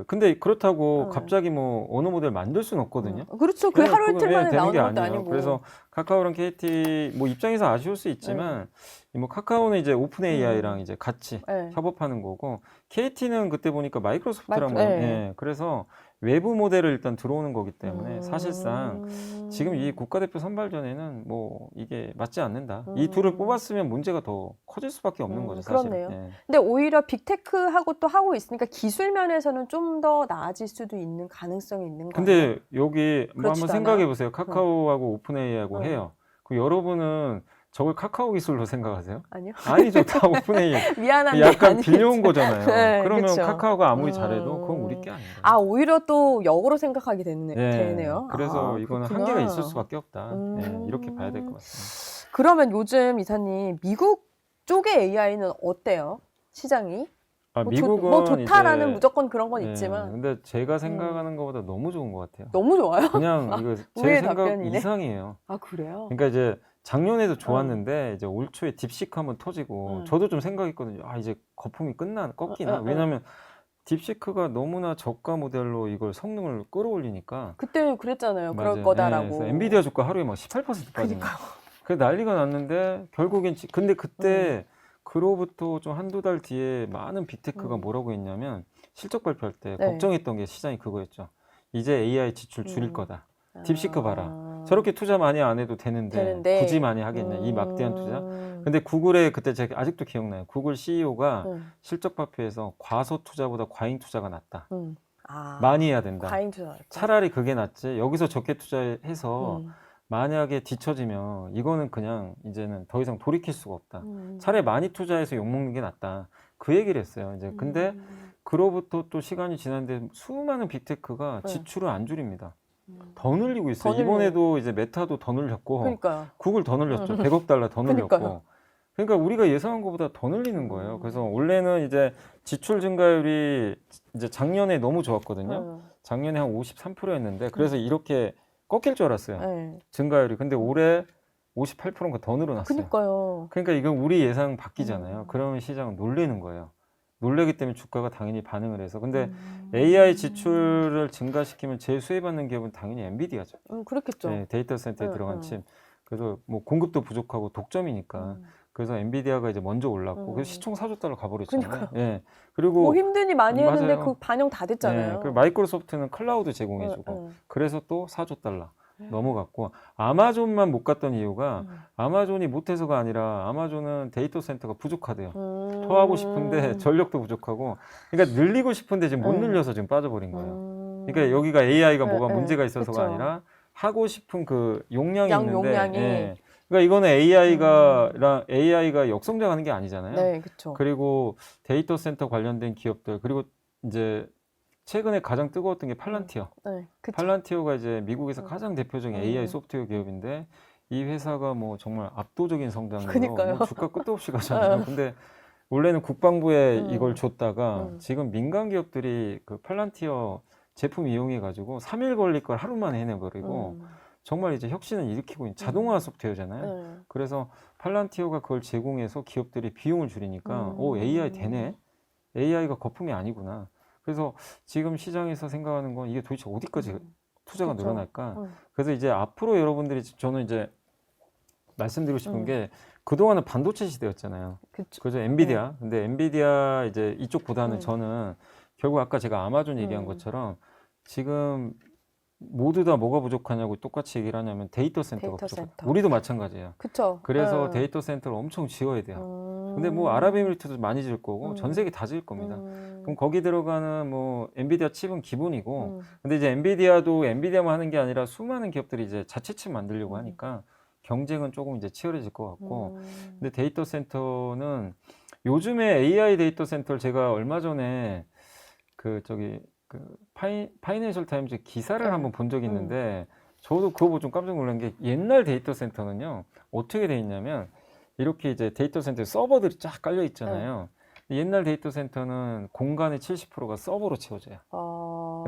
근데 그렇다고 갑자기 뭐 언어 모델 만들 수는 없거든요. 그렇죠. 그 하루 이틀 만에 되는 게 나오는 것도 아니에요. 아니고. 그래서 카카오랑 KT 뭐 입장에서 아쉬울 수 있지만 뭐 카카오는 이제 오픈 AI랑 이제 같이 네. 협업하는 거고 KT는 그때 보니까 마이크로소프트랑 뭐, 네. 예, 그래서 외부 모델을 일단 들어오는 거기 때문에 사실상 지금 이 국가대표 선발전에는 뭐 이게 맞지 않는다. 이 둘을 뽑았으면 문제가 더 커질 수밖에 없는 거죠, 사실. 그렇네요. 예. 근데 오히려 빅테크하고 또 하고 있으니까 기술 면에서는 좀 더 나아질 수도 있는 가능성이 있는 거예요. 근데 여기 뭐 한번 그렇지도 생각해 않아요? 보세요. 카카오하고 오픈 AI하고 해요. 그 여러분은 저걸 카카오 기술로 생각하세요? 아니요. 아니죠. 다 오픈 AI. 미안한데 약간 아니겠죠. 빌려온 거잖아요. 네, 그러면 그쵸. 카카오가 아무리 잘해도 그건 우리 게 아니에요. 아, 오히려 또 역으로 생각하게 예, 되네요. 그래서 아, 이거는 그렇구나. 한계가 있을 수밖에 없다. 예, 이렇게 봐야 될 것 같습니다. 그러면 요즘 이사님 미국 쪽의 AI는 어때요? 시장이? 아, 뭐 미국은 뭐 좋다라는 이제, 무조건 그런 건 예, 있지만 근데 제가 생각하는 것보다 너무 좋은 것 같아요. 너무 좋아요. 그냥 이거 제 의외의 생각 답변이네. 이상이에요. 아, 그래요? 그러니까 이제 작년에도 좋았는데 이제 올 초에 딥시크 한번 터지고 저도 좀 생각했거든요. 아, 이제 거품이 꺾이나? 왜냐면 딥시크가 너무나 저가 모델로 이걸 성능을 끌어올리니까 그때 그랬잖아요. 그럴 맞아요. 거다라고. 그래서 엔비디아 주가 하루에 막 18% 빠진 거예요. 그 난리가 났는데 결국엔 근데 그때 그로부터 좀 한두 달 뒤에 많은 빅테크가 뭐라고 했냐면 실적 발표할 때 네. 걱정했던 게 시장이 그거였죠. 이제 AI 지출 줄일 거다. 딥시크 봐라. 아. 저렇게 투자 많이 안 해도 되는데 굳이 많이 하겠냐. 이 막대한 투자. 근데 구글의 그때 제가 아직도 기억나요. 구글 CEO가 실적 발표에서 과소 투자보다 과잉 투자가 낫다. 아, 많이 해야 된다. 과잉 투자. 차라리 그게 낫지. 여기서 적게 투자해서 만약에 뒤처지면 이거는 그냥 이제는 더 이상 돌이킬 수가 없다. 차라리 많이 투자해서 욕먹는 게 낫다. 그 얘기를 했어요. 이제 근데 그로부터 또 시간이 지났는데 수많은 빅테크가 지출을 안 줄입니다. 더 늘리고 있어요. 더 이번에도 이제 메타도 더 늘렸고 그러니까요. 구글 더 늘렸죠. 100억 달러 더 늘렸고. 그러니까요. 그러니까 우리가 예상한 것보다 더 늘리는 거예요. 그래서 원래는 이제 지출 증가율이 이제 작년에 너무 좋았거든요. 작년에 한 53%였는데 그래서 이렇게 꺾일 줄 알았어요. 네. 증가율이. 근데 올해 58%가 더 늘어났어요. 그러니까요. 그러니까 이건 우리 예상 바뀌잖아요. 그러면 시장은 놀래는 거예요. 놀래기 때문에 주가가 당연히 반응을 해서. 근데 AI 지출을 증가시키면 제일 수혜받는 기업은 당연히 엔비디아죠. 그렇겠죠. 네, 데이터 센터에 들어간 칩. 그래서 뭐 공급도 부족하고 독점이니까. 그래서 엔비디아가 이제 먼저 올랐고 그래서 시총 4조 달러 가버렸잖아요. 그러니까요. 예. 그리고 뭐 힘드니 많이 했는데 맞아요. 그 반영 다 됐잖아요. 예, 그리고 마이크로소프트는 클라우드 제공해주고 그래서 또 4조 달러 넘어갔고 아마존만 못 갔던 이유가 아마존이 못해서가 아니라 아마존은 데이터 센터가 부족하대요. 더 하고 싶은데 전력도 부족하고 그러니까 늘리고 싶은데 지금 못 늘려서 지금 빠져버린 거예요. 그러니까 여기가 AI가 뭐가 문제가 있어서가 그쵸. 아니라 하고 싶은 그 용량이 양 있는데 용량이. 예. 그러니까 이거는 AI가 역성장하는 게 아니잖아요. 네, 그렇죠. 그리고 데이터 센터 관련된 기업들 그리고 이제 최근에 가장 뜨거웠던 게 팔란티어. 네, 그쵸. 팔란티어가 이제 미국에서 가장 대표적인 AI 소프트웨어 기업인데 이 회사가 뭐 정말 압도적인 성장으로 그러니까요. 뭐 주가 끝도 없이 가잖아요. 근데 원래는 국방부에 이걸 줬다가 지금 민간 기업들이 그 팔란티어 제품 이용해 가지고 3일 걸릴 걸 하루 만에 해내버리고 정말 이제 혁신을 일으키고 있는 자동화 소프트웨어잖아요. 그래서 팔란티어가 그걸 제공해서 기업들이 비용을 줄이니까 오 AI 되네. AI가 거품이 아니구나. 그래서 지금 시장에서 생각하는 건 이게 도대체 어디까지 투자가 그쵸. 늘어날까? 그래서 이제 앞으로 여러분들이 저는 이제 말씀드리고 싶은 게 그동안은 반도체 시대였잖아요. 그쵸. 그죠? 엔비디아. 근데 엔비디아 이제 이쪽보다는 저는 결국 아까 제가 아마존 얘기한 것처럼 지금 모두 다 뭐가 부족하냐고 똑같이 얘기를 하냐면 데이터 센터가 데이터 부족하다. 센터. 우리도 마찬가지예요. 그쵸. 그래서 데이터 센터를 엄청 지어야 돼요. 근데 뭐 아랍에미리트도 많이 지을 거고 전 세계 다 지을 겁니다. 그럼 거기 들어가는 뭐 엔비디아 칩은 기본이고 근데 이제 엔비디아도 엔비디아만 하는 게 아니라 수많은 기업들이 이제 자체 칩 만들려고 하니까 경쟁은 조금 이제 치열해질 것 같고 근데 데이터 센터는 요즘에 AI 데이터 센터를 제가 얼마 전에 그 파이낸셜 타임즈 기사를 네. 한번 본 적이 있는데 저도 그거 보고 좀 깜짝 놀란 게 옛날 데이터 센터는요 어떻게 돼 있냐면 이렇게 이제 데이터 센터 서버들이 쫙 깔려 있잖아요. 옛날 데이터 센터는 공간의 70%가 서버로 채워져요.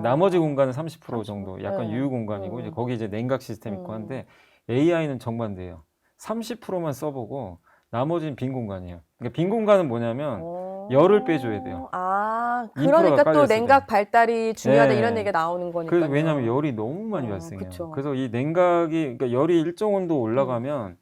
나머지 공간은 30% 정도 약간 네. 유휴 공간이고 이제 거기 이제 냉각 시스템 있고 한데 AI는 정반대예요. 30%만 서버고 나머지는 빈 공간이에요. 그러니까 빈 공간은 뭐냐면 열을 빼줘야 돼요. 아, 인프라가 그러니까 또 깔렸을 냉각 발달이 중요하다 네. 이런 얘기가 나오는 거니까. 그래서 왜냐하면 열이 너무 많이 발생해요. 그쵸. 그래서 이 냉각이 그러니까 열이 일정 온도 올라가면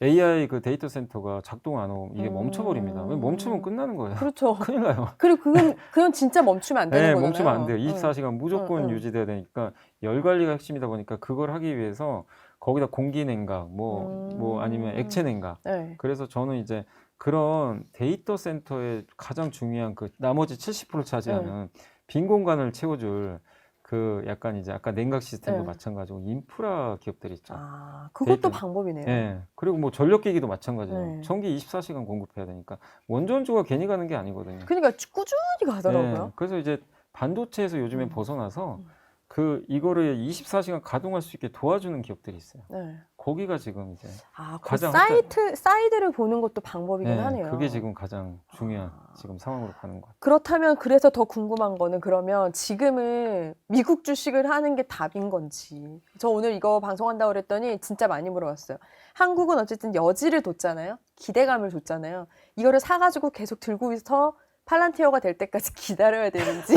AI 그 데이터 센터가 작동 안 하고 이게 멈춰버립니다. 왜 멈추면 끝나는 거예요. 그렇죠. 큰일 나요. 그리고 그건 진짜 멈추면 안 되는 네, 거잖아요. 멈추면 안 돼요. 24시간 무조건 유지돼야 되니까 열 관리가 핵심이다 보니까 그걸 하기 위해서 거기다 공기 냉각, 뭐 아니면 액체 냉각. 네. 그래서 저는 이제 그런 데이터 센터의 가장 중요한 그 나머지 70% 차지하는 빈 공간을 채워줄 그 약간 이제 아까 냉각 시스템도 네. 마찬가지고 인프라 기업들 있죠. 아, 그것도 데이터- 방법이네요. 네. 그리고 뭐 전력기기도 마찬가지예요. 네. 전기 24시간 공급해야 되니까 원전주가 괜히 가는 게 아니거든요. 그러니까 꾸준히 가더라고요. 네. 그래서 이제 반도체에서 요즘에 벗어나서 이거를 24시간 가동할 수 있게 도와주는 기업들이 있어요. 네. 거기가 지금 이제 아, 그 가장 사이드를 보는 것도 방법이긴 네, 하네요. 그게 지금 가장 중요한 지금 상황으로 가는 것 같아요. 그렇다면 그래서 더 궁금한 거는 그러면 지금은 미국 주식을 하는 게 답인 건지. 저 오늘 이거 방송한다고 그랬더니 진짜 많이 물어봤어요. 한국은 어쨌든 여지를 뒀잖아요. 기대감을 줬잖아요. 이거를 사가지고 계속 들고 있어 팔란티어가 될 때까지 기다려야 되는지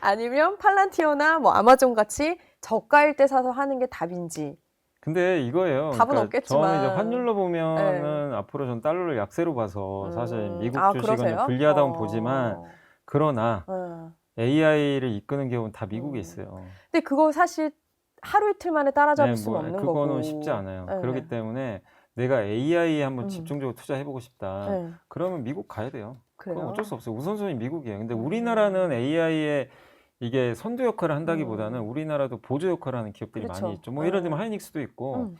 아니면 팔란티어나 뭐 아마존 같이 저가일 때 사서 하는 게 답인지. 근데 이거예요. 답은 그러니까 없겠지만. 저는 이제 환율로 보면은 앞으로 전 달러를 약세로 봐서 사실 미국 주식은 그러세요? 좀 불리하다고 보지만 그러나 AI를 이끄는 기업은 다 미국에 있어요. 근데 그거 사실 하루 이틀 만에 따라잡을 네, 수는 없는 그거는 거고. 쉽지 않아요. 네. 그렇기 때문에 내가 AI에 한번 집중적으로 투자해보고 싶다. 네. 그러면 미국 가야 돼요. 그건 그래요? 어쩔 수 없어요. 우선순위 미국이에요. 근데 우리나라는 AI에 이게 선도 역할을 한다기보다는 우리나라도 보조 역할을 하는 기업들이 그쵸. 많이 있죠. 뭐 예를 들면 하이닉스도 있고, 음.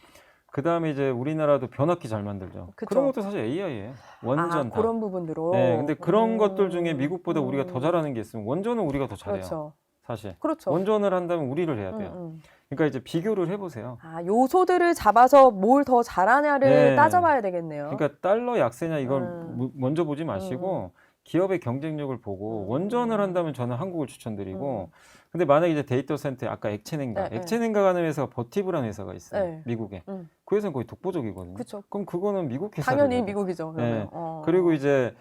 그 다음에 이제 우리나라도 변압기 잘 만들죠. 그쵸. 그런 것도 사실 AI예요. 원전 아, 다. 그런 부분으로. 네, 근데 그런 것들 중에 미국보다 우리가 더 잘하는 게 있으면 원전은 우리가 더 잘해요. 그렇죠. 사실. 그렇죠. 원전을 한다면 우리를 해야 돼요. 그러니까 이제 비교를 해보세요. 아, 요소들을 잡아서 뭘 더 잘하냐를 네. 따져봐야 되겠네요. 그러니까 달러 약세냐 이걸 먼저 보지 마시고 기업의 경쟁력을 보고 원전을 한다면 저는 한국을 추천드리고 근데 만약에 이제 데이터 센터 아까 액체 냉각 네, 액체 냉각하는 회사가 버티브라는 회사가 있어요. 네. 미국에. 음. 그 회사는 거의 독보적이거든요. 그쵸. 그럼 그거는 미국 회사예요. 당연히 미국이죠. 네. 그러면. 그리고 이제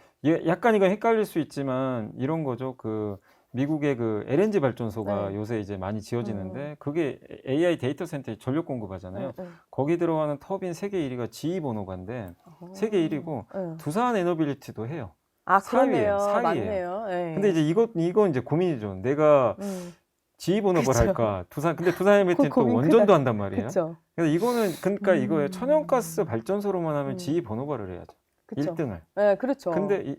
약간 이건 헷갈릴 수 있지만 이런 거죠. 그 미국의 그 LNG 발전소가 네. 요새 이제 많이 지어지는데 그게 AI 데이터 센터에 전력 공급하잖아요. 거기 들어가는 터빈 세계 1위가 GE 번호가인데 세계 1위고 두산 에너빌리티도 해요. 아, 그렇네요. 4위예요. 맞네요. 네. 근데 이제 이거 이제 고민이죠. 내가 GE 번호를 그쵸. 할까? 근데 두산 에너빌리티는 또 고민 원전도 크다. 한단 말이에요. 그렇죠. 그래서 이거는 그러니까 이거예요. 천연가스 발전소로만 하면 GE 번호가를 해야죠. 그쵸. 1등을. 네, 그렇죠. 근데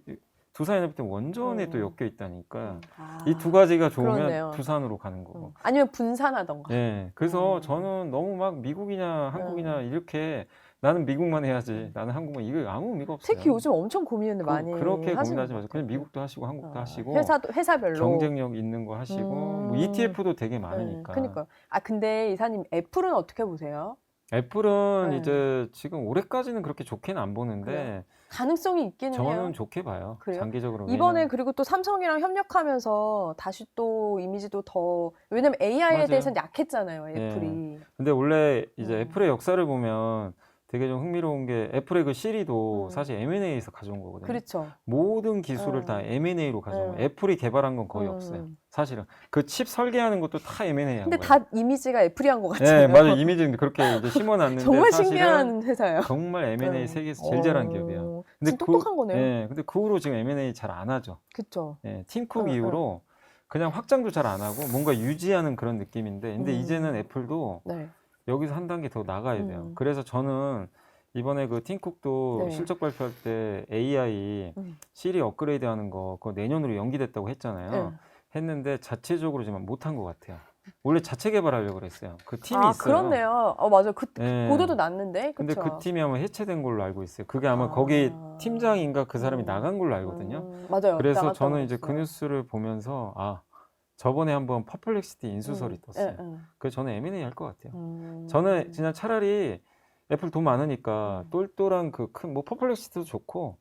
두산 에너빌리티는 원전에 또 엮여 있다니까. 아, 이 두 가지가 좋으면 그렇네요. 두산으로 가는 거고. 아니면 분산하던가. 네, 그래서 저는 너무 막 미국이냐 한국이냐 이렇게 나는 미국만 해야지, 나는 한국만 이거 아무 의미가 없어요. 특히 요즘 엄청 고민을 많이 그렇게 하시는 고민하지 것 마세요. 그냥 미국도 하시고 한국도 하시고 회사별로 경쟁력 있는 거 하시고 뭐 ETF도 되게 많으니까. 그러니까. 아, 근데 이사님 애플은 어떻게 보세요? 애플은 네. 이제 지금 올해까지는 그렇게 좋게는 안 보는데 그래요? 가능성이 있기는 저는 해요. 좋게 봐요. 그래요? 장기적으로. 이번에 왜냐면 그리고 또 삼성이랑 협력하면서 다시 또 이미지도 더 왜냐면 AI에 맞아요. 대해서는 약했잖아요, 네. 애플이. 근데 원래 이제 애플의 역사를 보면 되게 좀 흥미로운 게 애플의 그 시리도 사실 M&A에서 가져온 거거든요. 그렇죠. 모든 기술을 다 M&A로 가져온 거예요. 애플이 개발한 건 거의 없어요. 사실은 그 칩 설계하는 것도 다 M&A 한 근데 거예요. 다 이미지가 애플이 한 것 네, 같잖아요. 맞아요. 이미지는 그렇게 이제 심어놨는데 정말 사실은 신기한 회사예요. 정말 M&A 세계에서 제일 잘한 기업이에요. 근데 진짜 똑똑한 거네요. 네, 근데 그 후로 지금 M&A 잘 안 하죠. 그렇죠. 네, 팀쿡 이후로 그냥 확장도 잘 안 하고 뭔가 유지하는 그런 느낌인데 근데 이제는 애플도 네. 여기서 한 단계 더 나가야 돼요. 음. 그래서 저는 이번에 그 팀쿡도 네. 실적 발표할 때 AI 시리 업그레이드 하는 거 그거 내년으로 연기됐다고 했잖아요. 네. 했는데 자체적으로 지금 못한 것 같아요. 원래 자체 개발하려고 그랬어요. 그 팀이 아, 있어요. 그렇네요. 맞아요. 그 네. 보도도 났는데. 근데 그쵸? 그 팀이 아마 해체된 걸로 알고 있어요. 그게 아마 아. 거기 팀장인가 그 사람이 나간 걸로 알거든요. 맞아요. 그래서 나갔다고 저는 이제 그 그랬어요. 뉴스를 보면서 아 저번에 한번 퍼플렉시티 인수설이 떴어요. 그래서 저는 M&A 할 것 같아요. 저는 그냥 차라리 애플 돈 많으니까 똘똘한 그 큰 뭐 퍼플렉시티도 좋고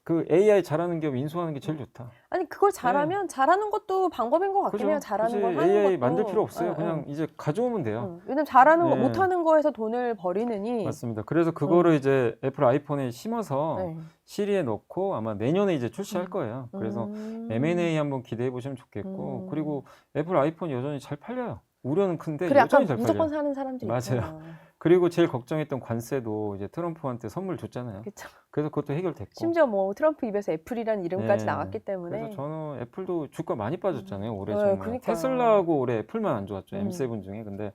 그 AI 잘하는 기업 인수하는 게 제일 좋다. 아니 그걸 잘하면 잘하는 것도 방법인 것 같긴 해요. 잘하는 굳이 걸 하는 AI 것도. 만들 필요 없어요. 예, 그냥 이제 가져오면 돼요. 왜냐면 잘하는 거 네. 못하는 거에서 돈을 버리느니. 맞습니다. 그래서 그거를 이제 애플 아이폰에 심어서 네. 시리에 넣고 아마 내년에 이제 출시할 거예요. 그래서 M&A 한번 기대해 보시면 좋겠고 그리고 애플 아이폰 여전히 잘 팔려요. 우려는 큰데 그래 여전히 약간 잘 무조건 팔려요. 사는 사람들이 맞아요. 있잖아. 그리고 제일 걱정했던 관세도 이제 트럼프한테 선물 줬잖아요. 그쵸. 그래서 그것도 해결됐고. 심지어 뭐 트럼프 입에서 애플이라는 이름까지 네. 나왔기 때문에. 그래서 저는 애플도 주가 많이 빠졌잖아요. 올해 네, 정말. 그러니까요. 테슬라하고 올해 애플만 안 좋았죠. M7 중에. 근데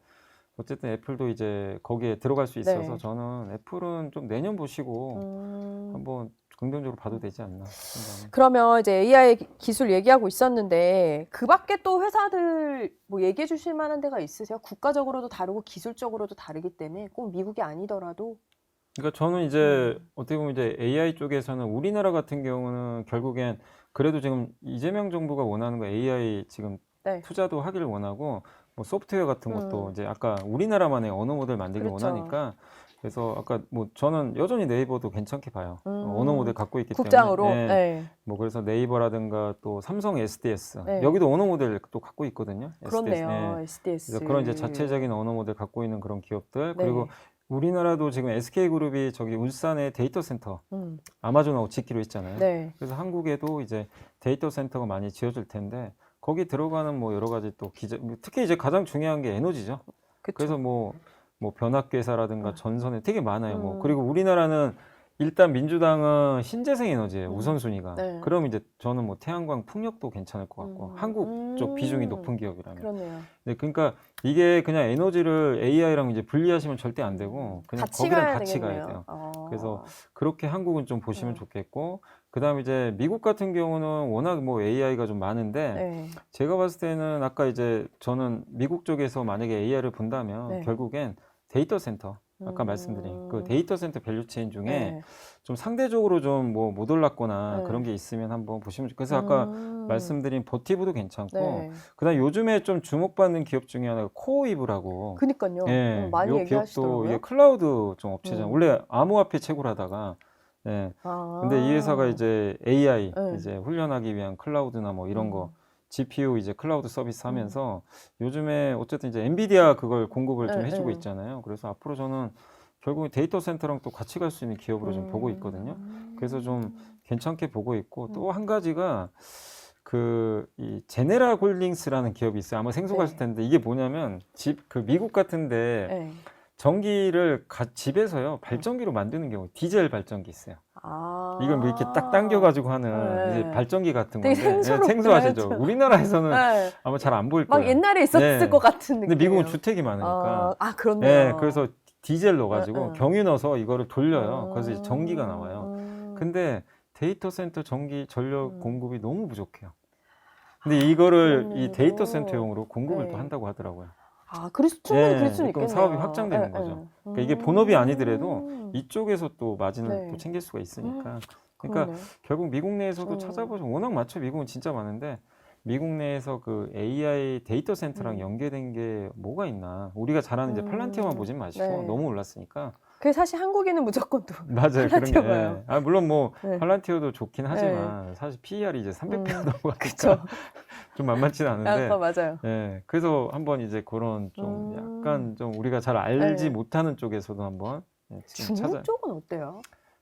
어쨌든 애플도 이제 거기에 들어갈 수 있어서 네. 저는 애플은 좀 내년 보시고 한번 긍정적으로 봐도 되지 않나 싶습니다. 그러면 이제 AI 기술 얘기하고 있었는데 그 밖에 또 회사들 뭐 얘기해 주실 만한 데가 있으세요? 국가적으로도 다르고 기술적으로도 다르기 때문에 꼭 미국이 아니더라도. 그러니까 저는 이제 어떻게 보면 이제 AI 쪽에서는 우리나라 같은 경우는 결국엔 그래도 지금 이재명 정부가 원하는 거 AI 지금 네. 투자도 하기를 원하고 뭐 소프트웨어 같은 것도 이제 아까 우리나라만의 언어 모델 만들기 그렇죠. 원하니까 그래서 아까 뭐 저는 여전히 네이버도 괜찮게 봐요. 언어 모델 갖고 있기 국장으로. 때문에. 네. 뭐 그래서 네이버라든가 또 삼성 SDS 네. 여기도 언어 모델 또 갖고 있거든요. 그렇네요. 네. SDS. 그래서 그런 이제 자체적인 언어 모델 갖고 있는 그런 기업들 네. 그리고 우리나라도 지금 SK그룹이 저기 울산에 데이터 센터 아마존하고 짓기로 했잖아요. 네. 그래서 한국에도 이제 데이터 센터가 많이 지어질 텐데 거기 들어가는 뭐 여러 가지 또 특히 이제 가장 중요한 게 에너지죠. 그쵸. 그래서 뭐 변압계사라든가 전선에 되게 많아요. 뭐 그리고 우리나라는 일단 민주당은 신재생 에너지예요. 우선순위가. 네. 그럼 이제 저는 뭐 태양광 풍력도 괜찮을 것 같고 한국 쪽 비중이 높은 기업이라면. 그렇네요. 네, 그러니까 이게 그냥 에너지를 AI랑 이제 분리하시면 절대 안 되고 그냥 같이 거기랑 가야 같이 되겠네요. 가야 돼요. 어. 그래서 그렇게 한국은 좀 보시면 좋겠고 그다음에 이제 미국 같은 경우는 워낙 뭐 AI가 좀 많은데 네. 제가 봤을 때는 아까 이제 저는 미국 쪽에서 만약에 AI를 본다면 네. 결국엔 데이터 센터 아까 말씀드린 그 데이터 센터 밸류체인 중에 네. 좀 상대적으로 좀 뭐 못 올랐거나 네. 그런 게 있으면 한번 보시면 좋겠어요. 그래서 아까 말씀드린 버티브도 괜찮고 네. 그다음 요즘에 좀 주목받는 기업 중에 하나가 코어이브라고. 그니까요. 예, 많이 요 기업도 얘기하시더라고요. 이게 클라우드 좀 업체잖아요. 원래 암호화폐 채굴 하다가 예. 근데 이 회사가 이제 AI 네. 이제 훈련하기 위한 클라우드나 뭐 이런 거 GPU 이제 클라우드 서비스 하면서 요즘에 어쨌든 이제 엔비디아 그걸 공급을 좀 네, 해주고 네. 있잖아요. 그래서 앞으로 저는 결국 데이터 센터랑 또 같이 갈 수 있는 기업으로 좀 보고 있거든요. 그래서 좀 괜찮게 보고 있고 또 한 가지가 그 이 제네라 홀딩스라는 기업이 있어요. 아마 생소하실 텐데 이게 뭐냐면 그 미국 같은데 네. 전기를 집에서요 발전기로 만드는 경우 디젤 발전기 있어요. 아. 이걸 뭐 이렇게 딱 당겨가지고 하는 네. 이제 발전기 같은 되게 건데 생소롭긴 생소하시죠? 하죠. 우리나라에서는 네. 아마 잘 안 보일 막 거예요. 옛날에 있었을 네. 것 같은 느낌. 근데 미국은 주택이 많으니까. 그렇네요. 네, 그래서 디젤 넣어가지고 네, 네. 경유 넣어서 이거를 돌려요. 그래서 이제 전기가 나와요. 음. 근데 데이터 센터 전기 전력 공급이 너무 부족해요. 근데 이거를 이 데이터 센터용으로 공급을 네. 또 한다고 하더라고요. 그래서 충분히 예, 그럴 수는 그럼 있겠네요. 사업이 확장되는 네, 거죠. 네. 그러니까 이게 본업이 아니더라도 이쪽에서 또 마진을 네. 또 챙길 수가 있으니까. 그러니까 그러네요. 결국 미국 내에서도 찾아보시면 워낙 많죠. 미국은 진짜 많은데 미국 내에서 그 AI 데이터 센터랑 연계된 게 뭐가 있나. 우리가 잘 아는 이제 팔란티어만 보진 마시고 네. 너무 올랐으니까. 그게 사실 한국인은 무조건 또 맞아요. 그런 게. 팔란티어가요. 물론 뭐 네. 팔란티어도 좋긴 하지만 사실 PER이 이제 300배가 넘어가니까 그쵸. 좀 만만치는 않은데. 맞아요. 네, 그래서 한번 이제 그런 좀 약간 좀 우리가 잘 알지 네. 못하는 쪽에서도 한번 지금 중국 쪽은 어때요?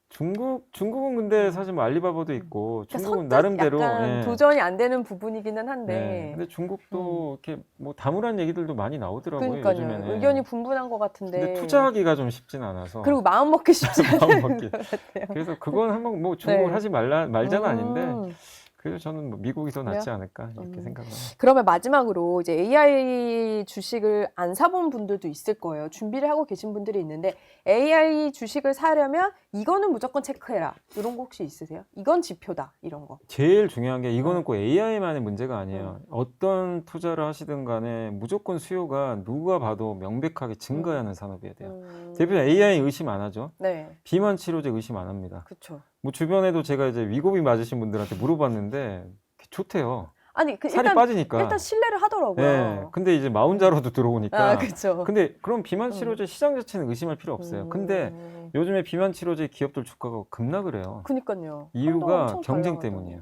중국은 근데 사실 뭐 알리바바도 있고 중국은 그러니까 나름대로 약간 예. 도전이 안 되는 부분이기는 한데. 네. 근데 중국도 이렇게 뭐 다물한 얘기들도 많이 나오더라고요. 그러니까요. 요즘에는. 의견이 분분한 것 같은데. 근데 투자하기가 좀 쉽진 않아서. 그리고 마음 먹기 쉽지 마음 않은 먹기. 것 같아요. 그래서 그건 한번 뭐 중국을 네. 하지 말자는 아닌데 그래서 저는 뭐 미국이 더 낫지 않을까 이렇게 생각합니다. 그러면 마지막으로 이제 AI 주식을 안 사본 분들도 있을 거예요. 준비를 하고 계신 분들이 있는데 AI 주식을 사려면 이거는 무조건 체크해라. 이런 거 혹시 있으세요? 이건 지표다. 이런 거. 제일 중요한 게 이거는 꼭 AI만의 문제가 아니에요. 어떤 투자를 하시든 간에 무조건 수요가 누가 봐도 명백하게 증가해야 하는 산업이어야 돼요. 대표님 AI 의심 안 하죠? 네. 비만 치료제 의심 안 합니다. 그렇죠. 뭐 주변에도 제가 이제 위고비 맞으신 분들한테 물어봤는데 좋대요. 아니 그 살이 일단 빠지니까. 일단 신뢰를 하더라고요. 네. 근데 이제 마흔자로도 들어오니까. 아, 그렇죠. 근데 그럼 비만 치료제 시장 자체는 의심할 필요 없어요. 근데 요즘에 비만 치료제 기업들 주가가 급락을 해요. 그니까요. 이유가 경쟁 때문이에요.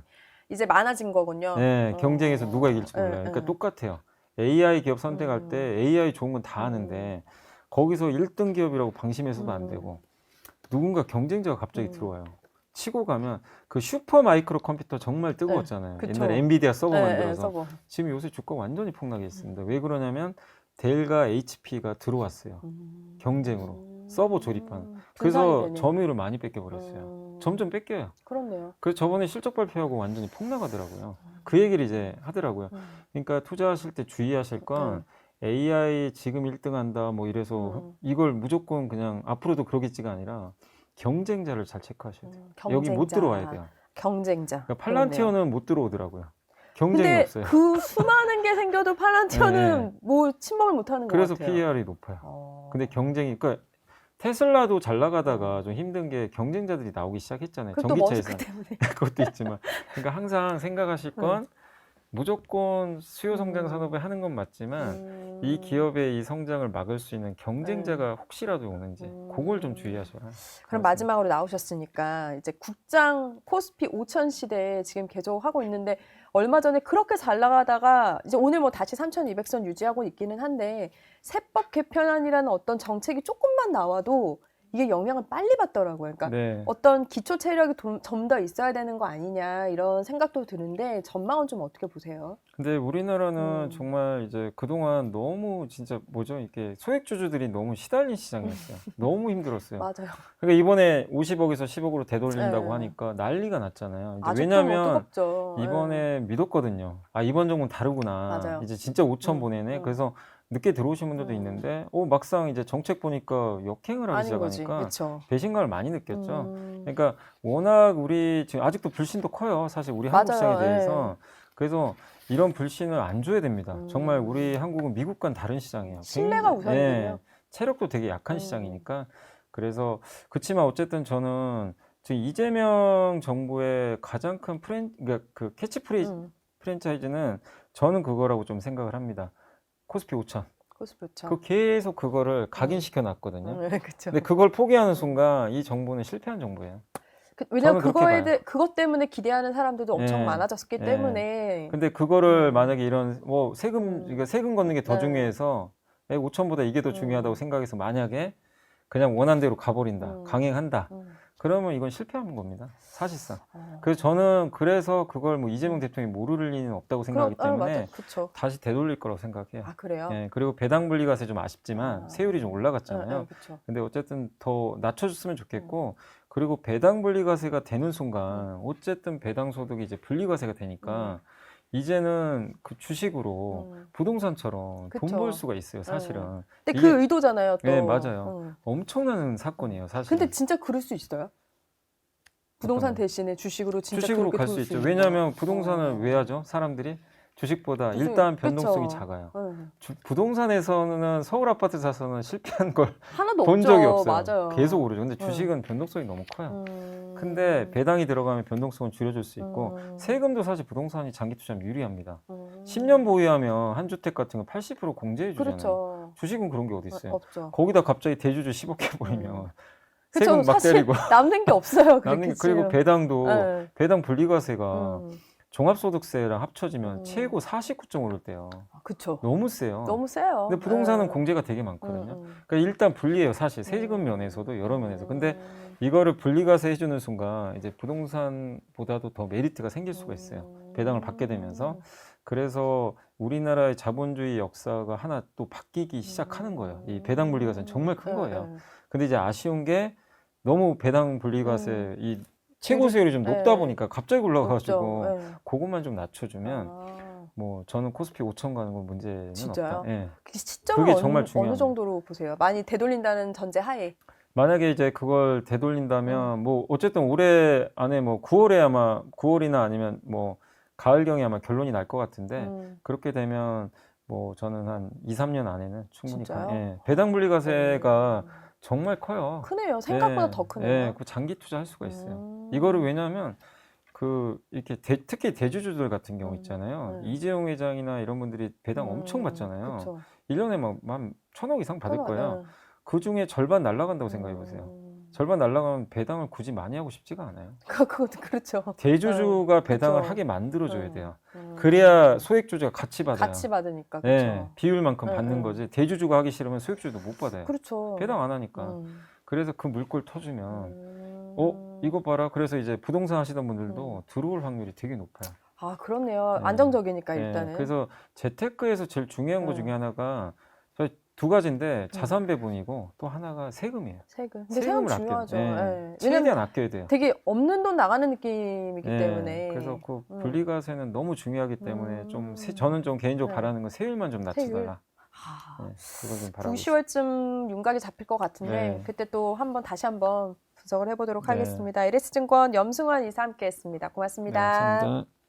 이제 많아진 거군요. 네, 경쟁에서 누가 이길지 몰라요. 네, 그러니까 네. 똑같아요. AI 기업 선택할 때 AI 좋은 건 다 아는데 거기서 1등 기업이라고 방심해서도 안 되고 누군가 경쟁자가 갑자기 들어와요. 치고 가면 그 슈퍼 마이크로 컴퓨터 정말 뜨거웠잖아요. 그쵸. 옛날에 엔비디아 서버 네, 만들어서. 네, 서버. 지금 요새 주가 완전히 폭락해 있습니다. 왜 그러냐면 델과 HP가 들어왔어요. 경쟁으로. 서버 조립하는. 그래서 점유율을 많이 뺏겨버렸어요. 점점 뺏겨요. 그렇네요. 그래서 저번에 실적 발표하고 완전히 폭락하더라고요. 그 얘기를 이제 하더라고요. 그러니까 투자하실 때 주의하실 건 AI 지금 1등 한다 뭐 이래서 이걸 무조건 그냥 앞으로도 그러겠지가 아니라 경쟁자를 잘 체크하셔야 돼요. 여기 못 들어와야 돼요. 경쟁자. 그러니까 팔란티어는 못 들어오더라고요. 경쟁이 근데 없어요. 그 수많은 게 생겨도 팔란티어는 뭐 침범을 못 하는 것 그래서 같아요. PER이 높아요. 근데 경쟁이 그러니까 테슬라도 잘 나가다가 좀 힘든 게 경쟁자들이 나오기 시작했잖아요. 그것도 전기차에서. 머스크 때문에. 그것도 있지만. 그러니까 항상 생각하실 건 무조건 수요 성장 산업에 하는 건 맞지만 이 기업의 이 성장을 막을 수 있는 경쟁자가 혹시라도 오는지 그걸 좀 주의하셔야. 그럼 마지막으로 나오셨으니까 이제 국장 코스피 5000 시대에 지금 계속 하고 있는데 얼마 전에 그렇게 잘 나가다가 이제 오늘 뭐 다시 3200선 유지하고 있기는 한데 세법 개편안이라는 어떤 정책이 조금만 나와도 이게 영향을 빨리 받더라고요. 그러니까 네. 어떤 기초 체력이 좀 더 있어야 되는 거 아니냐 이런 생각도 드는데 전망은 좀 어떻게 보세요? 근데 우리나라는 정말 이제 그동안 너무 진짜 뭐죠? 이렇게 소액주주들이 너무 시달린 시장이었어요. 너무 힘들었어요. 맞아요. 그러니까 이번에 50억에서 10억으로 되돌린다고 네. 하니까 난리가 났잖아요. 이제 아직도 왜냐면 뭐 뜨겁죠. 이번에 믿었거든요. 아, 이번 정부는 다르구나. 맞아요. 이제 진짜 5천 보내네. 그래서 늦게 들어오신 분들도 있는데, 막상 이제 정책 보니까 역행을 하기 아닌 거지. 시작하니까 그렇죠. 배신감을 많이 느꼈죠. 그러니까 워낙 우리 지금 아직도 불신도 커요. 사실 우리 한국 시장에 맞아요. 대해서. 그래서 이런 불신을 안 줘야 됩니다. 정말 우리 한국은 미국과는 다른 시장이에요. 신뢰가 우선이군요. 체력도 되게 약한 시장이니까. 그래서 그렇지만 어쨌든 저는 지금 이재명 정부의 가장 큰 그러니까 그 프랜차이즈는 저는 그거라고 좀 생각을 합니다. 코스피 5천. 코스피 5000. 그 계속 그거를 각인시켜 놨거든요. 네, 그렇죠. 근데 그걸 포기하는 순간 이 정부는 실패한 정부예요. 왜냐면 저는 그렇게 봐요. 그것 때문에 기대하는 사람들도 엄청 예, 많아졌기 예. 때문에. 근데 그거를 만약에 이런 뭐 세금 그러니까 세금 걷는 게 더 네. 중요해서 5천보다 이게 더 중요하다고 생각해서 만약에 그냥 원한 대로 가버린다, 강행한다. 그러면 이건 실패하는 겁니다. 사실상. 그래서 저는 그래서 그걸 뭐 이재명 대통령이 모를 리는 없다고 생각하기 때문에 맞아. 그쵸. 다시 되돌릴 거라고 생각해요. 아, 그래요? 예, 그리고 배당 분리과세 좀 아쉽지만 세율이 좀 올라갔잖아요. 그렇죠. 근데 어쨌든 더 낮춰줬으면 좋겠고, 그리고 배당 분리과세가 되는 순간 어쨌든 배당 소득이 이제 분리과세가 되니까 이제는 그 주식으로 부동산처럼 돈 그쵸. 벌 수가 있어요, 사실은. 근데 이게- 그 의도잖아요, 또. 네, 맞아요. 엄청난 사건이에요, 사실. 근데 진짜 그럴 수 있어요? 부동산 어떤 거? 대신에 주식으로 진짜 주식으로 그렇게 갈 수 돌 있죠. 있는 왜냐하면 거야? 부동산을 왜 하죠? 사람들이 주식보다 주식, 일단 변동성이 그쵸. 작아요. 응. 부동산에서는 서울 아파트 사서는 실패한 걸 하나도 본 없죠. 적이 없어요. 맞아요. 계속 오르죠. 근데 주식은 변동성이 너무 커요. 근데 배당이 들어가면 변동성은 줄여줄 수 있고 세금도 사실 부동산이 장기 투자하면 유리합니다. 10년 보유하면 한 주택 같은 거 80% 공제해 주잖아요. 그렇죠. 주식은 그런 게 어디 있어요? 없죠. 거기다 갑자기 대주주 10억 해버리면 그쵸. 세금 막 사실 때리고 남는 게 없어요. 그렇게 남는 게- 그리고 치면. 배당도 네. 배당 분리과세가 음. 종합소득세랑 합쳐지면 최고 49점 오를 때요. 그쵸. 너무 세요. 너무 세요. 근데 부동산은 네. 공제가 되게 많거든요. 음. 그러니까 일단 불리해요, 사실. 세금 면에서도 여러 면에서. 근데 이거를 분리과세 해주는 순간 이제 부동산보다도 더 메리트가 생길 수가 있어요. 배당을 받게 되면서. 그래서 우리나라의 자본주의 역사가 하나 또 바뀌기 시작하는 거예요. 이 배당 분리과세는 정말 큰 거예요. 근데 이제 아쉬운 게 너무 배당 분리과세 이 최고 수익률이 좀 높다 네. 보니까 갑자기 올라가가지고 높죠. 네. 그것만 좀 낮춰주면 아, 뭐 저는 코스피 5천 가는 건 문제는 진짜요? 없다. 예. 그 시점은 그게 정말 어느 중요합니다. 정도로 보세요? 많이 되돌린다는 전제 하에. 만약에 이제 그걸 되돌린다면 뭐 어쨌든 올해 안에 뭐 9월에 아마 9월이나 아니면 뭐 가을경에 아마 결론이 날 것 같은데 그렇게 되면 뭐 저는 한 2, 3년 안에는 충분히 진짜요? 예. 배당 분리과세가 정말 커요. 크네요. 생각보다 예, 더 크네요. 예, 그 장기 투자할 수가 있어요. 이거를 왜냐하면 그 이렇게 특히 대주주들 같은 경우 있잖아요. 이재용 회장이나 이런 분들이 배당 엄청 받잖아요. 그쵸. 1년에 뭐 한 1,000억 이상 받을 천억, 거예요. 예. 그 중에 절반 날라간다고 생각해 보세요. 절반 날라가면 배당을 굳이 많이 하고 싶지가 않아요. 그것도 그렇죠. 대주주가 배당을 그쵸. 하게 만들어줘야 음. 돼요. 그래야 소액주주가 같이 받아요. 같이 받으니까. 그렇죠. 네, 비율만큼 받는 음. 거지. 대주주가 하기 싫으면 소액주주도 못 받아요. 그렇죠. 배당 안 하니까. 음. 그래서 그 물꼬를 터주면 음. 이거 봐라. 그래서 이제 부동산 하시던 분들도 들어올 확률이 되게 높아요. 아, 그렇네요. 네. 안정적이니까 네, 일단은. 그래서 재테크에서 제일 중요한 것 네. 중에 하나가 저희 두 가지인데 자산 배분이고 또 하나가 세금이에요. 세금. 근데 세금 중요하죠. 네. 예. 왜냐면 최대한 아껴야 돼요. 되게 없는 돈 나가는 느낌이기 네, 때문에. 그래서 그 분리과세는 너무 중요하기 때문에 좀 저는 좀 개인적으로 네. 바라는 건 세율만 좀 낮춰달라. 아, 네, 그걸 좀 9, 바라고 있어요. 10월쯤 윤곽이 잡힐 것 같은데 네. 그때 또 다시 한번 분석을 해보도록 네. 하겠습니다. LS증권 염승환 이사 함께했습니다. 네, 고맙습니다. 감사합니다.